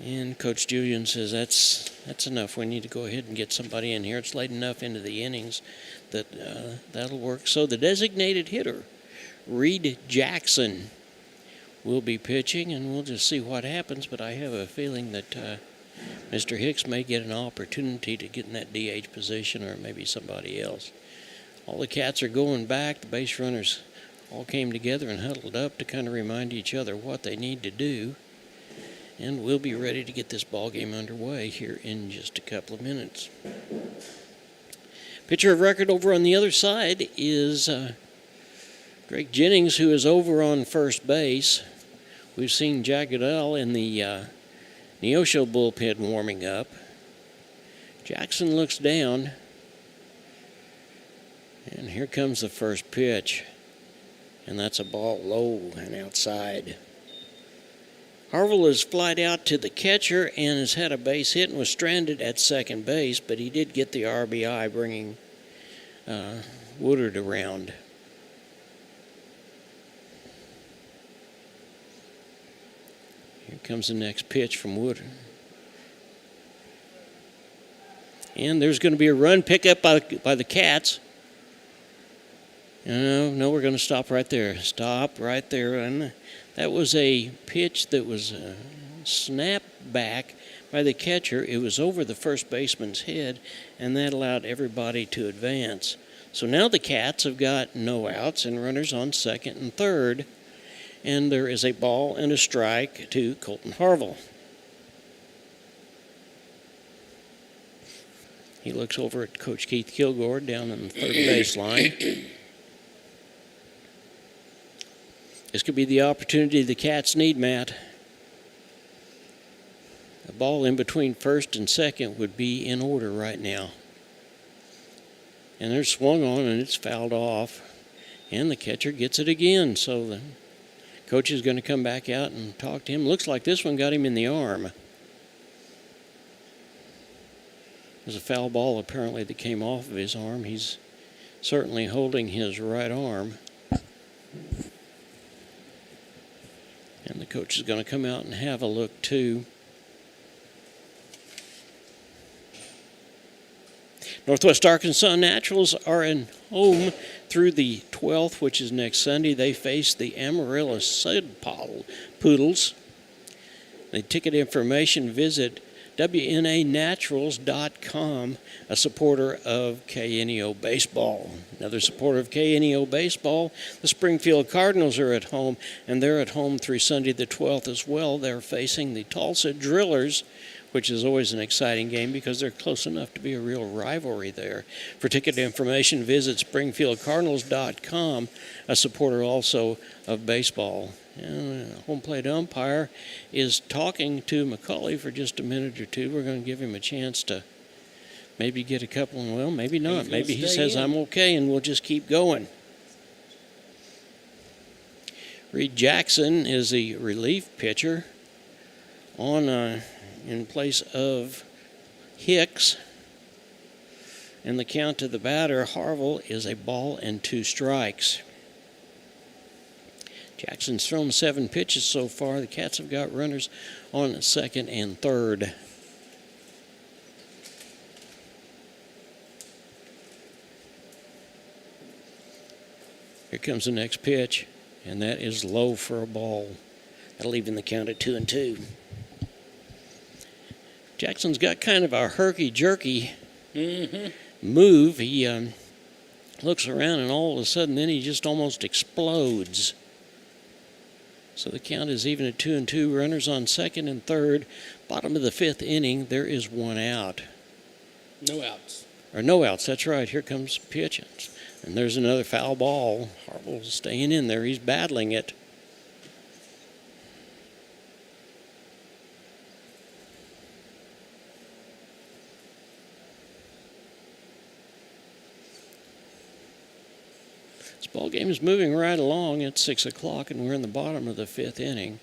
And Coach Julian says that's enough. We need to go ahead and get somebody in here. It's late enough into the innings that that'll work. So the designated hitter, Reed Jackson, will be pitching, and we'll just see what happens. But I have a feeling that Mr. Hicks may get an opportunity to get in that DH position, or maybe somebody else. All the Cats are going back. The base runners all came together and huddled up to kind of remind each other what they need to do. And we'll be ready to get this ball game underway here in just a couple of minutes. Pitcher of record over on the other side is Greg Jennings, who is over on first base. We've seen Jack Goodell in the Neosho bullpen warming up. Jackson looks down, and here comes the first pitch, and that's a ball low and outside. Harville has flied out to the catcher and has had a base hit and was stranded at second base, but he did get the RBI, bringing Woodard around. Here comes the next pitch from Woodard. And there's going to be a run pickup by the Cats. No, we're going to stop right there. Stop right there. And that was a pitch that was snapped back by the catcher. It was over the first baseman's head, and that allowed everybody to advance. So now the Cats have got no outs and runners on second and third. And there is a ball and a strike to Colton Harville. He looks over at Coach Keith Kilgore down on the third baseline. This could be the opportunity the Cats need, Matt. A ball in between first and second would be in order right now. And they're swung on and it's fouled off. And the catcher gets it again, so the coach is going to come back out and talk to him. Looks like this one got him in the arm. There's a foul ball apparently that came off of his arm. He's certainly holding his right arm. And the coach is going to come out and have a look too. Northwest Arkansas Naturals are in home through the 12th, which is next Sunday. They face the Amarillo Sud Poodles. The ticket information, visit WNANaturals.com, a supporter of KNEO Baseball. Another supporter of KNEO Baseball, the Springfield Cardinals are at home, and they're at home through Sunday the 12th as well. They're facing the Tulsa Drillers, which is always an exciting game because they're close enough to be a real rivalry there. For ticket information, visit SpringfieldCardinals.com, a supporter also of baseball. And home plate umpire is talking to McCauley for just a minute or two. We're going to give him a chance to maybe get a couple, and well, maybe not. Maybe he says, I'm okay, and we'll just keep going. Reed Jackson is the relief pitcher on in place of Hicks. And the count to the batter, Harville, is a ball and 2 strikes. Jackson's thrown 7 pitches so far. The Cats have got runners on second and third. Here comes the next pitch, and that is low for a ball. That'll even the count at 2-2. Jackson's got kind of a herky-jerky move. He looks around, and all of a sudden, then he just almost explodes. So the count is even at 2-2. Runners on second and third. Bottom of the 5th inning, there is 1 out. No outs. Or no outs, that's right. Here comes pitch. And there's another foul ball. Harville's staying in there. He's battling it. This ball game is moving right along. It's 6 o'clock, and we're in the bottom of the 5th inning.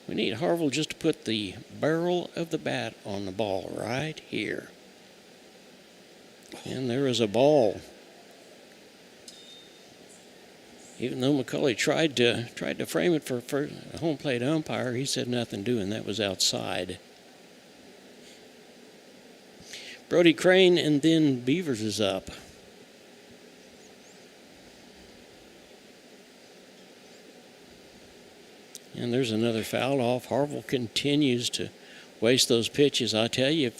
We need Harville just to put the barrel of the bat on the ball right here. And there is a ball. Even though McCauley tried to frame it for a home plate umpire, he said nothing doing. That was outside. Brody Crane, and then Beavers is up. And there's another foul off. Harville continues to waste those pitches. I tell you,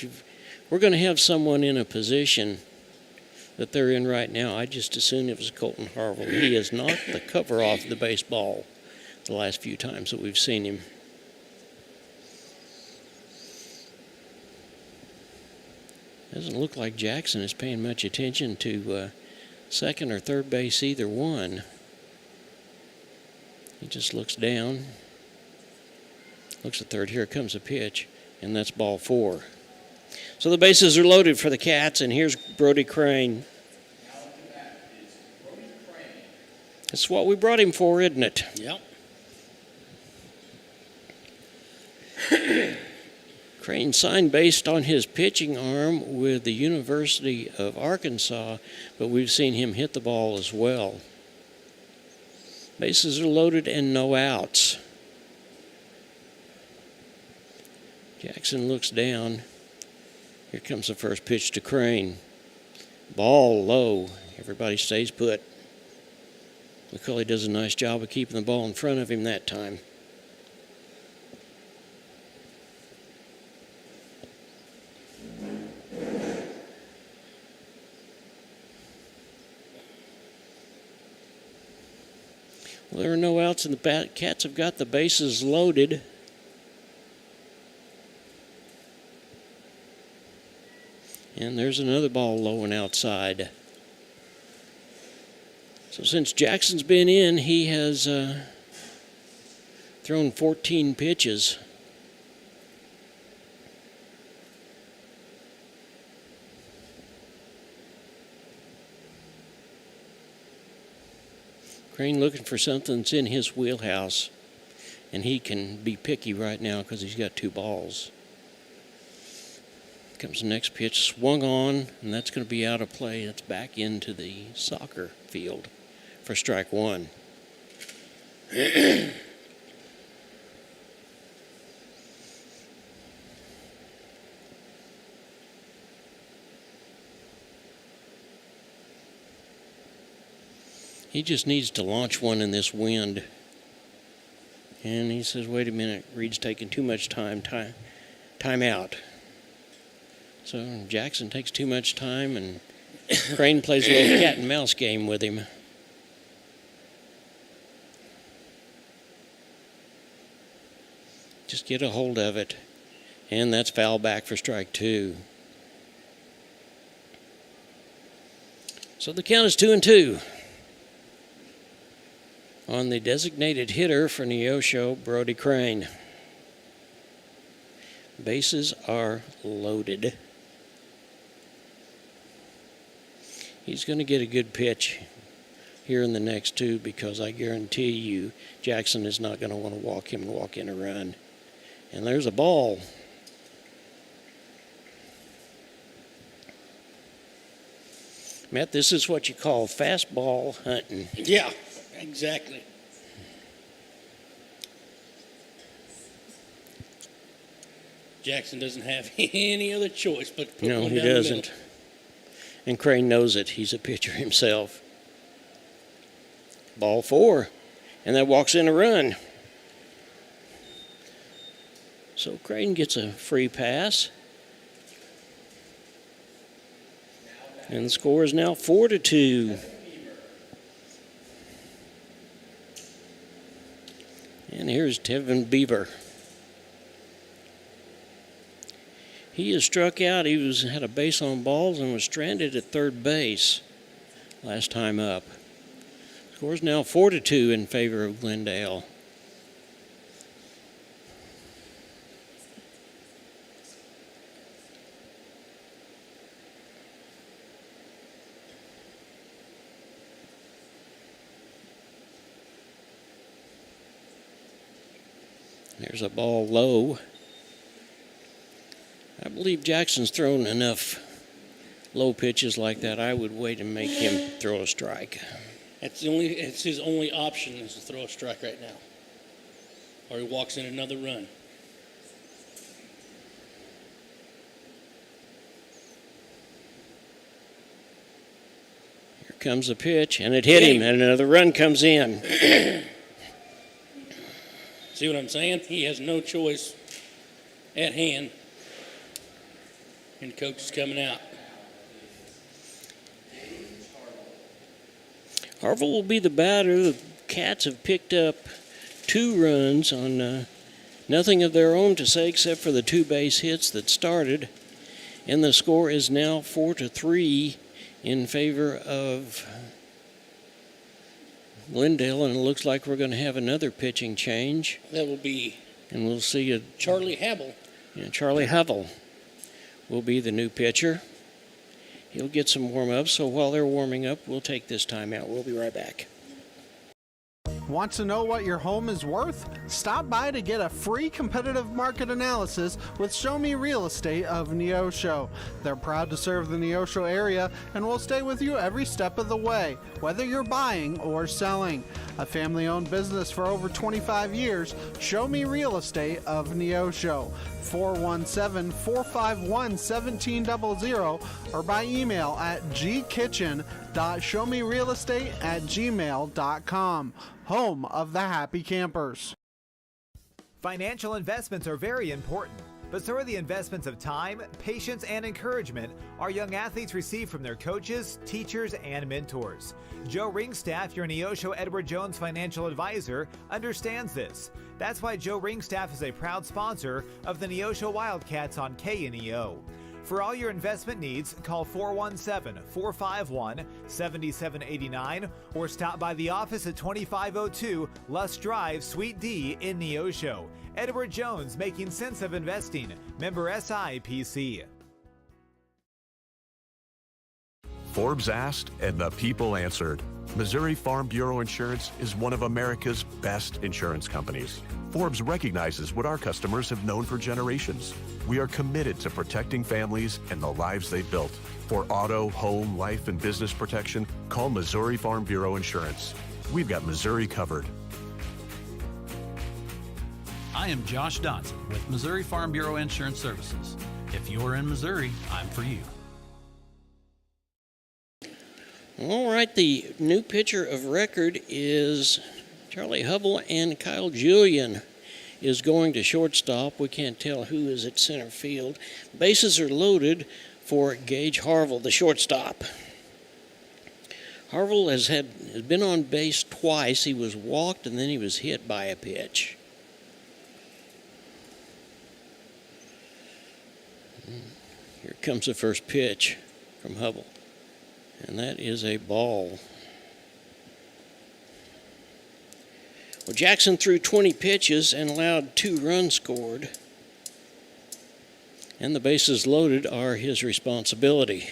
we're going to have someone in a position that they're in right now, I'd just as soon it was Colton Harville. He has knocked the cover off the baseball the last few times that we've seen him. Doesn't look like Jackson is paying much attention to second or third base, either one. He just looks down. Looks at third. Here comes a pitch, and that's ball 4. So the bases are loaded for the Cats, and here's Brody Crane. That's what we brought him for, isn't it? Yep. Crane signed based on his pitching arm with the University of Arkansas, but we've seen him hit the ball as well. Bases are loaded and no outs. Jackson looks down. Here comes the first pitch to Crane. Ball low. Everybody stays put. McCauley does a nice job of keeping the ball in front of him that time. Well, there are no outs, and the Cats have got the bases loaded. And there's another ball low and outside. So since Jackson's been in, he has thrown 14 pitches. Crane looking for something that's in his wheelhouse, and he can be picky right now because he's got 2 balls. Comes the next pitch, swung on, and that's going to be out of play. It's back into the soccer field for strike 1. He just needs to launch one in this wind. And he says, wait a minute, Reed's taking too much time out. So Jackson takes too much time, and Crane plays a little cat and mouse game with him. Just get a hold of it. And that's foul back for strike 2. So the count is 2-2. On the designated hitter for Neosho, Brody Crane. Bases are loaded. He's going to get a good pitch here in the next 2 because I guarantee you Jackson is not going to want to walk him and walk in a run. And there's a ball. Matt, this is what you call fastball hunting. Yeah, exactly. Jackson doesn't have any other choice but to put No, one he down the doesn't. middle. And Crane knows it. He's a pitcher himself. Ball 4. And that walks in a run. So Crane gets a free pass. And the score is now 4-2. And here's Tevin Beaver. He is struck out. He had a base on balls and was stranded at third base last time up. Score's now 4-2 in favor of Glendale. There's a ball low. I believe Jackson's thrown enough low pitches like that. I would wait and make him throw a strike. It's his only option is to throw a strike right now. Or he walks in another run. Here comes the pitch, and it hit him, and another run comes in. See what I'm saying? He has no choice at hand. And the coach is coming out. Harville will be the batter. The Cats have picked up 2 runs on nothing of their own to say except for the 2 base hits that started. And the score is now 4-3 in favor of Glendale, and it looks like we're going to have another pitching change. That will be And we'll see Charlie Havel. Yeah, Charlie Havel will be the new pitcher. He'll get some warm-ups, so while they're warming up, we'll take this time out. We'll be right back. Want to know what your home is worth? Stop by to get a free competitive market analysis with Show Me Real Estate of Neosho. They're proud to serve the Neosho area and will stay with you every step of the way, whether you're buying or selling. A family-owned business for over 25 years, Show Me Real Estate of Neosho. 417-451-1700 or by email at gkitchen.showmerealestate@gmail.com. Home of the Happy Campers. Financial investments are very important, but so are the investments of time, patience, and encouragement our young athletes receive from their coaches, teachers, and mentors. Joe Ringstaff, your Neosho Edward Jones financial advisor, understands this. That's why Joe Ringstaff is a proud sponsor of the Neosho Wildcats on KNEO. For all your investment needs, call 417-451-7789 or stop by the office at 2502 Lusk Drive, Suite D in Neosho. Edward Jones, making sense of investing. Member SIPC. Forbes asked and the people answered. Missouri Farm Bureau Insurance is one of America's best insurance companies. Forbes recognizes what our customers have known for generations. We are committed to protecting families and the lives they've built. For auto, home, life, and business protection, call Missouri Farm Bureau Insurance. We've got Missouri covered. I am Josh Dotson with Missouri Farm Bureau Insurance Services. If you're in Missouri, I'm for you. All right, the new pitcher of record is Charlie Hubble, and Kyle Julian is going to shortstop. We can't tell who is at center field. Bases are loaded for Gage Harville, the shortstop. Harville has been on base twice. He was walked and then he was hit by a pitch. Here comes the first pitch from Hubble. And that is a ball. Well, Jackson threw 20 pitches and allowed 2 runs scored. And the bases loaded are his responsibility.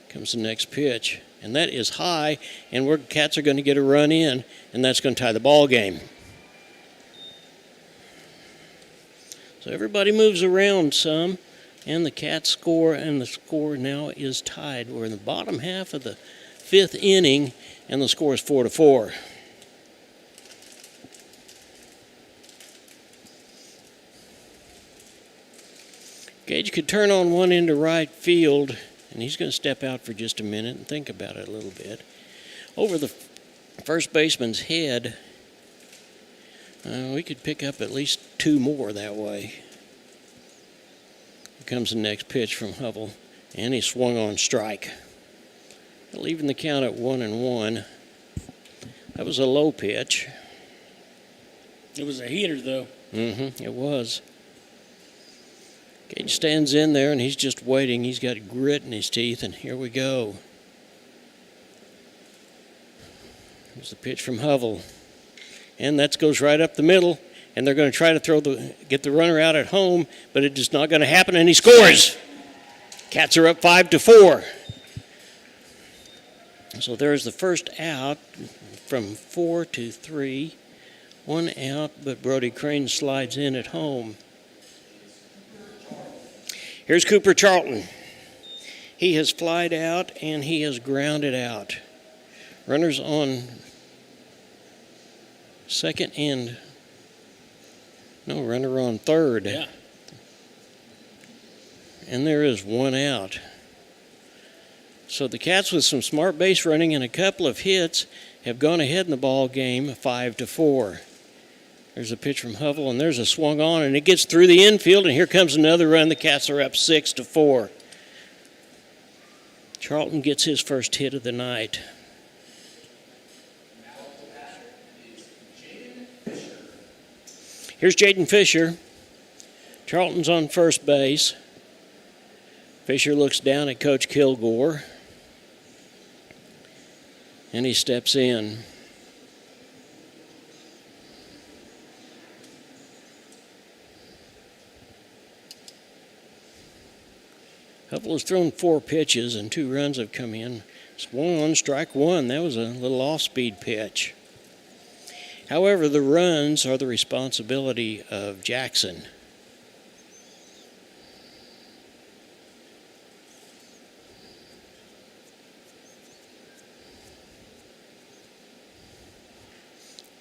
Comes the next pitch. And that is high, and Cats are going to get a run in, and that's going to tie the ball game. So everybody moves around some, and the Cats score, and the score now is tied. We're in the bottom half of the 5th inning, and the score is 4-4. Gage could turn on one into right field, and he's going to step out for just a minute and think about it a little bit. Over the first baseman's head, we could pick up at least 2 more that way. Here comes the next pitch from Hubble, and he swung on strike, leaving the count at 1-1. That was a low pitch. It was a heater, though. It was. Gage stands in there, and he's just waiting. He's got grit in his teeth, and here we go. Here's the pitch from Hubble. And that goes right up the middle, and they're going to try to get the runner out at home, but it's just not going to happen, and he scores. Cats are up 5-4. So there's the first out from 4-3. 1 out, but Brody Crane slides in at home. Here's Cooper Charlton. He has flied out, and he has grounded out. Runners on second and runner on third. Yeah. And there is 1 out. So the Cats, with some smart base running and a couple of hits, have gone ahead in the ball game 5-4. There's a pitch from Hubble, and there's a swung on, and it gets through the infield, and here comes another run. The Cats are up 6-4. Charlton gets his first hit of the night. Here's Jaden Fisher. Charlton's on first base. Fisher looks down at Coach Kilgore, and he steps in. Hubble has thrown 4 pitches, and 2 runs have come in. Swung on strike 1. That was a little off-speed pitch. However, the runs are the responsibility of Jackson.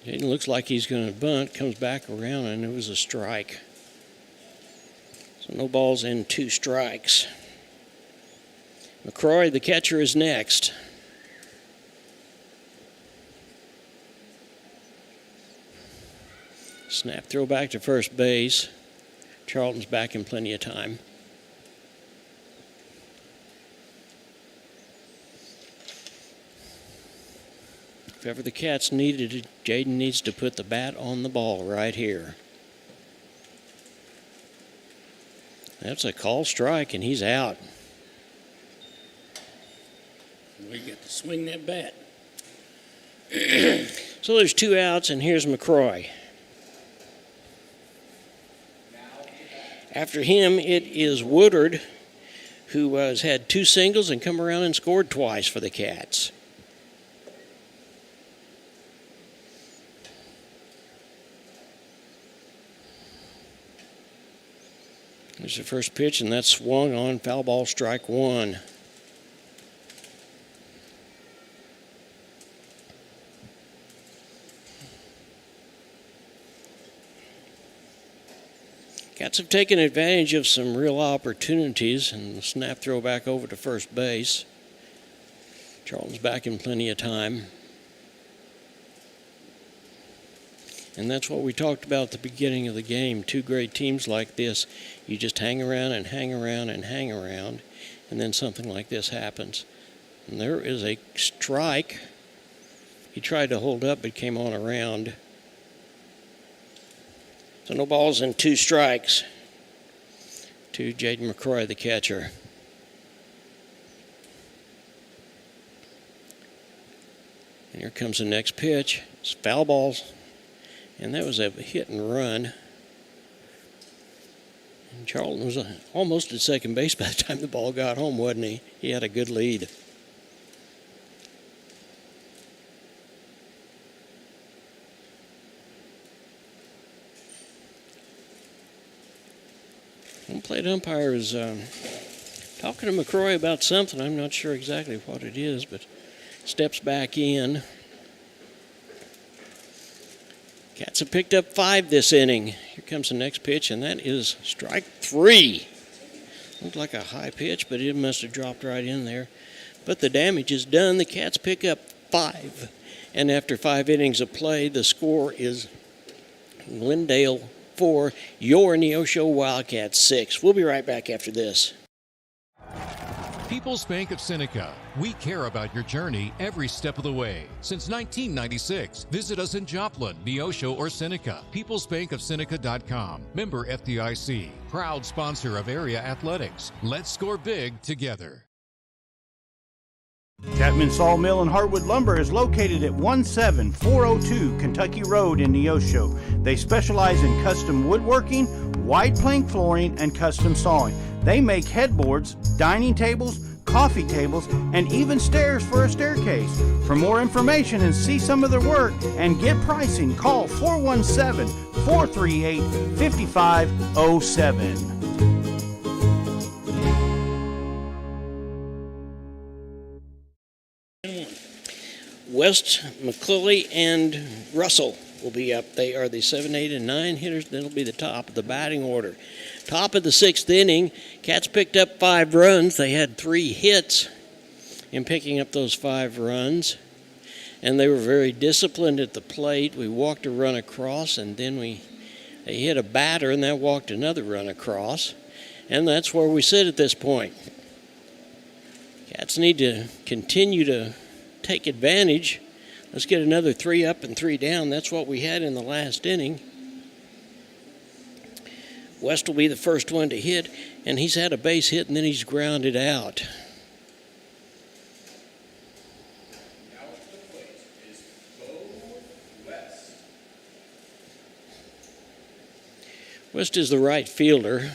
It looks like he's going to bunt, comes back around, and it was a strike. So no balls and 2 strikes. McCroy, the catcher, is next. Snap throw back to first base. Charlton's back in plenty of time. If ever the Cats needed it, Jaden needs to put the bat on the ball right here. That's a call strike, and he's out. We get to swing that bat. So there's 2 outs, and here's McCroy. After him, it is Woodard, who has had 2 singles and come around and scored twice for the Cats. There's the first pitch, and that's swung on, foul ball, strike 1. Cats have taken advantage of some real opportunities, and the snap throw back over to first base. Charlton's back in plenty of time. And that's what we talked about at the beginning of the game. 2 great teams like this, you just hang around and hang around and hang around, and then something like this happens. And there is a strike. He tried to hold up, but came on around. So no balls and 2 strikes. to Jaden McCroy, the catcher. And here comes the next pitch. It's foul balls. And that was a hit and run. And Charlton was almost at second base by the time the ball got home, wasn't he? He had a good lead. Home plate umpire is talking to McCroy about something. I'm not sure exactly what it is, but steps back in. Cats have picked up 5 this inning. Here comes the next pitch, and that is strike 3. Looked like a high pitch, but it must have dropped right in there. But the damage is done. The Cats pick up 5. And after 5 innings of play, the score is Glendale 4, your Neosho Wildcats 6. We'll be right back after this. People's Bank of Seneca. We care about your journey every step of the way. Since 1996, visit us in Joplin, Neosho, or Seneca. PeoplesBankOfSeneca.com. Member FDIC. Proud sponsor of area athletics. Let's score big together. Chapman Sawmill and Hardwood Lumber is located at 17402 Kentucky Road in Neosho. They specialize in custom woodworking, wide plank flooring, and custom sawing. They make headboards, dining tables, coffee tables, and even stairs for a staircase. For more information and see some of their work and get pricing, call 417-438-5507. West, McClelly, and Russell will be up. They are the 7, 8, and 9 hitters. That'll be the top of the batting order. Top of the 6th inning, Cats picked up 5 runs. They had 3 hits in picking up those 5 runs. And they were very disciplined at the plate. We walked a run across, and then they hit a batter, and that walked another run across. And that's where we sit at this point. Cats need to continue to take advantage. Let's get another 3 up and 3 down. That's what we had in the last inning. West will be the first one to hit, and he's had a base hit, and then he's grounded out. West is the right fielder.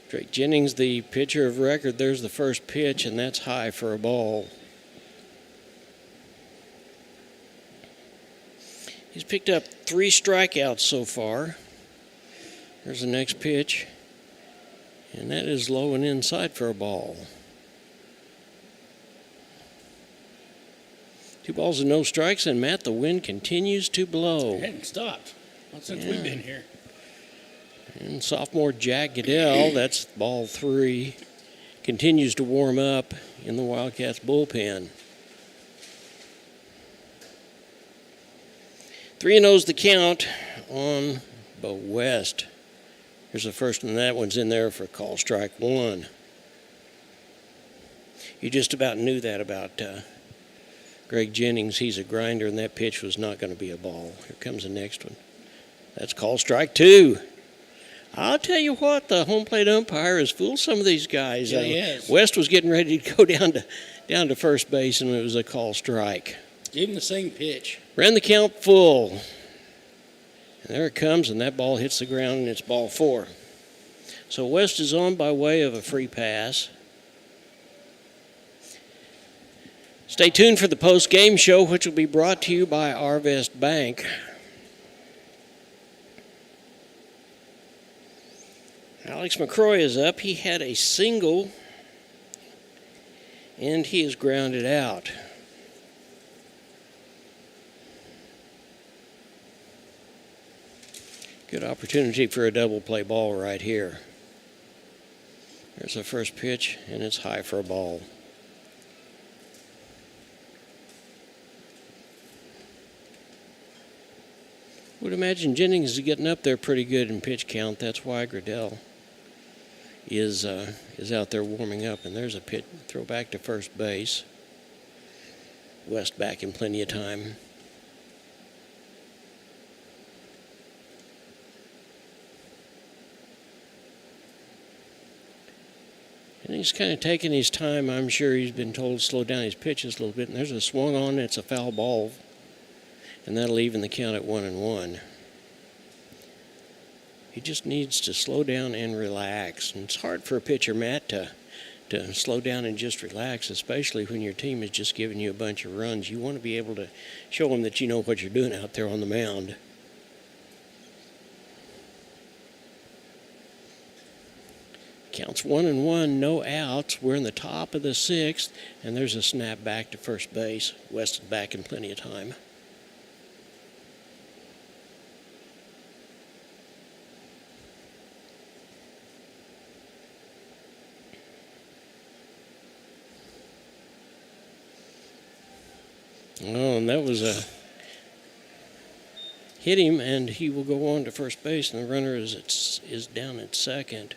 Drake Jennings, the pitcher of record, there's the first pitch, and that's high for a ball. He's picked up 3 strikeouts so far. There's the next pitch, and that is low and inside for a ball. 2 balls and no strikes, and Matt, the wind continues to blow. It hadn't stopped. Not since we've been here. And sophomore Jack Goodell, that's ball 3, continues to warm up in the Wildcats bullpen. 3-0's the count on Bo West. Here's the first one. That one's in there for call strike 1. You just about knew that about Greg Jennings. He's a grinder, and that pitch was not going to be a ball. Here comes the next one. That's call strike 2. I'll tell you what, the home plate umpire has fooled some of these guys. Yeah, he has. West was getting ready to go down to first base, and it was a call strike. Gave him the same pitch. Ran the count full. And there it comes, and that ball hits the ground, and it's ball 4. So West is on by way of a free pass. Stay tuned for the post-game show, which will be brought to you by Arvest Bank. Alex McCroy is up. He had a single, and he is grounded out. Good opportunity for a double play ball right here. There's the first pitch, and it's high for a ball. Would imagine Jennings is getting up there pretty good in pitch count. That's why Gradell is out there warming up. And there's a pitch, throw back to first base. West back in plenty of time. And he's kind of taking his time. I'm sure he's been told to slow down his pitches a little bit. And there's a swung on, and it's a foul ball. And that'll even the count at 1-1. He just needs to slow down and relax. And it's hard for a pitcher, Matt, to slow down and just relax, especially when your team is just giving you a bunch of runs. You want to be able to show them that you know what you're doing out there on the mound. Counts 1-1, no outs. We're in the top of the 6th, and there's a snap back to first base. West is back in plenty of time. Oh, and that was a hit him, and he will go on to first base, and the runner is down at second.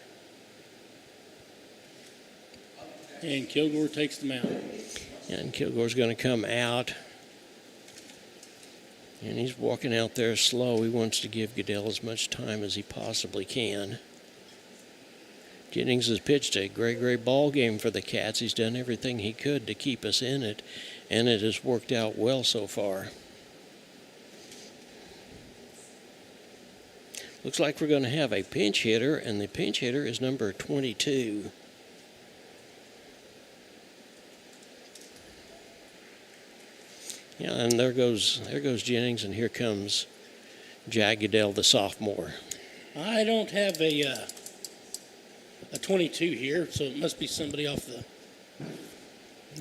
And Kilgore takes the mound. And Kilgore's going to come out. And he's walking out there slow. He wants to give Goodell as much time as he possibly can. Jennings has pitched a great ball game for the Cats. He's done everything he could to keep us in it, and it has worked out well so far. Looks like we're going to have a pinch hitter, and the pinch hitter is number 22. Yeah, and there goes Jennings, and here comes Jack Goodell, the sophomore. I don't have a 22 here, so it must be somebody off the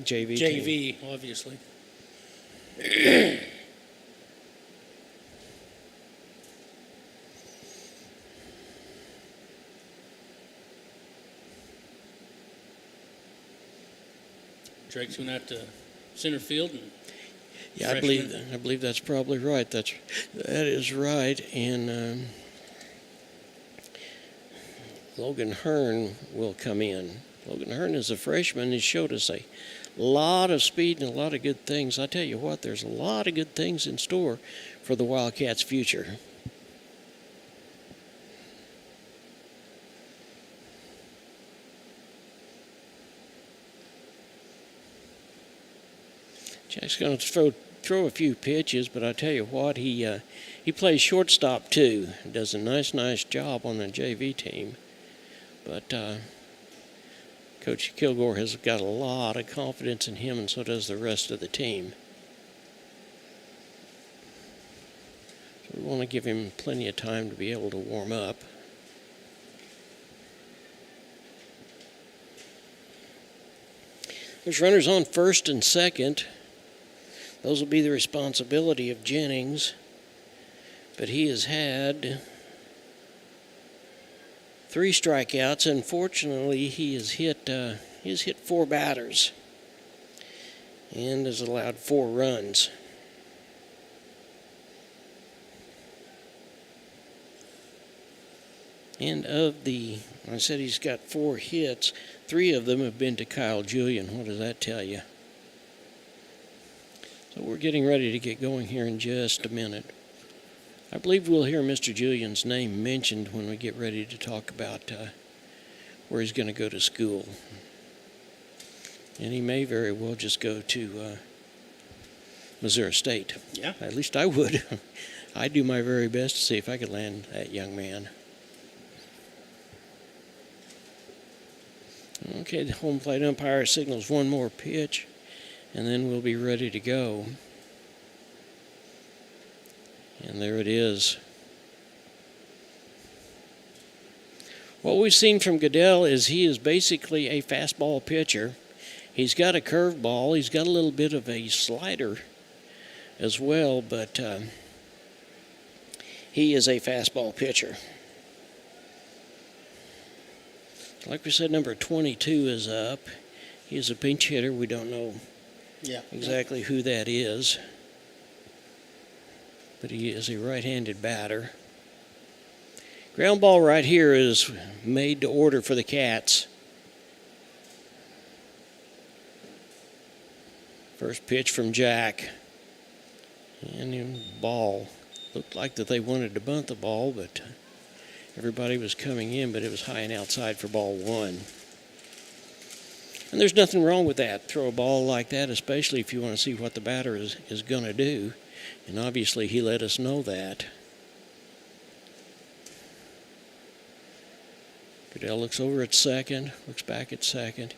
JV JV, obviously. Drake's went out to center field. And yeah, I believe that's probably right. That is right. And Logan Hearn will come in. Logan Hearn is a freshman. He showed us a lot of speed and a lot of good things. I tell you what, there's a lot of good things in store for the Wildcats' future. Jack's going to throw a few pitches, but I tell you what, he plays shortstop too. Does a nice job on the JV team. But Coach Kilgore has got a lot of confidence in him, and so does the rest of the team. So we want to give him plenty of time to be able to warm up. There's runners on first and second. Those will be the responsibility of Jennings. But he has had 3 strikeouts. Unfortunately, he has hit 4 batters and has allowed 4 runs. And I said he's got 4 hits. 3 of them have been to Kyle Julian. What does that tell you? So we're getting ready to get going here in just a minute. I believe we'll hear Mr. Julian's name mentioned when we get ready to talk about where he's going to go to school. And he may very well just go to Missouri State. Yeah. At least I would. I'd do my very best to see if I could land that young man. Okay, the home plate umpire signals 1 more pitch, and then we'll be ready to go. And there it is. What we've seen from Goodell is he is basically a fastball pitcher. He's got a curveball. He's got a little bit of a slider as well, but he is a fastball pitcher. Like we said, number 22 is up. He is a pinch hitter. We don't know exactly who that is, but he is a right-handed batter. Ground ball right here is made to order for the Cats. First pitch from Jack. And the ball. Looked like that they wanted to bunt the ball, but everybody was coming in, but it was high and outside for ball one. And there's nothing wrong with that. Throw a ball like that, especially if you want to see what the batter is going to do. And obviously he let us know that. Goodell looks over at second, looks back at second.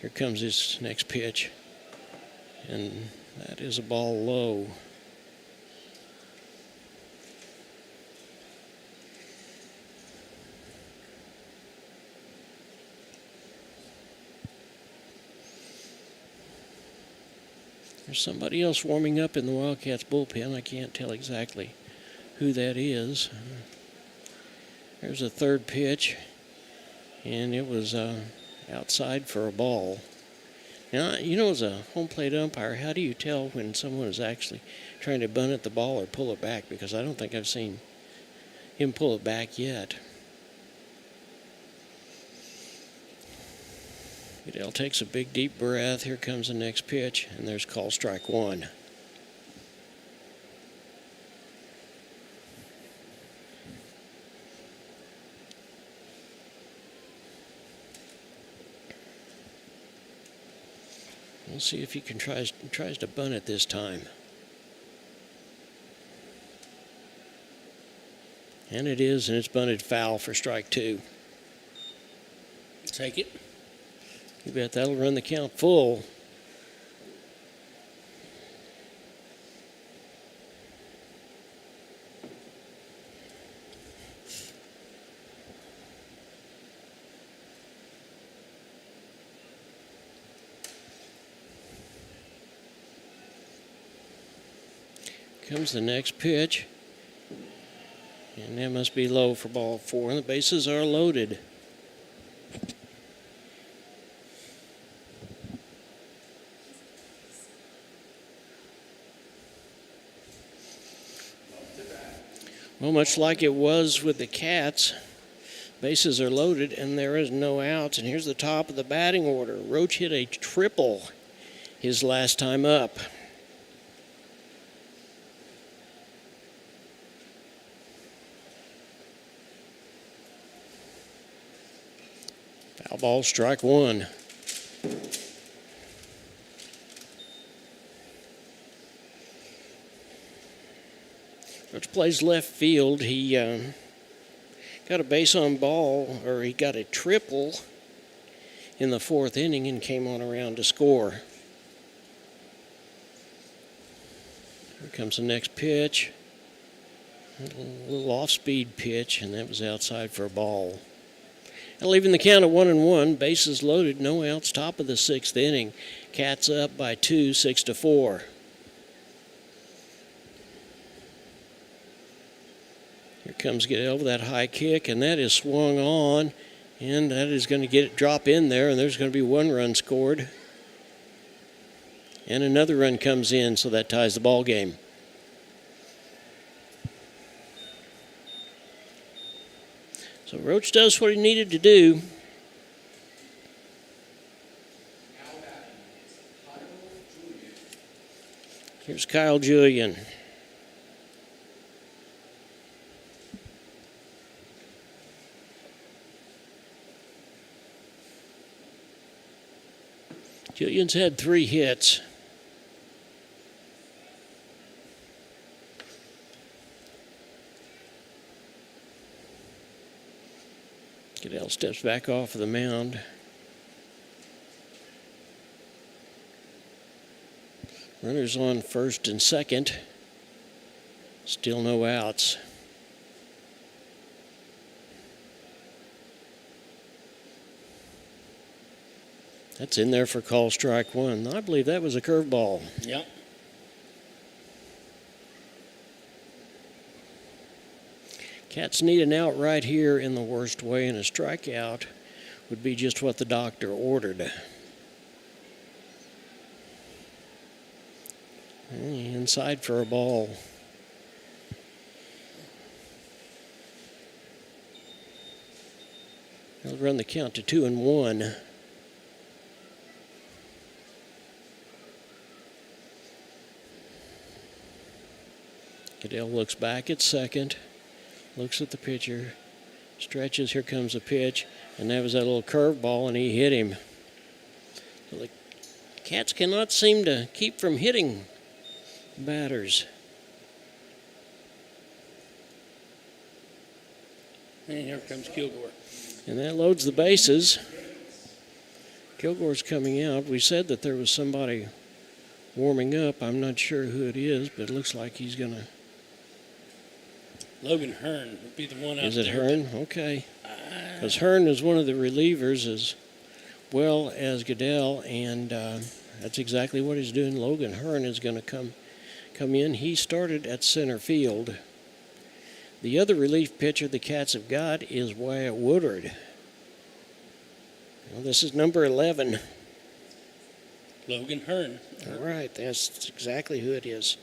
Here comes his next pitch. And that is a ball low. There's somebody else warming up in the Wildcats bullpen. I can't tell exactly who that is. There's a third pitch, and it was outside for a ball. Now, you know, as a home plate umpire, how do you tell when someone is actually trying to bunt at the ball or pull it back? Because I don't think I've seen him pull it back yet. Goodell takes a big, deep breath. Here comes the next pitch, and there's call strike one. We'll see if he tries to bunt it this time. And it is, and it's bunted foul for strike two. Take it. You bet that'll run the count full. Comes the next pitch. And that must be low for ball four. And the bases are loaded. Well, much like it was with the Cats, bases are loaded and there is no outs. And here's the top of the batting order. Roach hit a triple his last time up. Foul ball, strike one. Roach plays left field. He got a base on ball, or he got a triple in the fourth inning and came on around to score. Here comes the next pitch. A little off-speed pitch, and that was outside for a ball. And leaving the count at 1-1, bases loaded, no outs, top of the sixth inning. Cats up by 2, 6-4. Here comes Goodell with that high kick, and that is swung on, and that is going to drop in there, and there's going to be one run scored. And another run comes in, so that ties the ball game. So Roach does what he needed to do. Here's Kyle Julian. Julian's had 3 hits. Goodell steps back off of the mound. Runners on first and second. Still no outs. That's in there for call strike one. I believe that was a curveball. Yep. Cats need an out right here in the worst way, and a strikeout would be just what the doctor ordered. Inside for a ball. They'll run the count to 2-1. Glendale looks back at second, looks at the pitcher, stretches, here comes the pitch, and that was that little curveball, and he hit him. So the Cats cannot seem to keep from hitting batters. And here comes Kilgore. And that loads the bases. Kilgore's coming out. We said that there was somebody warming up. I'm not sure who it is, but it looks like he's going to. Logan Hearn would be the one out there. Is it Hearn? Okay. Because Hearn is one of the relievers as well as Goodell, and that's exactly what he's doing. Logan Hearn is going to come in. He started at center field. The other relief pitcher the Cats have got is Wyatt Woodward. Well, this is number 11. Logan Hearn. All right, that's exactly who it is.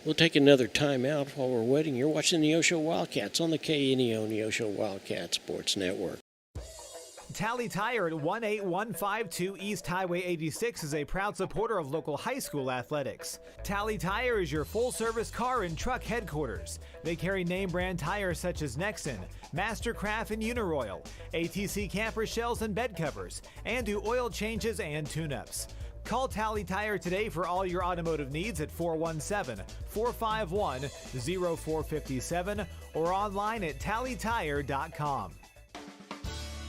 We'll take another timeout while we're waiting. You're watching the Neosho Wildcats on the KNEO Neosho Wildcat Sports Network. Tally Tire at 18152 East Highway 86 is a proud supporter of local high school athletics. Tally Tire is your full-service car and truck headquarters. They carry name-brand tires such as Nexen, Mastercraft, and Uniroyal, ATC camper shells and bed covers, and do oil changes and tune-ups. Call Tally Tire today for all your automotive needs at 417-451-0457 or online at tallytire.com.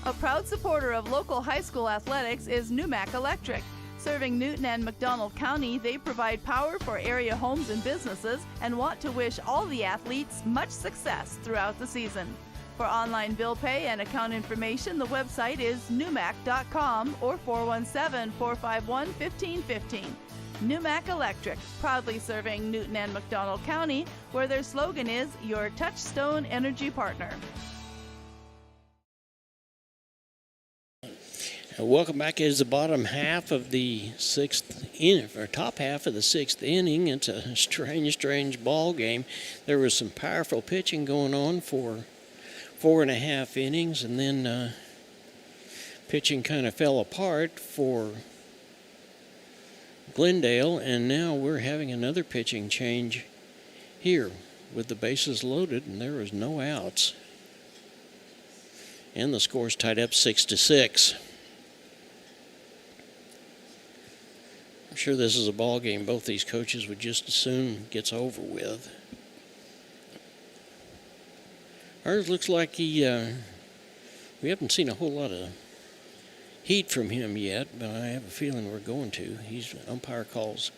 A proud supporter of local high school athletics is Numac Electric. Serving Newton and McDonald County, they provide power for area homes and businesses and want to wish all the athletes much success throughout the season. For online bill pay and account information, the website is numac.com or 417-451-1515. Numac Electric, proudly serving Newton and McDonald County, where their slogan is your touchstone energy partner. Welcome back. It is the bottom half of the sixth inning, or top half of the sixth inning. It's a strange ball game. There was some powerful pitching going on for 4.5 innings, and then pitching kind of fell apart for Glendale, and now we're having another pitching change here with the bases loaded, and there was no outs. And the score's tied up 6-6. I'm sure this is a ball game both these coaches would just as soon gets over with. Ours looks like we haven't seen a whole lot of heat from him yet, but I have a feeling we're going to. Umpire calls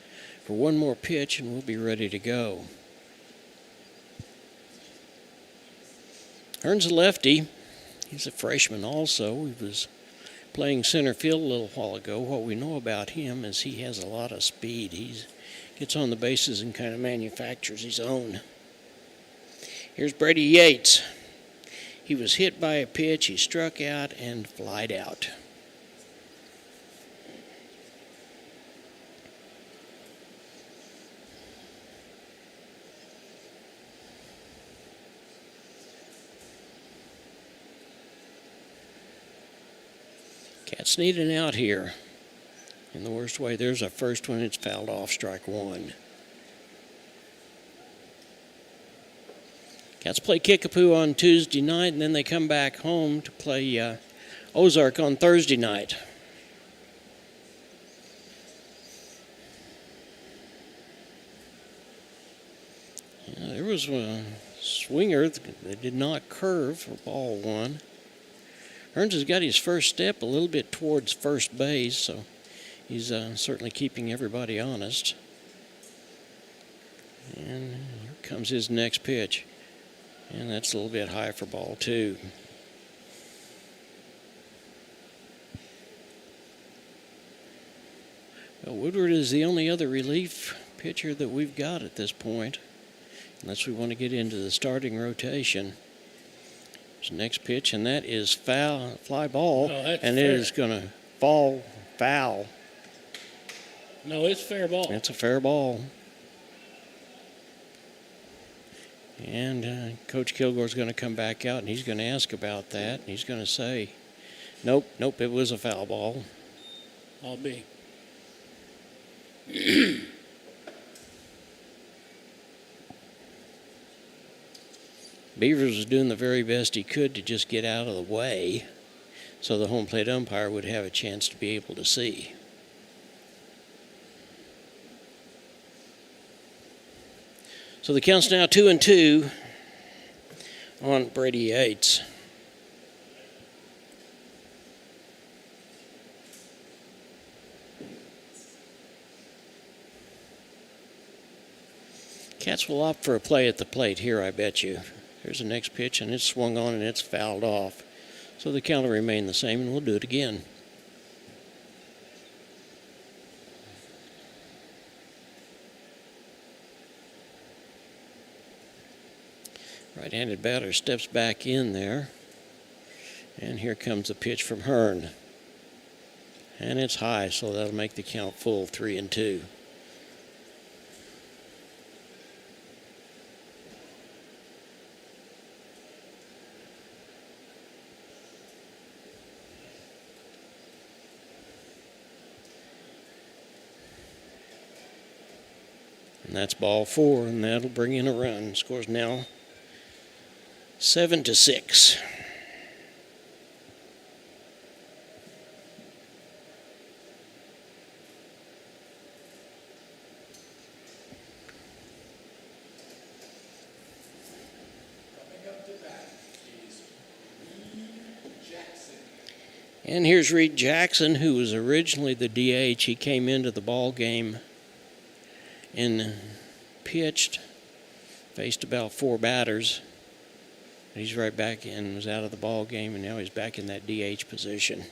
for one more pitch and we'll be ready to go. Hearn's a lefty. He's a freshman also. He was playing center field a little while ago. What we know about him is he has a lot of speed. He gets on the bases and kind of manufactures his own. Here's Brady Yates. He was hit by a pitch. He struck out and flied out. Cats need an out here. In the worst way, there's a first one. It's fouled off, strike one. Cats play Kickapoo on Tuesday night, and then they come back home to play Ozark on Thursday night. There was a swinger that did not curve for ball one. Hearns has got his first step a little bit towards first base, so he's certainly keeping everybody honest. And here comes his next pitch. And that's a little bit high for ball two. Well, Woodward is the only other relief pitcher that we've got at this point, unless we want to get into the starting rotation. His next pitch, and that is fly ball, and fair. It is going to fall foul. No, it's fair ball. It's a fair ball. And Coach Kilgore's going to come back out, and he's going to ask about that. And he's going to say, nope, it was a foul ball. I'll be. Beavers was doing the very best he could to just get out of the way so the home plate umpire would have a chance to be able to see. So the count's now 2-2 on Brady Yates. Cats will opt for a play at the plate here, I bet you. There's the next pitch, and it's swung on and it's fouled off. So the count will remain the same, and we'll do it again. Right-handed batter steps back in there. And here comes the pitch from Hearn. And it's high, so that'll make the count full, 3-2. And that's ball 4, and that'll bring in a run. Score's now 7-6. And here's Reed Jackson, who was originally the DH. He came into the ball game and pitched, faced about 4 batters. He's right back in, was out of the ball game, and now he's back in that DH position.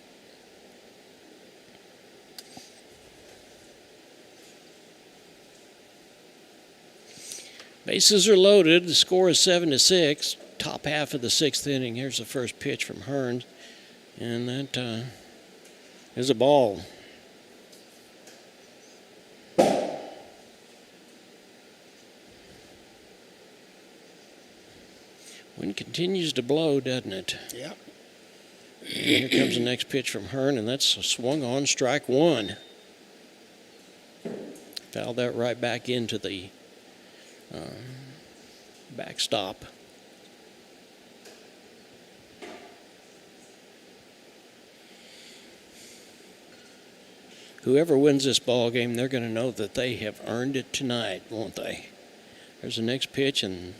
Bases are loaded. The score is 7-6. Top half of the 6th inning. Here's the first pitch from Hearn, and that is a ball. Wind continues to blow, doesn't it? Yep. And here comes the next pitch from Hearn, and that's swung on, strike 1. Fouled that right back into the backstop. Whoever wins this ball game, they're going to know that they have earned it tonight, won't they? There's the next pitch, and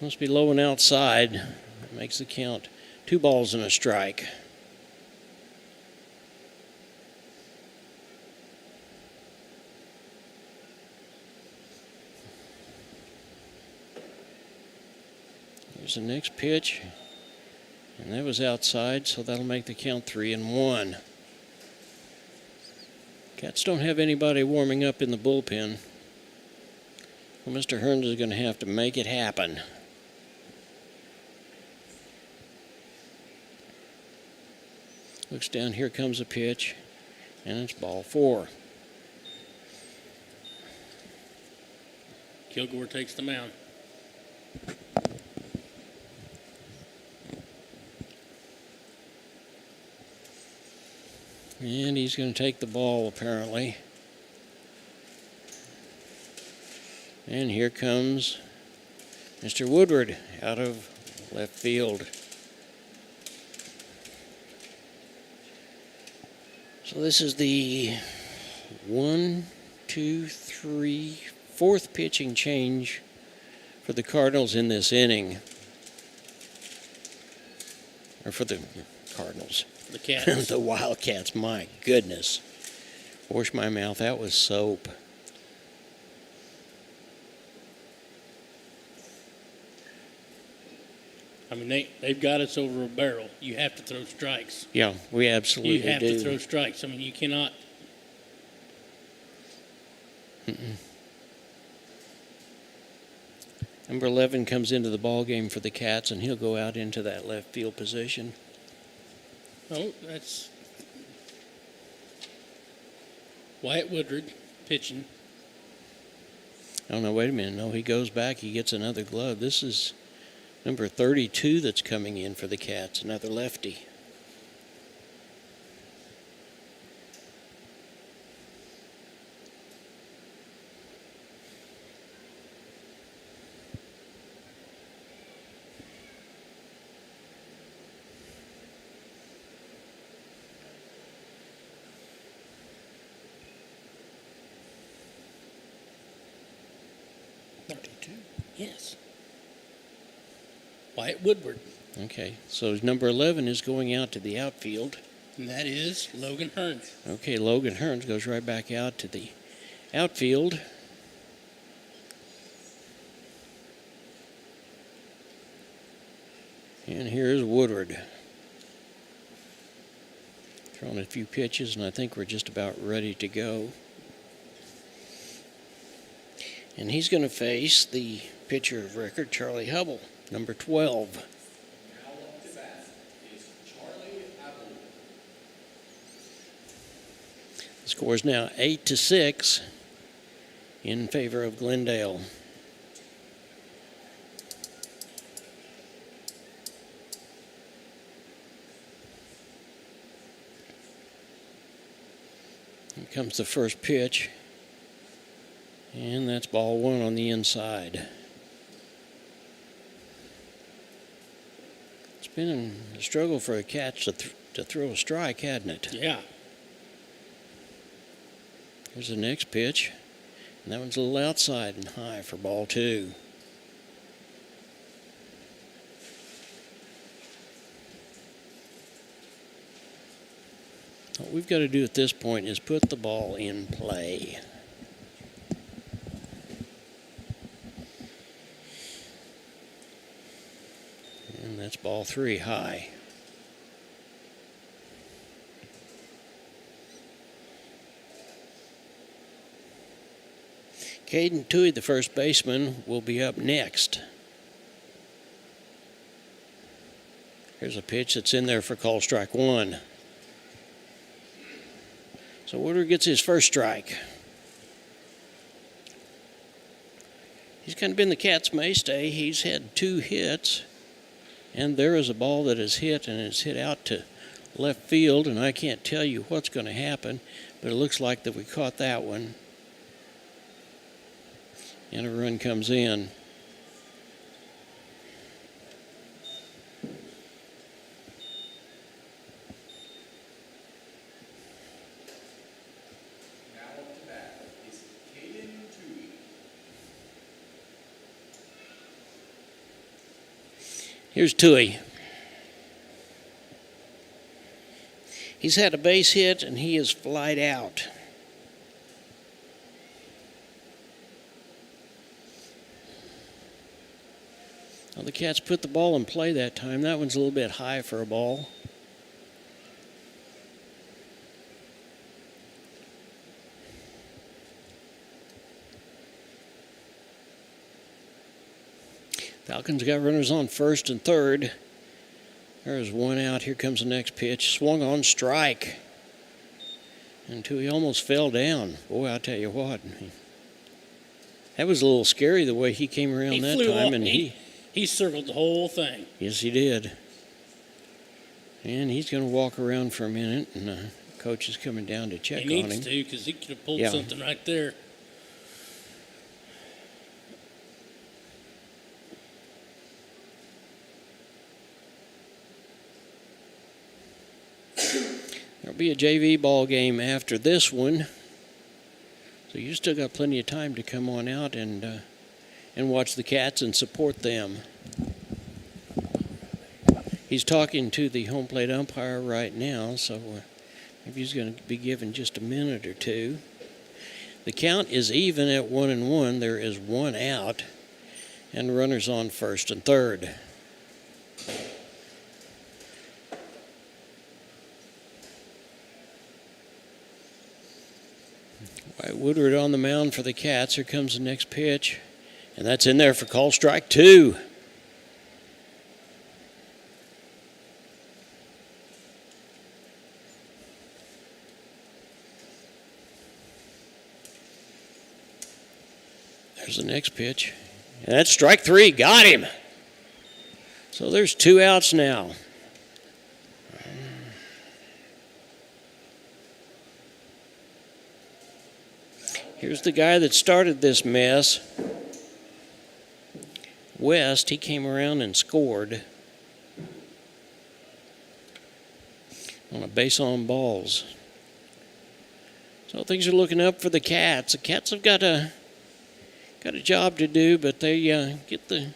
must be low and outside. That makes the count 2 balls and a strike. Here's the next pitch, and that was outside, so that'll make the count 3-1. Cats don't have anybody warming up in the bullpen. Well, Mr. Hearns is going to have to make it happen. Looks down, here comes a pitch, and it's ball 4. Kilgore takes the mound. And he's going to take the ball, apparently. And here comes Mr. Woodward out of left field. So this is the 4th pitching change for the Cardinals in this inning. Or for the Cardinals. The Cats. The Wildcats, my goodness. Wash my mouth, that was soap. I mean, they've got us over a barrel. You have to throw strikes. Yeah, we absolutely do. You have to throw strikes. I mean, you cannot. Number 11 comes into the ball game for the Cats, and he'll go out into that left field position. Oh, that's Wyatt Woodward pitching. Oh, no, wait a minute. No, he goes back. He gets another glove. This is number 32 that's coming in for the Cats, another lefty. Yes. Wyatt Woodward. Okay, so number 11 is going out to the outfield. And that is Logan Hearns. Okay, Logan Hearns goes right back out to the outfield. And here's Woodward. Throwing a few pitches, and I think we're just about ready to go. And he's going to face the pitcher of record, Charlie Hubble, number 12. The score is now 8-6 in favor of Glendale. Here comes the first pitch, and that's ball one on the inside. It's been a struggle for a catch to throw a strike, hasn't it? Yeah. Here's the next pitch, and that one's a little outside and high for ball two. What we've got to do at this point is put the ball in play. And that's ball three high. Caden Toohey, the first baseman, will be up next. Here's a pitch that's in there for call strike one. So Woodward gets his first strike. He's kind of been the Cats' mainstay. He's had 2 hits, and there is a ball that is hit, and it's hit out to left field, and I can't tell you what's going to happen, but it looks like that we caught that one. And a run comes in. Here's Toohey. He's had a base hit, and he is flied out. Well, the Cats put the ball in play that time. That one's a little bit high for a ball. Falcons got runners on first and third. There's one out. Here comes the next pitch. Swung on, strike. Until he almost fell down. Boy, I'll tell you what. That was a little scary the way he came around that time. And he circled the whole thing. Yes, he did. And he's going to walk around for a minute, and coach is coming down to check on him. He needs to, because he could have pulled something right there. There'll be a JV ball game after this one, so you still got plenty of time to come on out and watch the Cats and support them. He's talking to the home plate umpire right now, so maybe he's going to be given just a minute or two. The count is even at 1-1. There is one out, and runners on first and third. Woodward on the mound for the Cats. Here comes the next pitch, and that's in there for call strike two. There's the next pitch, and that's strike three. Got him. So there's 2 outs now. Here's the guy that started this mess. West, he came around and scored on a base on balls. So things are looking up for the Cats. The Cats have got to got a job to do, but they get the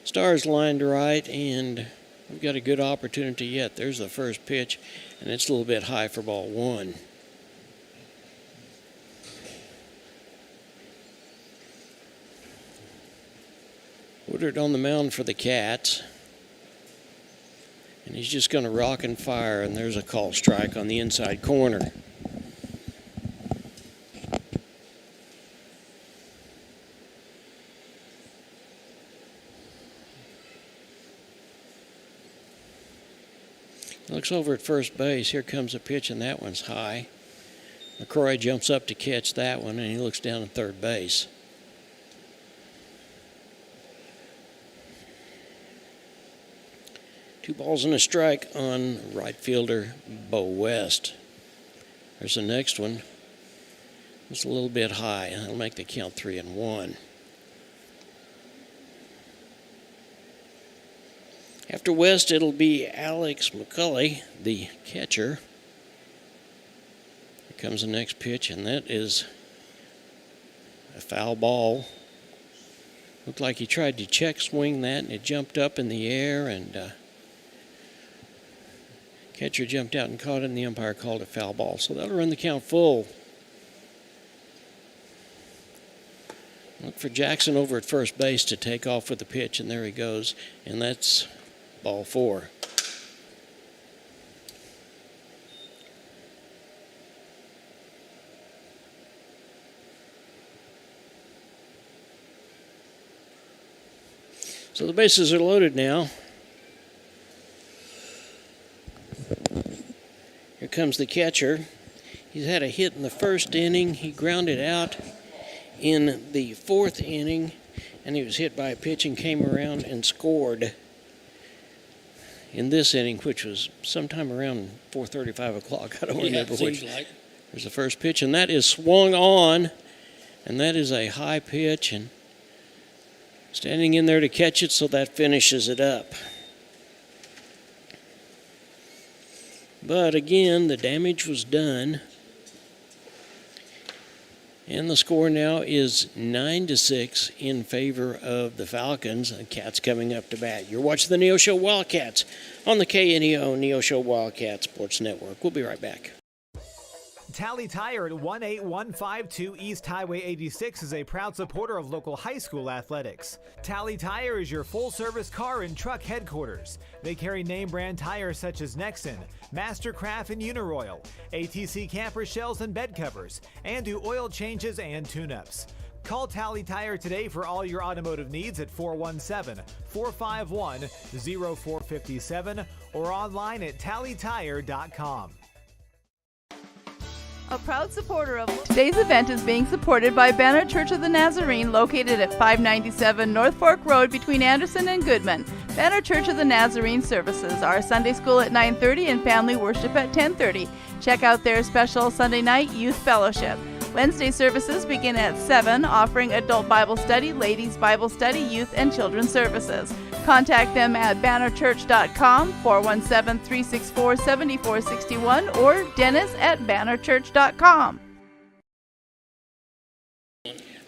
stars lined right, and we've got a good opportunity yet. There's the first pitch, and it's a little bit high for ball one. Woodard on the mound for the Cats. And he's just going to rock and fire, and there's a call strike on the inside corner. Looks over at first base. Here comes a pitch, and that one's high. McCrory jumps up to catch that one, and he looks down at third base. Two balls and a strike on right fielder Bo West. There's the next one. It's a little bit high. That'll make the count 3-1. After West, it'll be Alex McCulley, the catcher. Here comes the next pitch, and that is a foul ball. Looked like he tried to check swing that, and it jumped up in the air, and catcher jumped out and caught it, and the umpire called it foul ball. So that'll run the count full. Look for Jackson over at first base to take off with the pitch, and there he goes. And that's ball four. So the bases are loaded now. Here comes the catcher. He's had a hit in the first inning. He grounded out in the fourth inning, and he was hit by a pitch and came around and scored in this inning, which was sometime around 4:30, 5 o'clock. I don't remember which. Like. There's the first pitch, and that is swung on, and that is a high pitch, and standing in there to catch it, so that finishes it up. But again, the damage was done. And the score now is 9-6 in favor of the Falcons. The Cats coming up to bat. You're watching the Neosho Wildcats on the KNEO Neosho Wildcat Sports Network. We'll be right back. Tally Tire at 18152 East Highway 86 is a proud supporter of local high school athletics. Tally Tire is your full-service car and truck headquarters. They carry name-brand tires such as Nexen, Mastercraft, and Uniroyal, ATC camper shells and bed covers, and do oil changes and tune-ups. Call Tally Tire today for all your automotive needs at 417-451-0457 or online at tallytire.com. A proud supporter of today's event is being supported by Banner Church of the Nazarene, located at 597 North Fork Road between Anderson and Goodman. Banner Church of the Nazarene services are Sunday school at 9:30 and family worship at 10:30. Check out their special Sunday night youth fellowship. Wednesday services begin at 7, offering adult Bible study, ladies Bible study, youth, and children's services. Contact them at bannerchurch.com, 417-364-7461, or dennis@bannerchurch.com.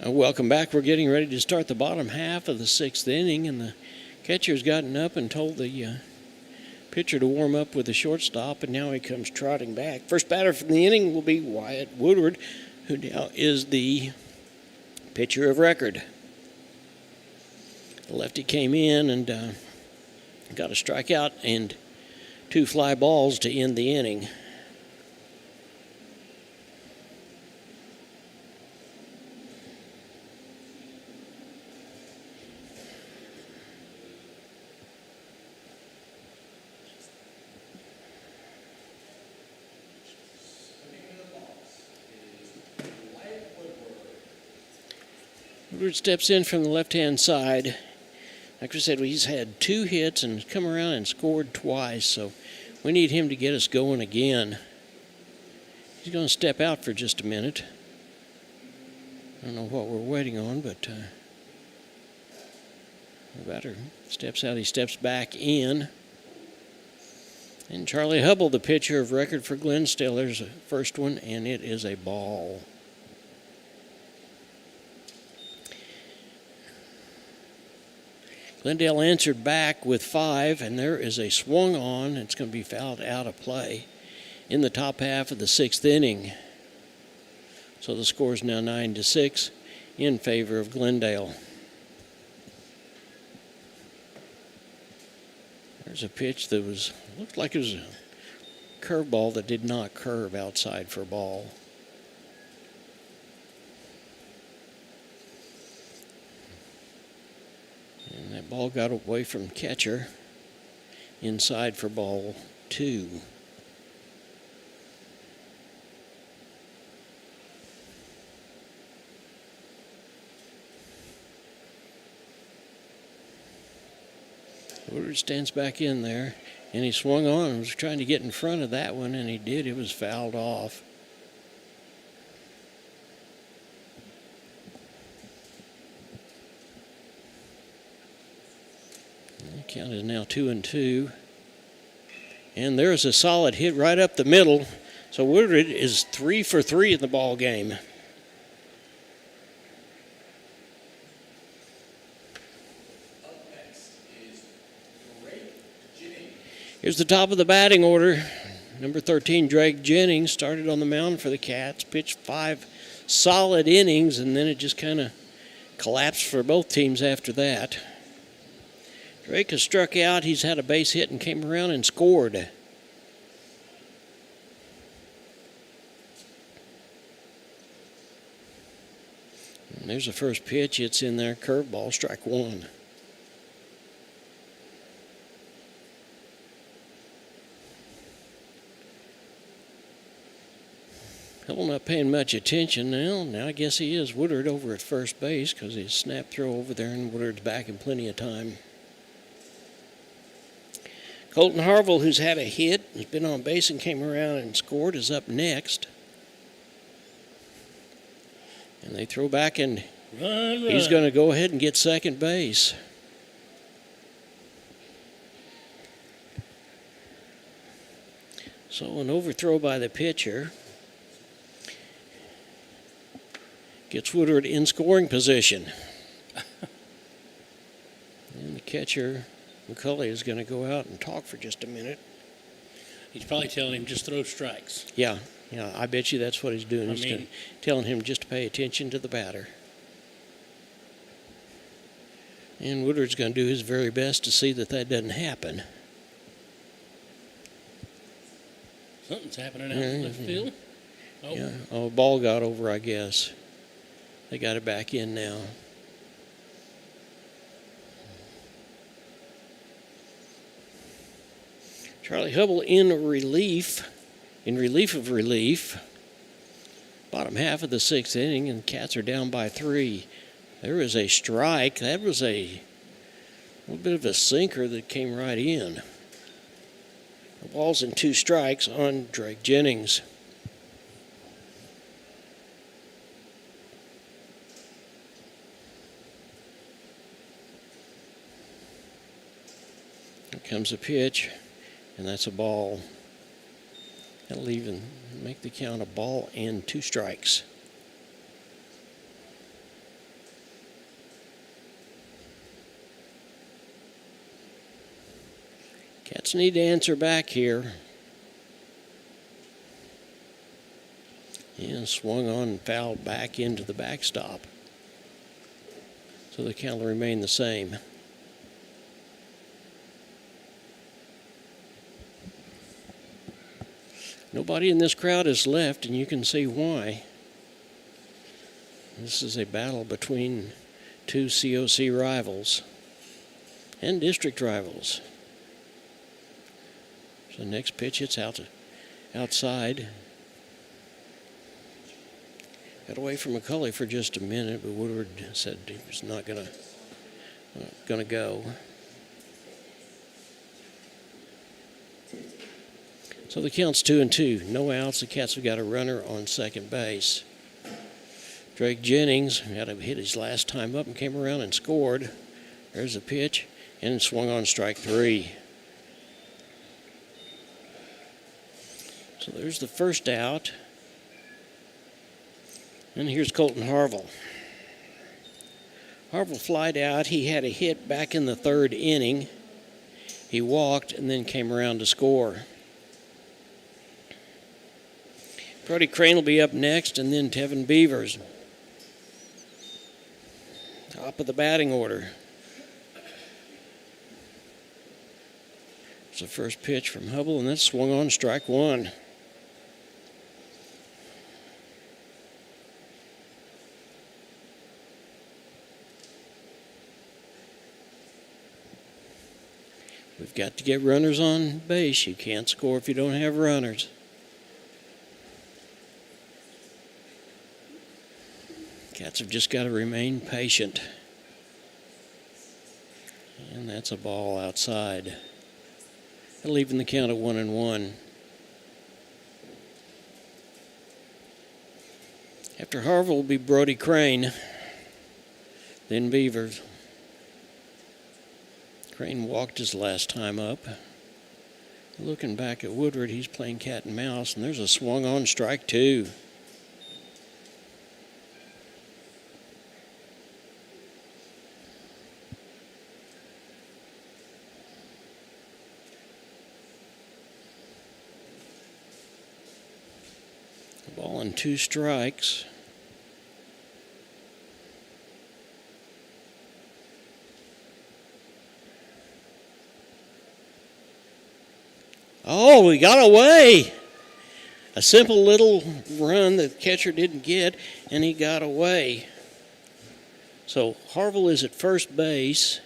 Welcome back. We're getting ready to start the bottom half of the sixth inning, and the catcher's gotten up and told the pitcher to warm up with the shortstop, and now he comes trotting back. First batter from the inning will be Wyatt Woodward, who now is the pitcher of record. The lefty came in and got a strikeout and 2 fly balls to end the inning. Woodward steps in from the left-hand side. Like I said, he's had 2 hits and come around and scored twice, so we need him to get us going again. He's going to step out for just a minute. I don't know what we're waiting on, but the batter steps out. He steps back in. And Charlie Hubble, the pitcher of record for Glendale, there's the first one, and it is a ball. Glendale answered back with 5, and there is a swung on. It's going to be fouled out of play in the top half of the 6th inning. So the score is now 9-6 in favor of Glendale. There's a pitch that looked like it was a curveball that did not curve outside for a ball. And that ball got away from catcher inside for ball 2. Woodward stands back in there, and he swung on and was trying to get in front of that one, and he did. It was fouled off. The count is now 2-2. And there's a solid hit right up the middle. So Woodward is 3 for 3 in the ball game. Here's the top of the batting order. Number 13, Drake Jennings, started on the mound for the Cats, pitched 5 solid innings, and then it just kind of collapsed for both teams after that. Drake has struck out. He's had a base hit and came around and scored. And there's the first pitch. It's in there. Curveball, strike 1. Hill not paying much attention now. Now I guess he is. Woodward over at first base because he snapped throw over there, and Woodward's back in plenty of time. Colton Harville, who's had a hit, has been on base and came around and scored, is up next. And they throw back, and he's going to go ahead and get second base. So an overthrow by the pitcher gets Woodward in scoring position. And the catcher, McCulley, is going to go out and talk for just a minute. He's probably telling him just throw strikes. Yeah, I bet you that's what he's doing. He's telling him just to pay attention to the batter. And Woodward's going to do his very best to see that that doesn't happen. Something's happening out in left field. Oh. Yeah, a ball got over, I guess. They got it back in now. Charlie Hubble in relief of relief. Bottom half of the 6th inning, and the Cats are down by 3. There is a strike. That was a little bit of a sinker that came right in. The ball's in 2 strikes on Drake Jennings. Here comes a pitch, and that's a ball. That'll even make the count a ball and 2 strikes. Cats need to answer back here. And swung on and fouled back into the backstop. So the count will remain the same. Nobody in this crowd is left, and you can see why. This is a battle between 2 COC rivals and district rivals. So the next pitch, it's outside. Got away from McCulley for just a minute, but Woodward said he was not gonna go. So the count's 2-2. No outs. The Cats have got a runner on second base. Drake Jennings had to hit his last time up and came around and scored. There's a pitch, and swung on strike 3. So there's the first out. And here's Colton Harville. Harville flied out. He had a hit back in the third inning. He walked and then came around to score. Brody Crane will be up next, and then Tevin Beavers. Top of the batting order. It's the first pitch from Hubble, and that's swung on, strike one. We've got to get runners on base. You can't score if you don't have runners. Cats have just got to remain patient. And that's a ball outside. That'll even the count at 1-1. After Harville will be Brody Crane, then Beavers. Crane walked his last time up. Looking back at Woodward, he's playing cat and mouse, and there's a swung on strike two. Ball and two strikes. Oh, we got away. A simple little run that the catcher didn't get, and he got away. So Harville is at first base,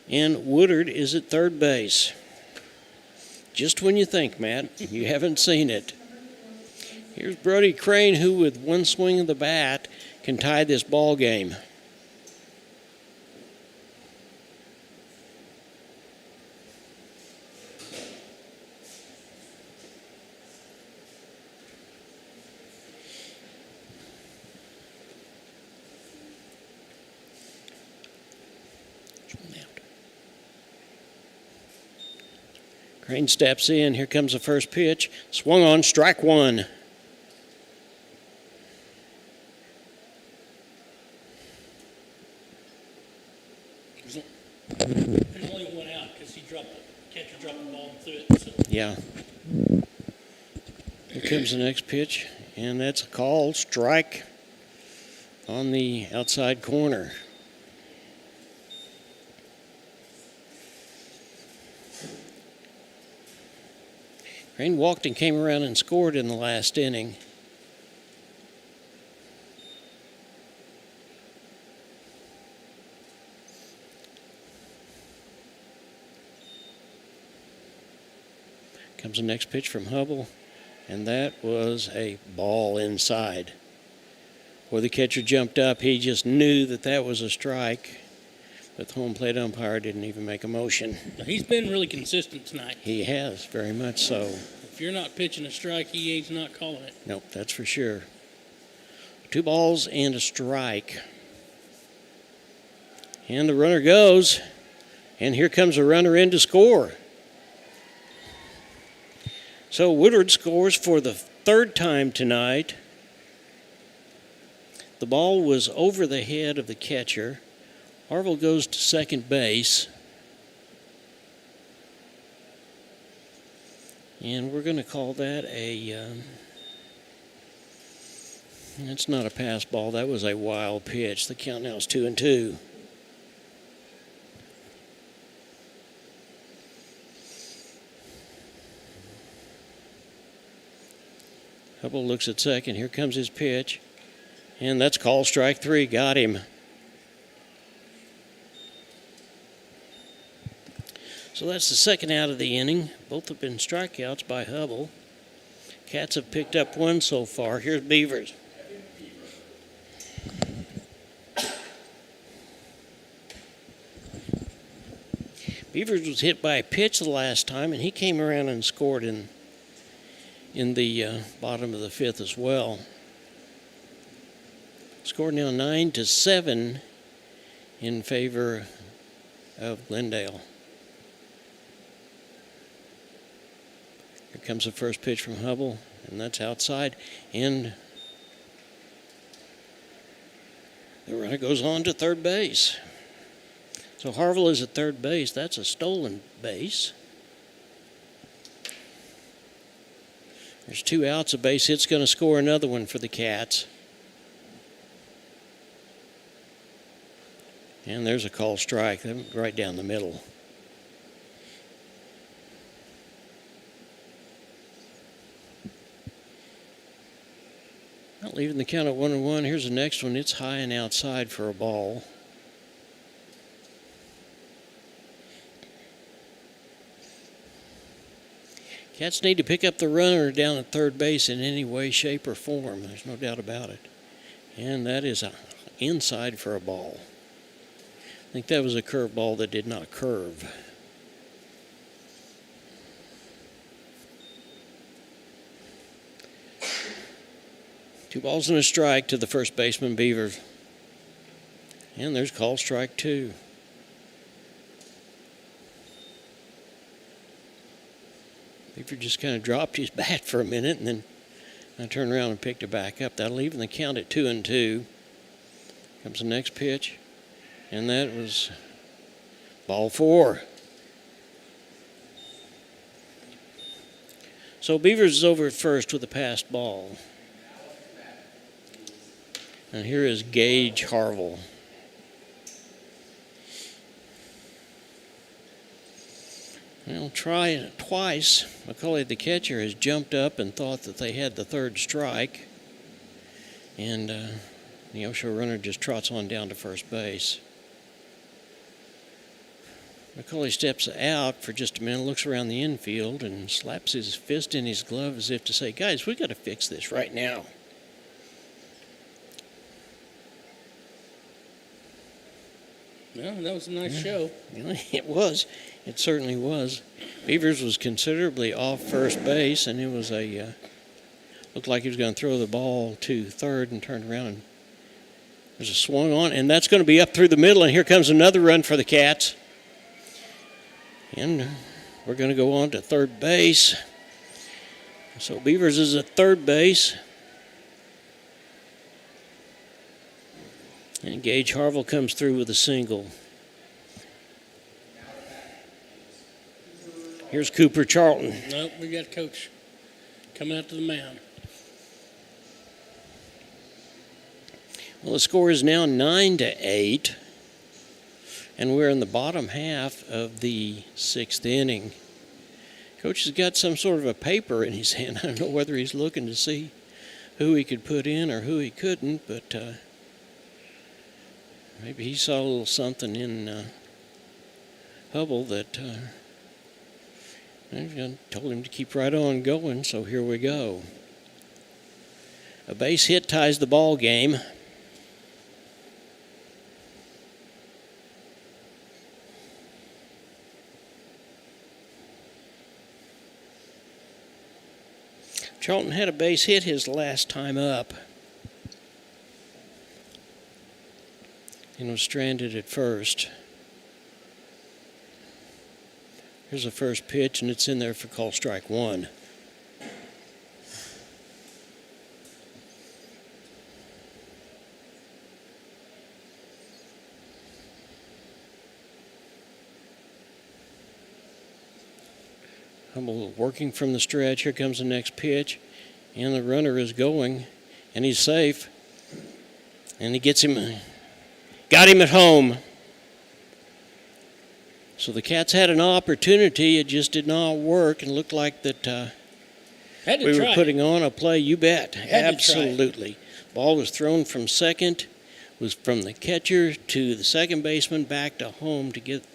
and Woodard is at third base. Just when you think, Matt, you haven't seen it. Here's Brody Crane, who with one swing of the bat can tie this ball game. Crane steps in. Here comes the first pitch. Swung on, strike one. There's only one out because catcher dropped the ball and threw it. So. Yeah. Here comes the next pitch, and that's a call, strike on the outside corner. Crane walked and came around and scored in the last inning. Comes the next pitch from Hubble, and that was a ball inside. Before the catcher jumped up, he just knew that that was a strike, but the home plate umpire didn't even make a motion. He's been really consistent tonight. He has, very much so. If you're not pitching a strike, he ain't not calling it. Nope, that's for sure. 2 balls and a strike. And the runner goes, and here comes a runner in to score. So Woodward scores for the third time tonight. The ball was over the head of the catcher. Harville goes to second base. And we're going to call that it's not a pass ball. That was a wild pitch. The count now is 2-2. Hubble looks at second. Here comes his pitch. And that's called strike 3. Got him. So that's the second out of the inning. Both have been strikeouts by Hubble. Cats have picked up one so far. Here's Beavers. Beavers was hit by a pitch the last time, and he came around and scored in the bottom of the fifth as well. Score now 9-7 in favor of Glendale. Here comes the first pitch from Hubble, and that's outside. And The runner goes on to third base. So Harville is at third base. That's a stolen base. There's 2 outs. A base hit's going to score another one for the Cats. And there's a called strike right down the middle. Not leaving the count at 1-1. Here's the next one. It's high and outside for a ball. Cats need to pick up the runner down at third base in any way, shape, or form. There's no doubt about it. And that is inside for a ball. I think that was a curveball that did not curve. Two balls and a strike to the first baseman, Beavers. And there's called strike 2. Beaver just kind of dropped his bat for a minute, and then I turned around and picked it back up. That'll even the count at 2-2. Comes the next pitch, and that was ball 4. So Beavers is over at first with a passed ball. And here is Gage Harville. Well, try it twice. McCulley, the catcher, has jumped up and thought that they had the third strike. And the Neosho runner just trots on down to first base. McCulley steps out for just a minute, looks around the infield, and slaps his fist in his glove as if to say, guys, we got to fix this right now. Well, that was a nice show. It was. It certainly was. Beavers was considerably off first base, and it was looked like he was going to throw the ball to third and turned around, and there's a swung on, and that's going to be up through the middle, and here comes another run for the Cats. And we're going to go on to third base. So Beavers is at third base. And Gage Harville comes through with a single. Here's Cooper Charlton. Nope, we got Coach coming out to the mound. Well, the score is now 9-8. And we're in the bottom half of the 6th inning. Coach has got some sort of a paper in his hand. I don't know whether he's looking to see who he could put in or who he couldn't, but maybe he saw a little something in Hubble that told him to keep right on going, so here we go. A base hit ties the ball game. Charlton had a base hit his last time up and was stranded at first. Here's the first pitch, and it's in there for call strike 1. Humble working from the stretch. Here comes the next pitch, and the runner is going, and he's safe. And he gets him, got him at home. So the Cats had an opportunity. It just did not work, and looked like that we were putting on a play. You bet. Absolutely. Ball was thrown from second, was from the catcher to the second baseman, back to home to get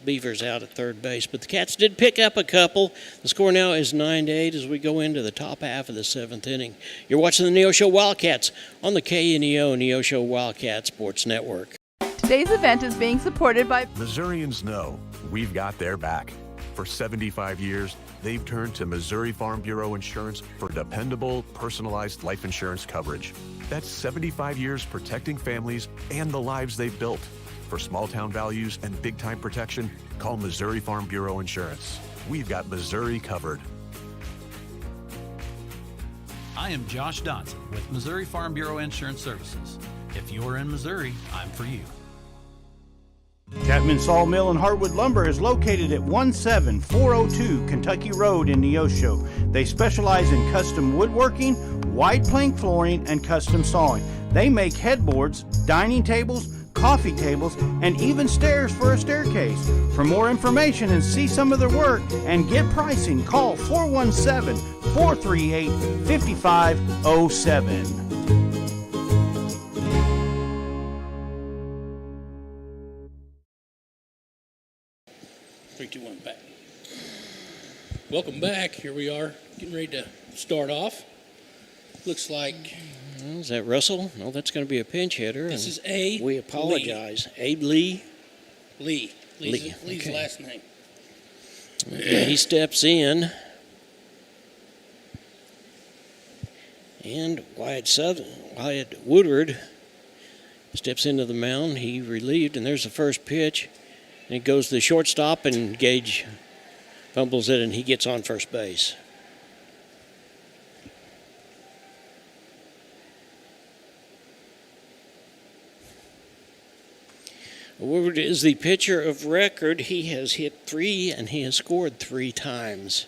Beavers out at third base. But the Cats did pick up a couple. The score now is 9-8 as we go into the top half of the 7th inning. You're watching the Neosho Wildcats on the KNEO Neosho Wildcat Sports Network. Today's event is being supported by Missourians know we've got their back. For 75 years, they've turned to Missouri Farm Bureau Insurance for dependable, personalized life insurance coverage. That's 75 years protecting families and the lives they've built. For small-town values and big-time protection, call Missouri Farm Bureau Insurance. We've got Missouri covered. I am Josh Dotson with Missouri Farm Bureau Insurance Services. If you're in Missouri, I'm for you. Chapman Sawmill and Hardwood Lumber is located at 17402 Kentucky Road in Neosho. They specialize in custom woodworking, wide plank flooring, and custom sawing. They make headboards, dining tables, coffee tables, and even stairs for a staircase. For more information and see some of their work and get pricing, call 417-438-5507. 3, 2, 1, back. Welcome back. Here we are, getting ready to start off. Looks like... Is that Russell? No, that's going to be a pinch hitter. This is A. We apologize. Abe Lee? Lee's okay. last name. Okay, he steps in. And Wyatt Woodward steps into the mound. He relieved, and there's the first pitch. And it goes to the shortstop, and Gage fumbles it, and he gets on first base. Woodward is the pitcher of record. He has hit 3, and he has scored 3 times.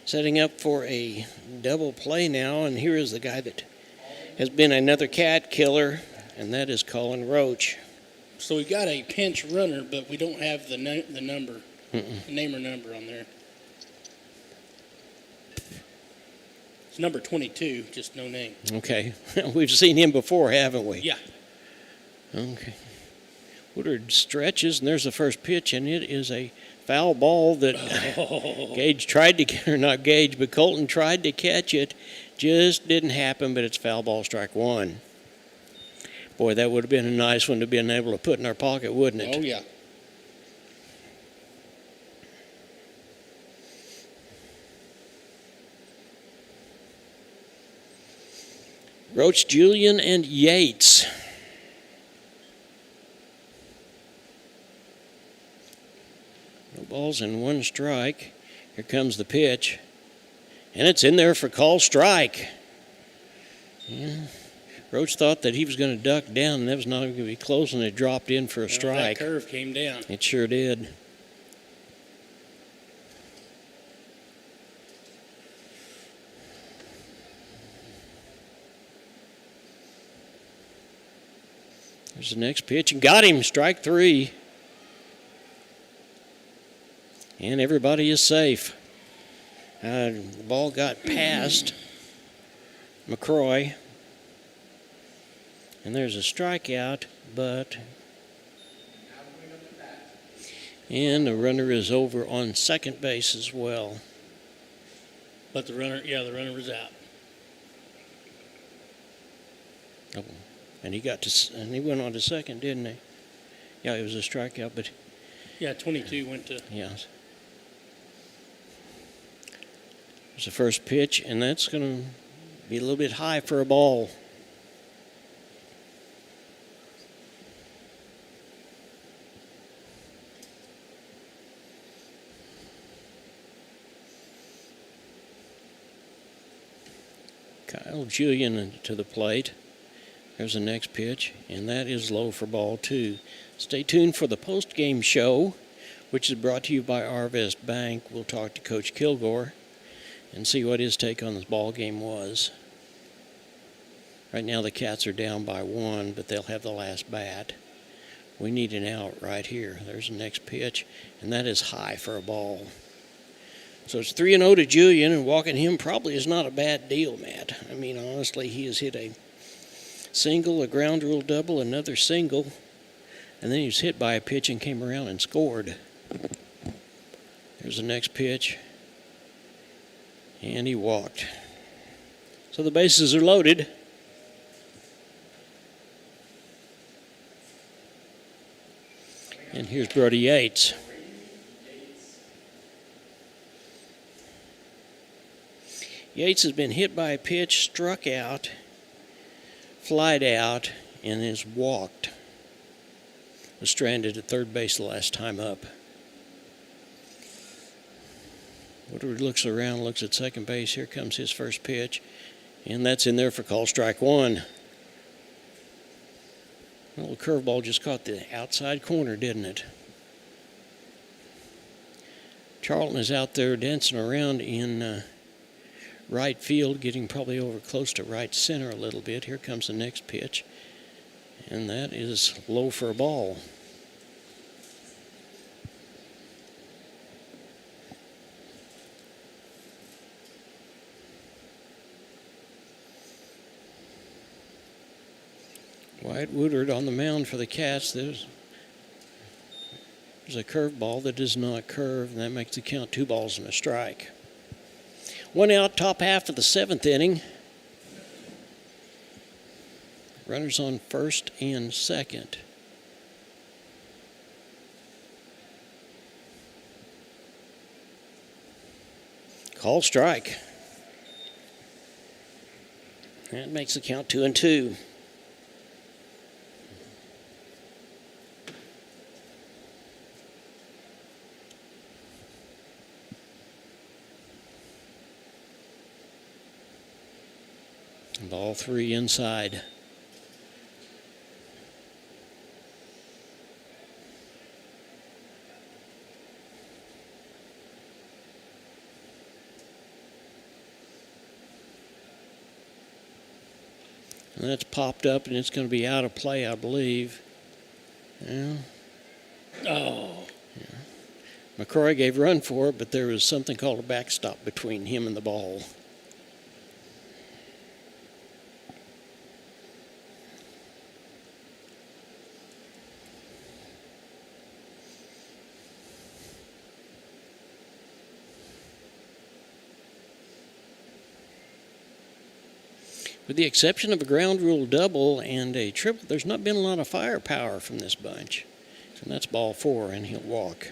Setting up for a double play now, and here is the guy that has been another cat killer, and that is Colin Roach. So we got a pinch runner, but we don't have the number, name or number on there. It's number 22, just no name. Okay. We've seen him before, haven't we? Yeah. Okay. Woodward stretches, and there's the first pitch, and it is a foul ball that Gage tried to get, or not Gage, but Colton tried to catch it. Just didn't happen, but it's foul ball, strike 1. Boy, that would have been a nice one to be able to put in our pocket, wouldn't it? Oh, yeah. Roach, Julian, and Yates. No balls and 1 strike. Here comes the pitch. And it's in there for call strike. Yeah. Roach thought that he was going to duck down, and that was not going to be close, and it dropped in for a strike. That curve came down. It sure did. There's the next pitch, and got him, strike 3. And everybody is safe. The ball got past McCroy. And there's a strikeout, but... And the runner is over on second base as well. But the runner was out. Oh, and he went on to second, didn't he? Yeah, it was a strikeout, but... Yeah, 22 went to... Yeah. There's the first pitch, and that's going to be a little bit high for a ball. Kyle Julian to the plate. There's the next pitch, and that is low for ball 2. Stay tuned for the post-game show, which is brought to you by Arvest Bank. We'll talk to Coach Kilgore and see what his take on this ball game was. Right now the Cats are down by 1, but they'll have the last bat. We need an out right here. There's the next pitch, and that is high for a ball. So it's 3-0 to Julian, and walking him probably is not a bad deal, Matt. I mean, honestly, he has hit a single, a ground rule double, another single, and then he was hit by a pitch and came around and scored. There's the next pitch, and he walked. So the bases are loaded. And here's Brody Yates. Yates has been hit by a pitch, struck out, flied out, and has walked. Was stranded at third base the last time up. Woodward looks around, looks at second base. Here comes his first pitch, and that's in there for call strike one. A little curveball just caught the outside corner, didn't it? Charlton is out there dancing around in right field, getting probably over close to right center a little bit. Here comes the next pitch, and that is low for a ball. Wyatt Woodward on the mound for the Cats. There's a curveball that does not curve, and that makes the count 2 balls and a strike. 1 out, top half of the 7th inning. Runners on first and second. Call strike. That makes the count 2-2. Ball 3 inside. And that's popped up, and it's going to be out of play, I believe. Yeah. Oh. Yeah. McCrory gave run for it, but there was something called a backstop between him and the ball. With the exception of a ground rule double and a triple, there's not been a lot of firepower from this bunch. And that's ball 4, and he'll walk.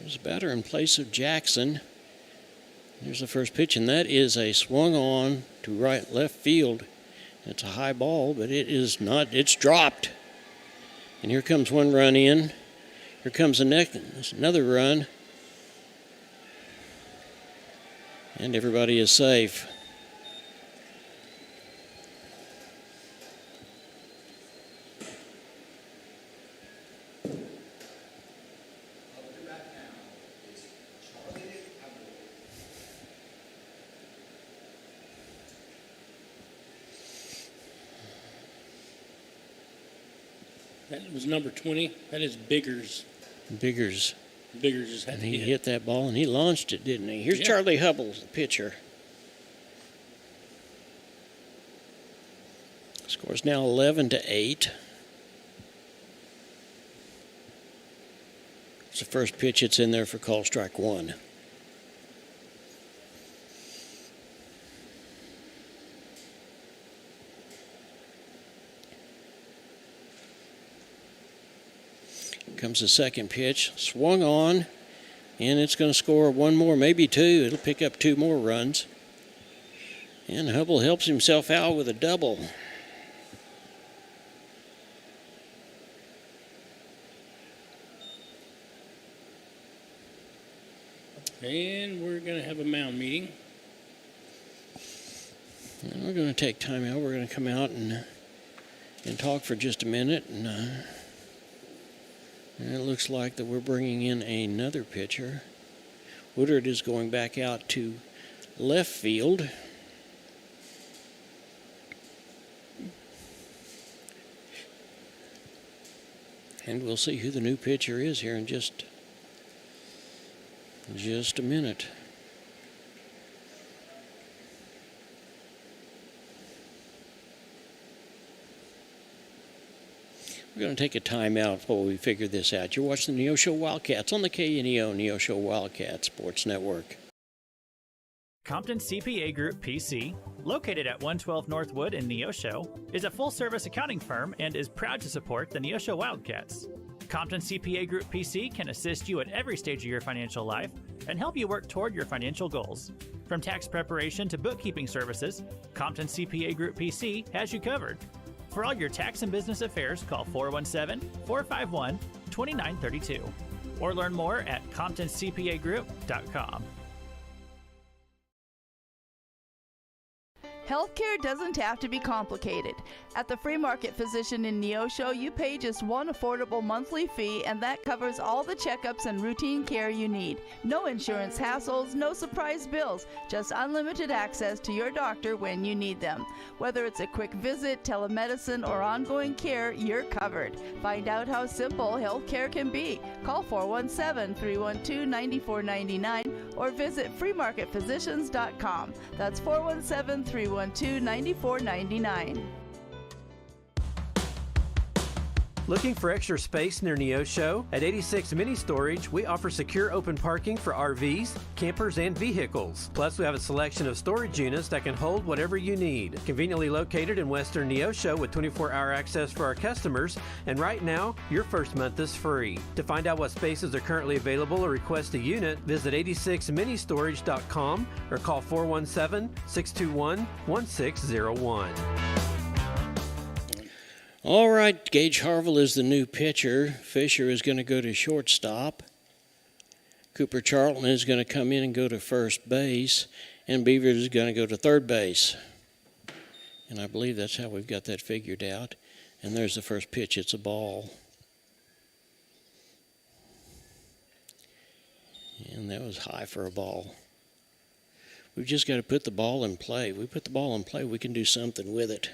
There's a batter in place of Jackson. Here's the first pitch, and that is a swung on to left field. It's a high ball, but it is not. It's dropped. And here comes one run in. Here comes the next, another run. And everybody is safe. That was number 20. That is Biggers. Biggers. Biggers just had And to he hit. hit that ball, and he launched it, didn't he? Here's Yeah. Charlie Hubble, the pitcher. Score's now 11-8. It's the first pitch. It's in there for call strike 1. Comes the second pitch, swung on, and it's going to score one more, maybe 2. It'll pick up 2 more runs. And Hubble helps himself out with a double. And we're going to have a mound meeting. And we're going to take time out. We're going to come out and talk for just a minute. And it looks like that we're bringing in another pitcher. Woodward is going back out to left field. And we'll see who the new pitcher is here in just a minute. We're going to take a time out while we figure this out. You're watching the Neosho Wildcats on the KNEO Neosho Wildcat Sports Network. Compton CPA Group PC, located at 112 Northwood in Neosho, is a full-service accounting firm and is proud to support the Neosho Wildcats. Compton CPA Group PC can assist you at every stage of your financial life and help you work toward your financial goals. From tax preparation to bookkeeping services, Compton CPA Group PC has you covered. For all your tax and business affairs, call 417-451-2932 or learn more at ComptonCPAGroup.com. Healthcare doesn't have to be complicated. At the Free Market Physician in Neosho, you pay just one affordable monthly fee, and that covers all the checkups and routine care you need. No insurance hassles, no surprise bills, just unlimited access to your doctor when you need them. Whether it's a quick visit, telemedicine, or ongoing care, you're covered. Find out how simple healthcare can be. Call 417-312-9499 or visit freemarketphysicians.com. That's 417-312-9499. Looking for extra space near Neosho? At 86 Mini Storage, we offer secure open parking for RVs, campers, and vehicles. Plus, we have a selection of storage units that can hold whatever you need. Conveniently located in western Neosho with 24-hour access for our customers, and right now, your first month is free. To find out what spaces are currently available or request a unit, visit 86ministorage.com or call 417-621-1601. All right, Gage Harville is the new pitcher. Fisher is going to go to shortstop. Cooper Charlton is going to come in and go to first base. And Beavers is going to go to third base. And I believe that's how we've got that figured out. And there's the first pitch. It's a ball. And that was high for a ball. We've just got to put the ball in play. We put the ball in play, we can do something with it.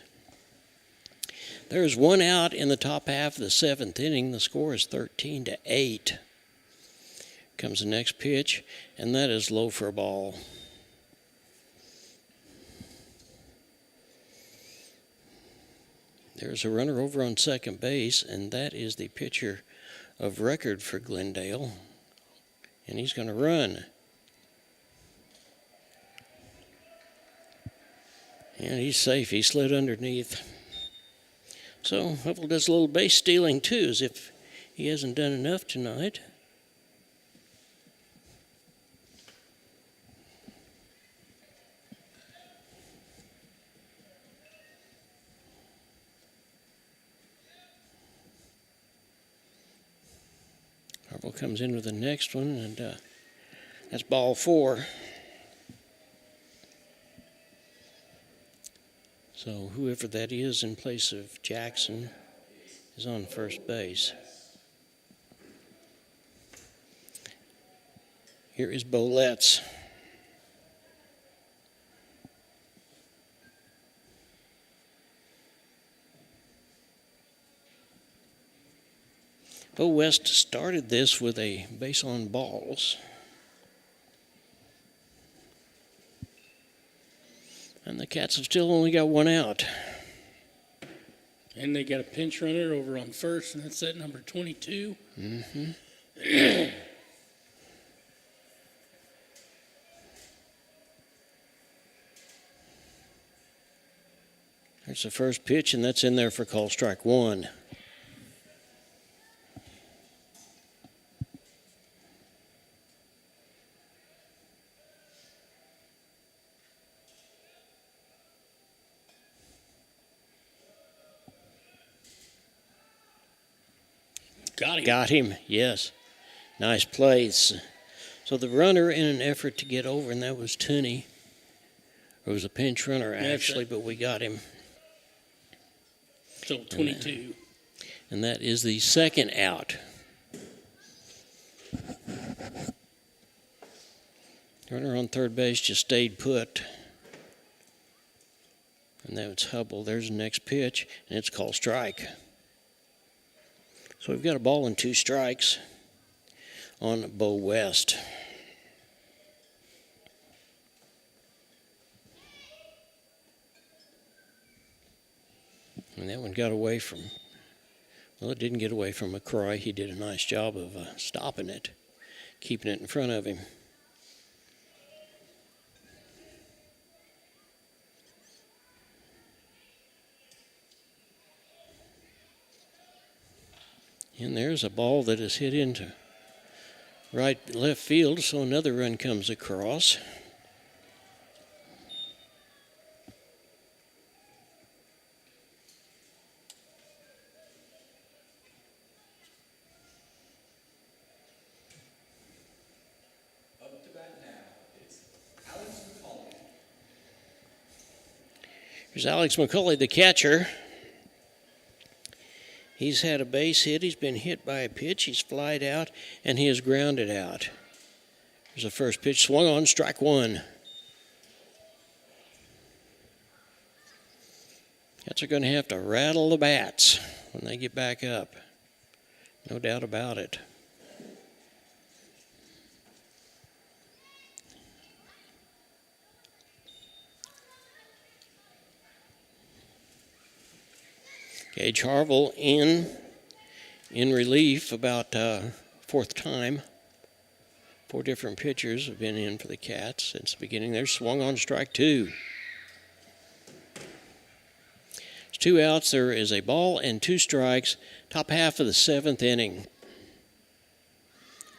There's one out in the top half of the seventh inning. The score is 13-8. Comes the next pitch, and that is low for a ball. There's a runner over on second base, and that is the pitcher of record for Glendale. And he's going to run. And he's safe. He slid underneath. So Huffle does a little base stealing too, as if he hasn't done enough tonight. Huffle comes in with the next one, and that's ball 4. So whoever that is in place of Jackson is on first base. Here is Boletz. Bo West started this with a base on balls. And the Cats have still only got one out. And they got a pinch runner over on first, and that's at number 22. Mm-hmm. There's the first pitch, and that's in there for call strike 1. Got him, yes. Nice plays. So the runner in an effort to get over, and that was Tooney. It was a pinch runner, actually, but we got him. So 22. And that is the second out. Runner on third base just stayed put. And that was Hubble. There's the next pitch, and it's called strike. So we've got a ball and 2 strikes on Bo West. And that one got away from, well, it didn't get away from McCroy. He did a nice job of stopping it, keeping it in front of him. And there's a ball that is hit into left field, so another run comes across. Here's Alex McCauley, the catcher. He's had a base hit. He's been hit by a pitch. He's flied out, and he is grounded out. There's the first pitch, swung on, strike one. Cats are going to have to rattle the bats when they get back up. No doubt about it. Gage Harville in relief about fourth time. 4 different pitchers have been in for the Cats since the beginning. They're swung on, strike 2. There's 2 outs. There is a ball and 2 strikes. Top half of the 7th inning.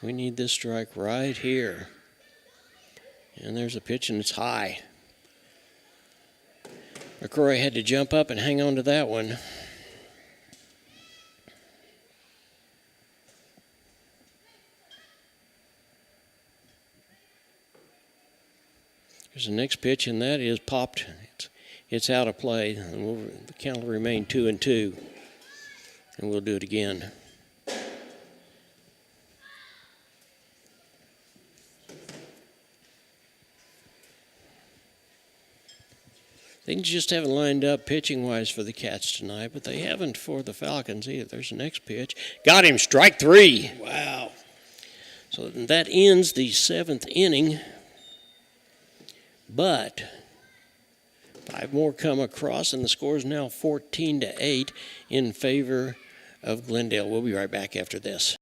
We need this strike right here. And there's a pitch, and it's high. McCrory had to jump up and hang on to that one. Here's the next pitch, and that is popped. It's out of play. And the count will remain 2-2, and we'll do it again. Things just haven't lined up pitching-wise for the Cats tonight, but they haven't for the Falcons either. There's the next pitch. Got him, strike 3. Wow. So that ends the 7th inning. But 5 more come across, and the score is now 14-8 in favor of Glendale. We'll be right back after this.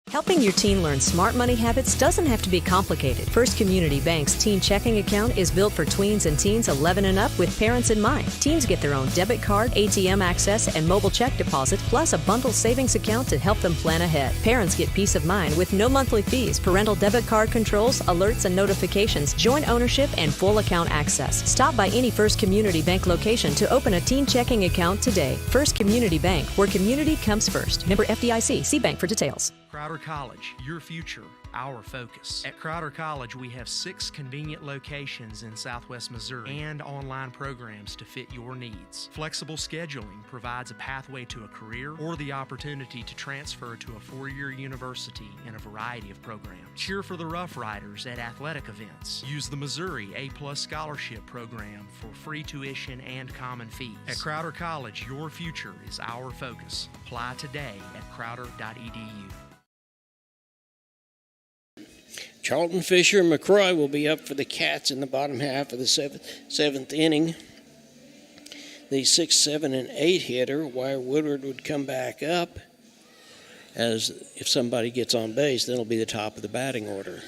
Helping your teen learn smart money habits doesn't have to be complicated. First Community Bank's teen checking account is built for tweens and teens 11 and up with parents in mind. Teens get their own debit card, ATM access, and mobile check deposit, plus a bundled savings account to help them plan ahead. Parents get peace of mind with no monthly fees, parental debit card controls, alerts and notifications, joint ownership, and full account access. Stop by any First Community Bank location to open a teen checking account today. First Community Bank, where community comes first. Member FDIC. See bank for details. Crowder College, your future, our focus. At Crowder College, we have 6 convenient locations in Southwest Missouri and online programs to fit your needs. Flexible scheduling provides a pathway to a career or the opportunity to transfer to a 4-year university in a variety of programs. Cheer for the Rough Riders at athletic events. Use the Missouri A+ Scholarship Program for free tuition and common fees. At Crowder College, your future is our focus. Apply today at crowder.edu. Charlton, Fisher, and McCroy will be up for the Cats in the bottom half of the 7th inning. The 6, 7, and 8 hitter, Wyatt Woodward, would come back up, as if somebody gets on base, then it'll be the top of the batting order.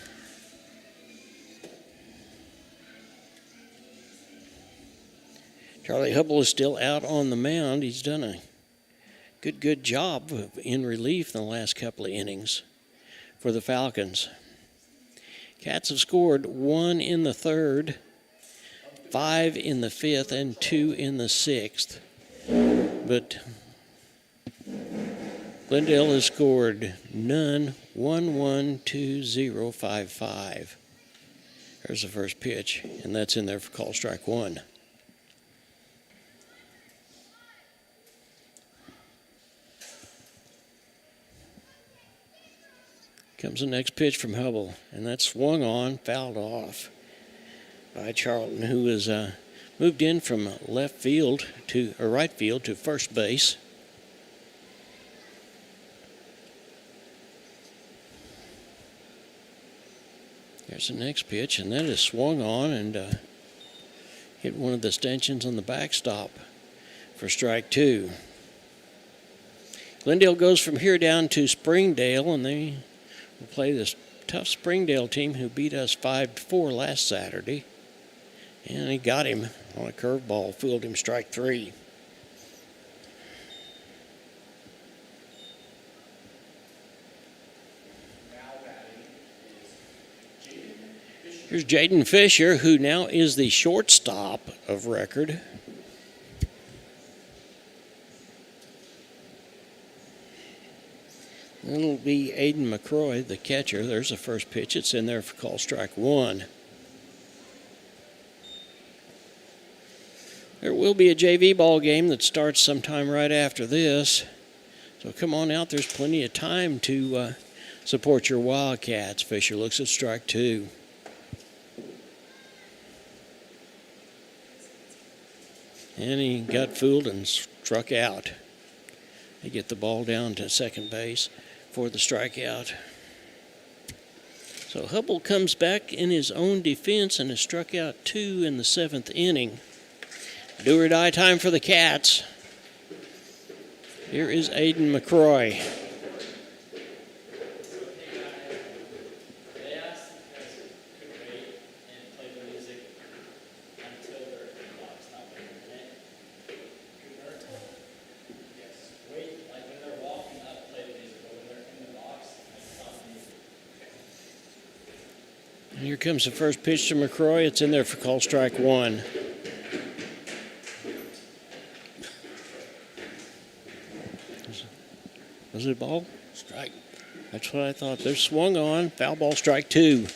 Charlie Hubble is still out on the mound. He's done a good job in relief in the last couple of innings for the Falcons. Cats have scored 1 in the 3rd, 5 in the 5th, and 2 in the 6th. But Glendale has scored none. 1-1, 2-0, 5-5. There's the first pitch, and that's in there for call strike 1. Comes the next pitch from Hubble, and that's swung on, fouled off by Charlton, who has moved in from right field to first base. There's the next pitch, and that is swung on and hit one of the stanchions on the backstop for strike 2. Glendale goes from here down to Springdale, and they will play this tough Springdale team who beat us 5-4 last Saturday. And he got him on a curveball, fooled him, strike 3. Here's Jaden Fisher, who now is the shortstop of record. It'll be Aiden McCroy, the catcher. There's the first pitch. It's in there for call strike one. There will be a JV ball game that starts sometime right after this. So come on out. There's plenty of time to support your Wildcats. Fisher looks at strike two. And he got fooled and struck out. They get the ball down to second base for the strikeout. So Hubble comes back in his own defense and has struck out two in the seventh inning. Do or die time for the Cats. Here is Aiden McCroy. Here comes the first pitch to McCroy. It's in there for call strike one. Was it a ball? Strike. That's what I thought. They're swung on. Foul ball, strike two.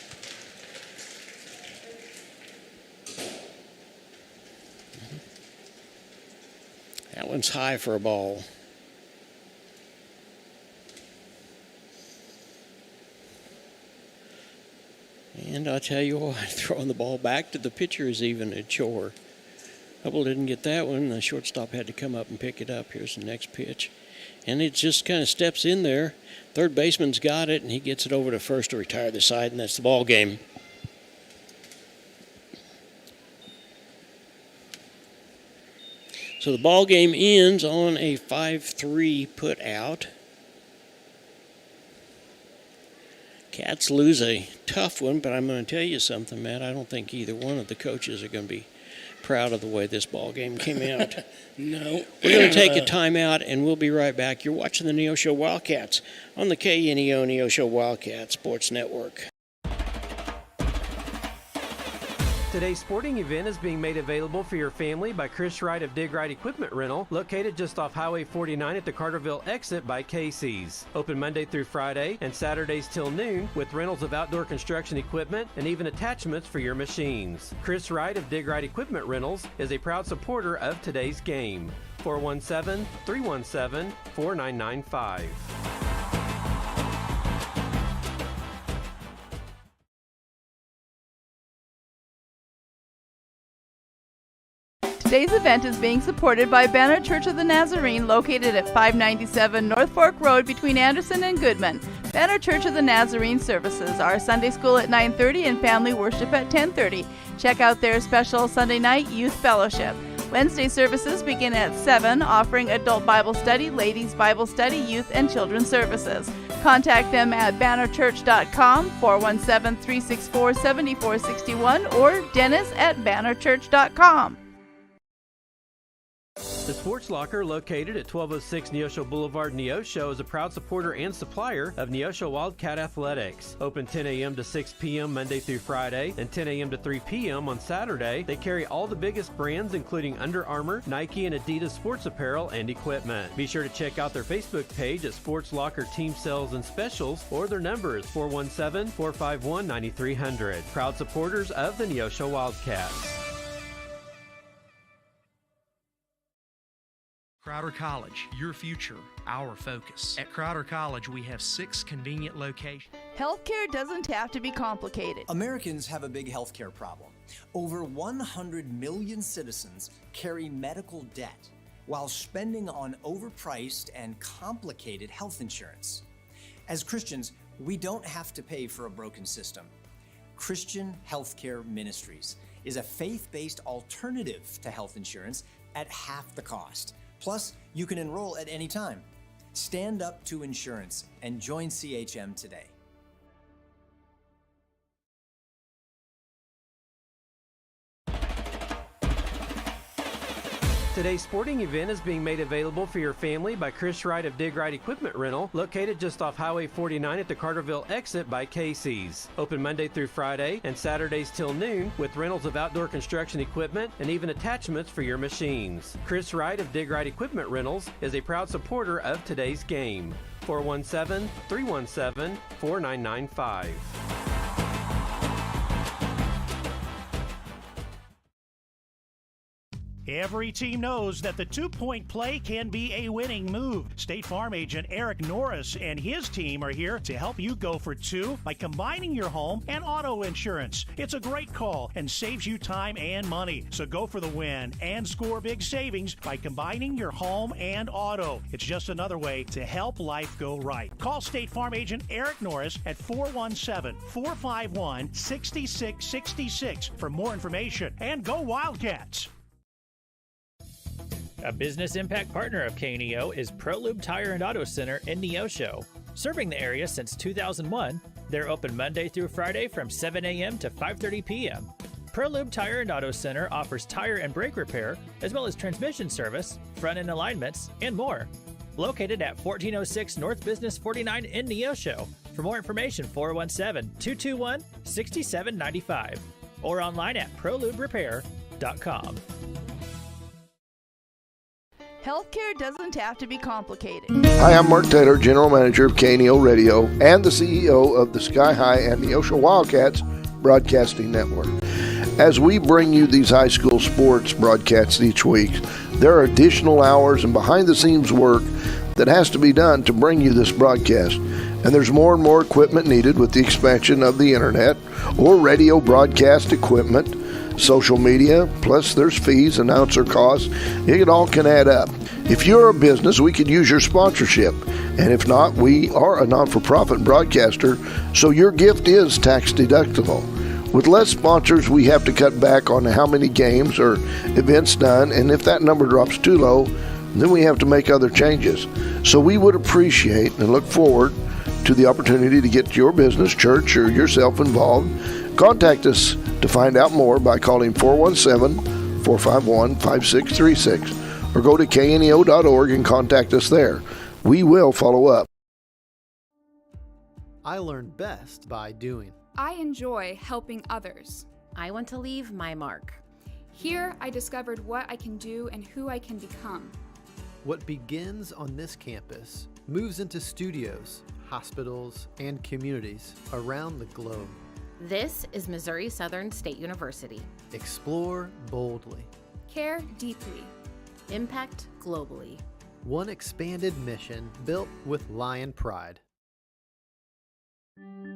That one's high for a ball. And I'll tell you what, throwing the ball back to the pitcher is even a chore. Hubble didn't get that one. The shortstop had to come up and pick it up. Here's the next pitch. And it just kind of steps in there. Third baseman's got it, and he gets it over to first to retire the side, and that's the ball game. So the ball game ends on a 5-3 put out. Cats lose a tough one, but I'm going to tell you something, Matt. I don't think either one of the coaches are going to be proud of the way this ball game came out. No. We're going to take a timeout, and we'll be right back. You're watching the Neosho Wildcats on the KNEO Neosho Wildcat Sports Network. Today's sporting event is being made available for your family by Chris Wright of Dig Right Equipment Rental, located just off Highway 49 at the Carterville exit by Casey's. Open Monday through Friday and Saturdays till noon with rentals of outdoor construction equipment and even attachments for your machines. Chris Wright of Dig Right Equipment Rentals is a proud supporter of today's game. 417-317-4995. Today's event is being supported by Banner Church of the Nazarene, located at 597 North Fork Road between Anderson and Goodman. Banner Church of the Nazarene services are Sunday school at 9:30 and family worship at 10:30. Check out their special Sunday night youth fellowship. Wednesday services begin at 7, offering adult Bible study, ladies Bible study, youth and children's services. Contact them at bannerchurch.com, 417-364-7461, or dennis@bannerchurch.com. The Sports Locker, located at 1206 Neosho Boulevard, Neosho, is a proud supporter and supplier of Neosho Wildcat Athletics. Open 10 a.m. to 6 p.m. Monday through Friday and 10 a.m. to 3 p.m. on Saturday. They carry all the biggest brands, including Under Armour, Nike, and Adidas sports apparel and equipment. Be sure to check out their Facebook page at Sports Locker Team Sales and Specials, or their number is 417-451-9300. Proud supporters of the Neosho Wildcats. Crowder College, your future, our focus. At Crowder College, we have 6 convenient locations. Healthcare doesn't have to be complicated. Americans have a big healthcare problem. Over 100 million citizens carry medical debt while spending on overpriced and complicated health insurance. As Christians, we don't have to pay for a broken system. Christian Healthcare Ministries is a faith-based alternative to health insurance at half the cost. Plus, you can enroll at any time. Stand up to insurance and join CHM today. Today's sporting event is being made available for your family by Chris Wright of Dig Right Equipment Rental, located just off Highway 49 at the Carterville exit by Casey's. Open Monday through Friday and Saturdays till noon with rentals of outdoor construction equipment and even attachments for your machines. Chris Wright of Dig Right Equipment Rentals is a proud supporter of today's game. 417-317-4995. Every team knows that the two-point play can be a winning move. State Farm agent Eric Norris and his team are here to help you go for two by combining your home and auto insurance. It's a great call and saves you time and money. So go for the win and score big savings by combining your home and auto. It's just another way to help life go right. Call State Farm agent Eric Norris at 417-451-6666 for more information. And go Wildcats! A business impact partner of KNEO is ProLube Tire and Auto Center in Neosho. Serving the area since 2001, they're open Monday through Friday from 7 a.m. to 5:30 p.m. ProLube Tire and Auto Center offers tire and brake repair, as well as transmission service, front-end alignments, and more. Located at 1406 North Business 49 in Neosho. For more information, 417-221-6795 or online at proluberepair.com. Healthcare doesn't have to be complicated. Hi, I'm Mark Taylor, General Manager of KNEO Radio and the CEO of the Sky High and Neosho Wildcats Broadcasting Network. As we bring you these high school sports broadcasts each week, there are additional hours and behind-the-scenes work that has to be done to bring you this broadcast. And there's more and more equipment needed with the expansion of the internet or radio broadcast equipment, social media, plus there's fees, announcer costs. It all can add up. If you're a business, we could use your sponsorship. And if not, we are a non-for-profit broadcaster, so your gift is tax deductible. With less sponsors, we have to cut back on how many games or events done, and if that number drops too low, then we have to make other changes. So we would appreciate and look forward to the opportunity to get your business, church, or yourself involved. Contact us to find out more by calling 417-451-5636 or go to kneo.org and contact us there. We will follow up. I learn best by doing. I enjoy helping others. I want to leave my mark. Here, I discovered what I can do and who I can become. What begins on this campus moves into studios, hospitals, and communities around the globe. This is Missouri Southern State University. Explore boldly. Care deeply. Impact globally. One expanded mission built with lion pride.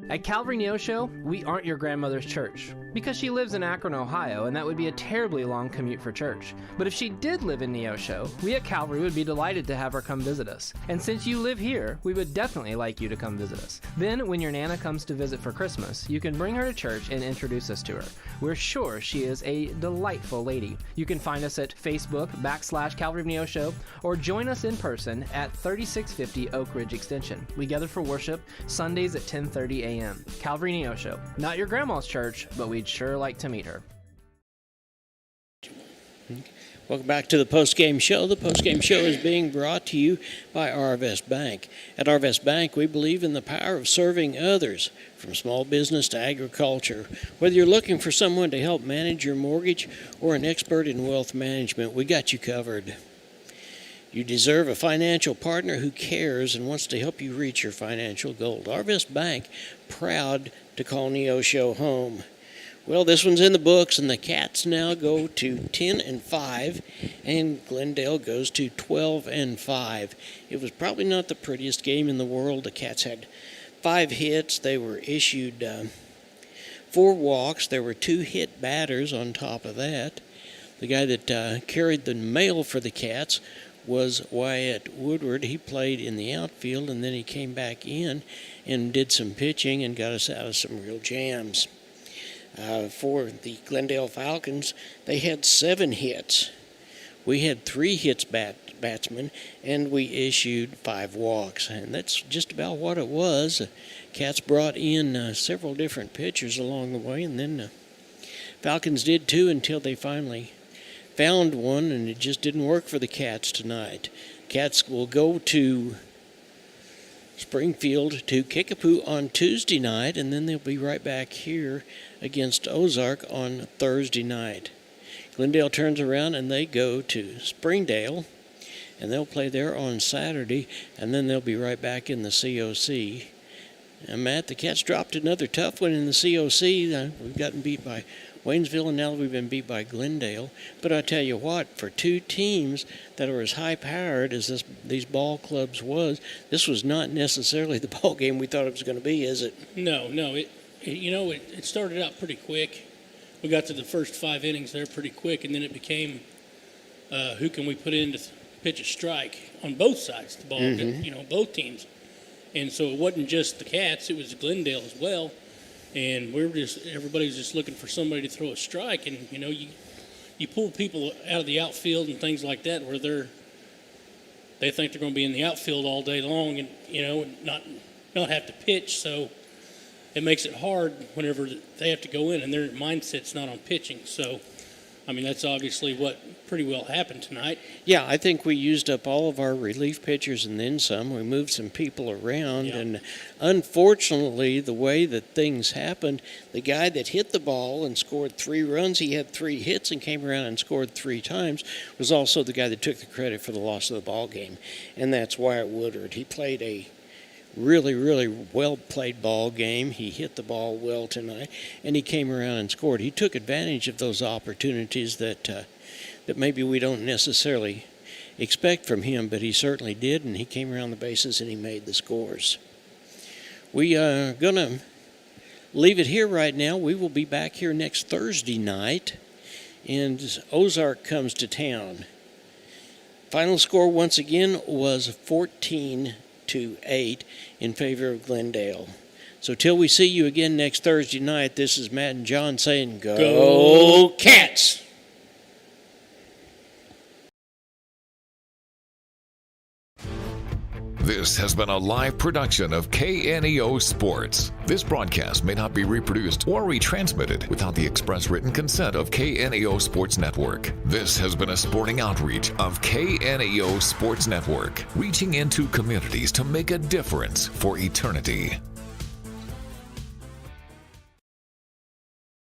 At Calvary Neosho, we aren't your grandmother's church, because she lives in Akron, Ohio, and that would be a terribly long commute for church. But if she did live in Neosho, we at Calvary would be delighted to have her come visit us. And since you live here, we would definitely like you to come visit us. Then, when your Nana comes to visit for Christmas, you can bring her to church and introduce us to her. We're sure she is a delightful lady. You can find us at Facebook/Calvary Neosho, or join us in person at 3650 Oak Ridge Extension. We gather for worship Sundays at 10:30 a.m. Calvary Neosho. Not your grandma's church, but we'd sure like to meet her. Welcome back to the post-game show. The post-game show is being brought to you by Arvest Bank. At Arvest Bank, we believe in the power of serving others, from small business to agriculture. Whether you're looking for someone to help manage your mortgage or an expert in wealth management, we got you covered. You deserve a financial partner who cares and wants to help you reach your financial goal. Arvest Bank, proud to call Neosho home. Well, this one's in the books, and the Cats now go to 10-5, and Glendale goes to 12-5. It was probably not the prettiest game in the world. The Cats had 5 hits. They were issued 4 walks. There were 2 hit batters on top of that. The guy that carried the mail for the Cats was Wyatt Woodward. He played in the outfield, and then he came back in and did some pitching and got us out of some real jams. For the Glendale Falcons, they had 7 hits. We had 3 hits batsmen, and we issued 5 walks, and that's just about what it was. Cats brought in several different pitchers along the way, and then Falcons did too until they finally found one, and it just didn't work for the Cats tonight. Cats will go to Springfield to Kickapoo on Tuesday night, and then they'll be right back here against Ozark on Thursday night. Glendale turns around and they go to Springdale, and they'll play there on Saturday, and then they'll be right back in the COC. And Matt, the Cats dropped another tough one in the COC. We've gotten beat by Waynesville, and now we've been beat by Glendale. But I tell you what, for two teams that are as high-powered as these ball clubs this was not necessarily the ball game we thought it was going to be, is it? No. It started out pretty quick. We got to the first 5 innings there pretty quick, and then it became who can we put in to pitch a strike on both sides of the ball, both teams. And so it wasn't just the Cats, it was Glendale as well. And everybody's just looking for somebody to throw a strike. And, you pull people out of the outfield and things like that where they think they're going to be in the outfield all day long and, not have to pitch. So it makes it hard whenever they have to go in and their mindset's not on pitching. So, that's obviously what pretty well happened tonight. Yeah, I think we used up all of our relief pitchers and then some. We moved some people around, and unfortunately, the way that things happened, the guy that hit the ball and scored 3 runs, he had 3 hits and came around and scored 3 times, was also the guy that took the credit for the loss of the ball game, and that's Wyatt Woodard. He played a really, really well-played ball game. He hit the ball well tonight, and he came around and scored. He took advantage of those opportunities that maybe we don't necessarily expect from him, but he certainly did, and he came around the bases and he made the scores. We are going to leave it here right now. We will be back here next Thursday night, and Ozark comes to town. Final score once again was 14-8 in favor of Glendale. So till we see you again next Thursday night, this is Matt and John saying, Go Cats! This has been a live production of KNEO Sports. This broadcast may not be reproduced or retransmitted without the express written consent of KNEO Sports Network. This has been a sporting outreach of KNEO Sports Network, reaching into communities to make a difference for eternity.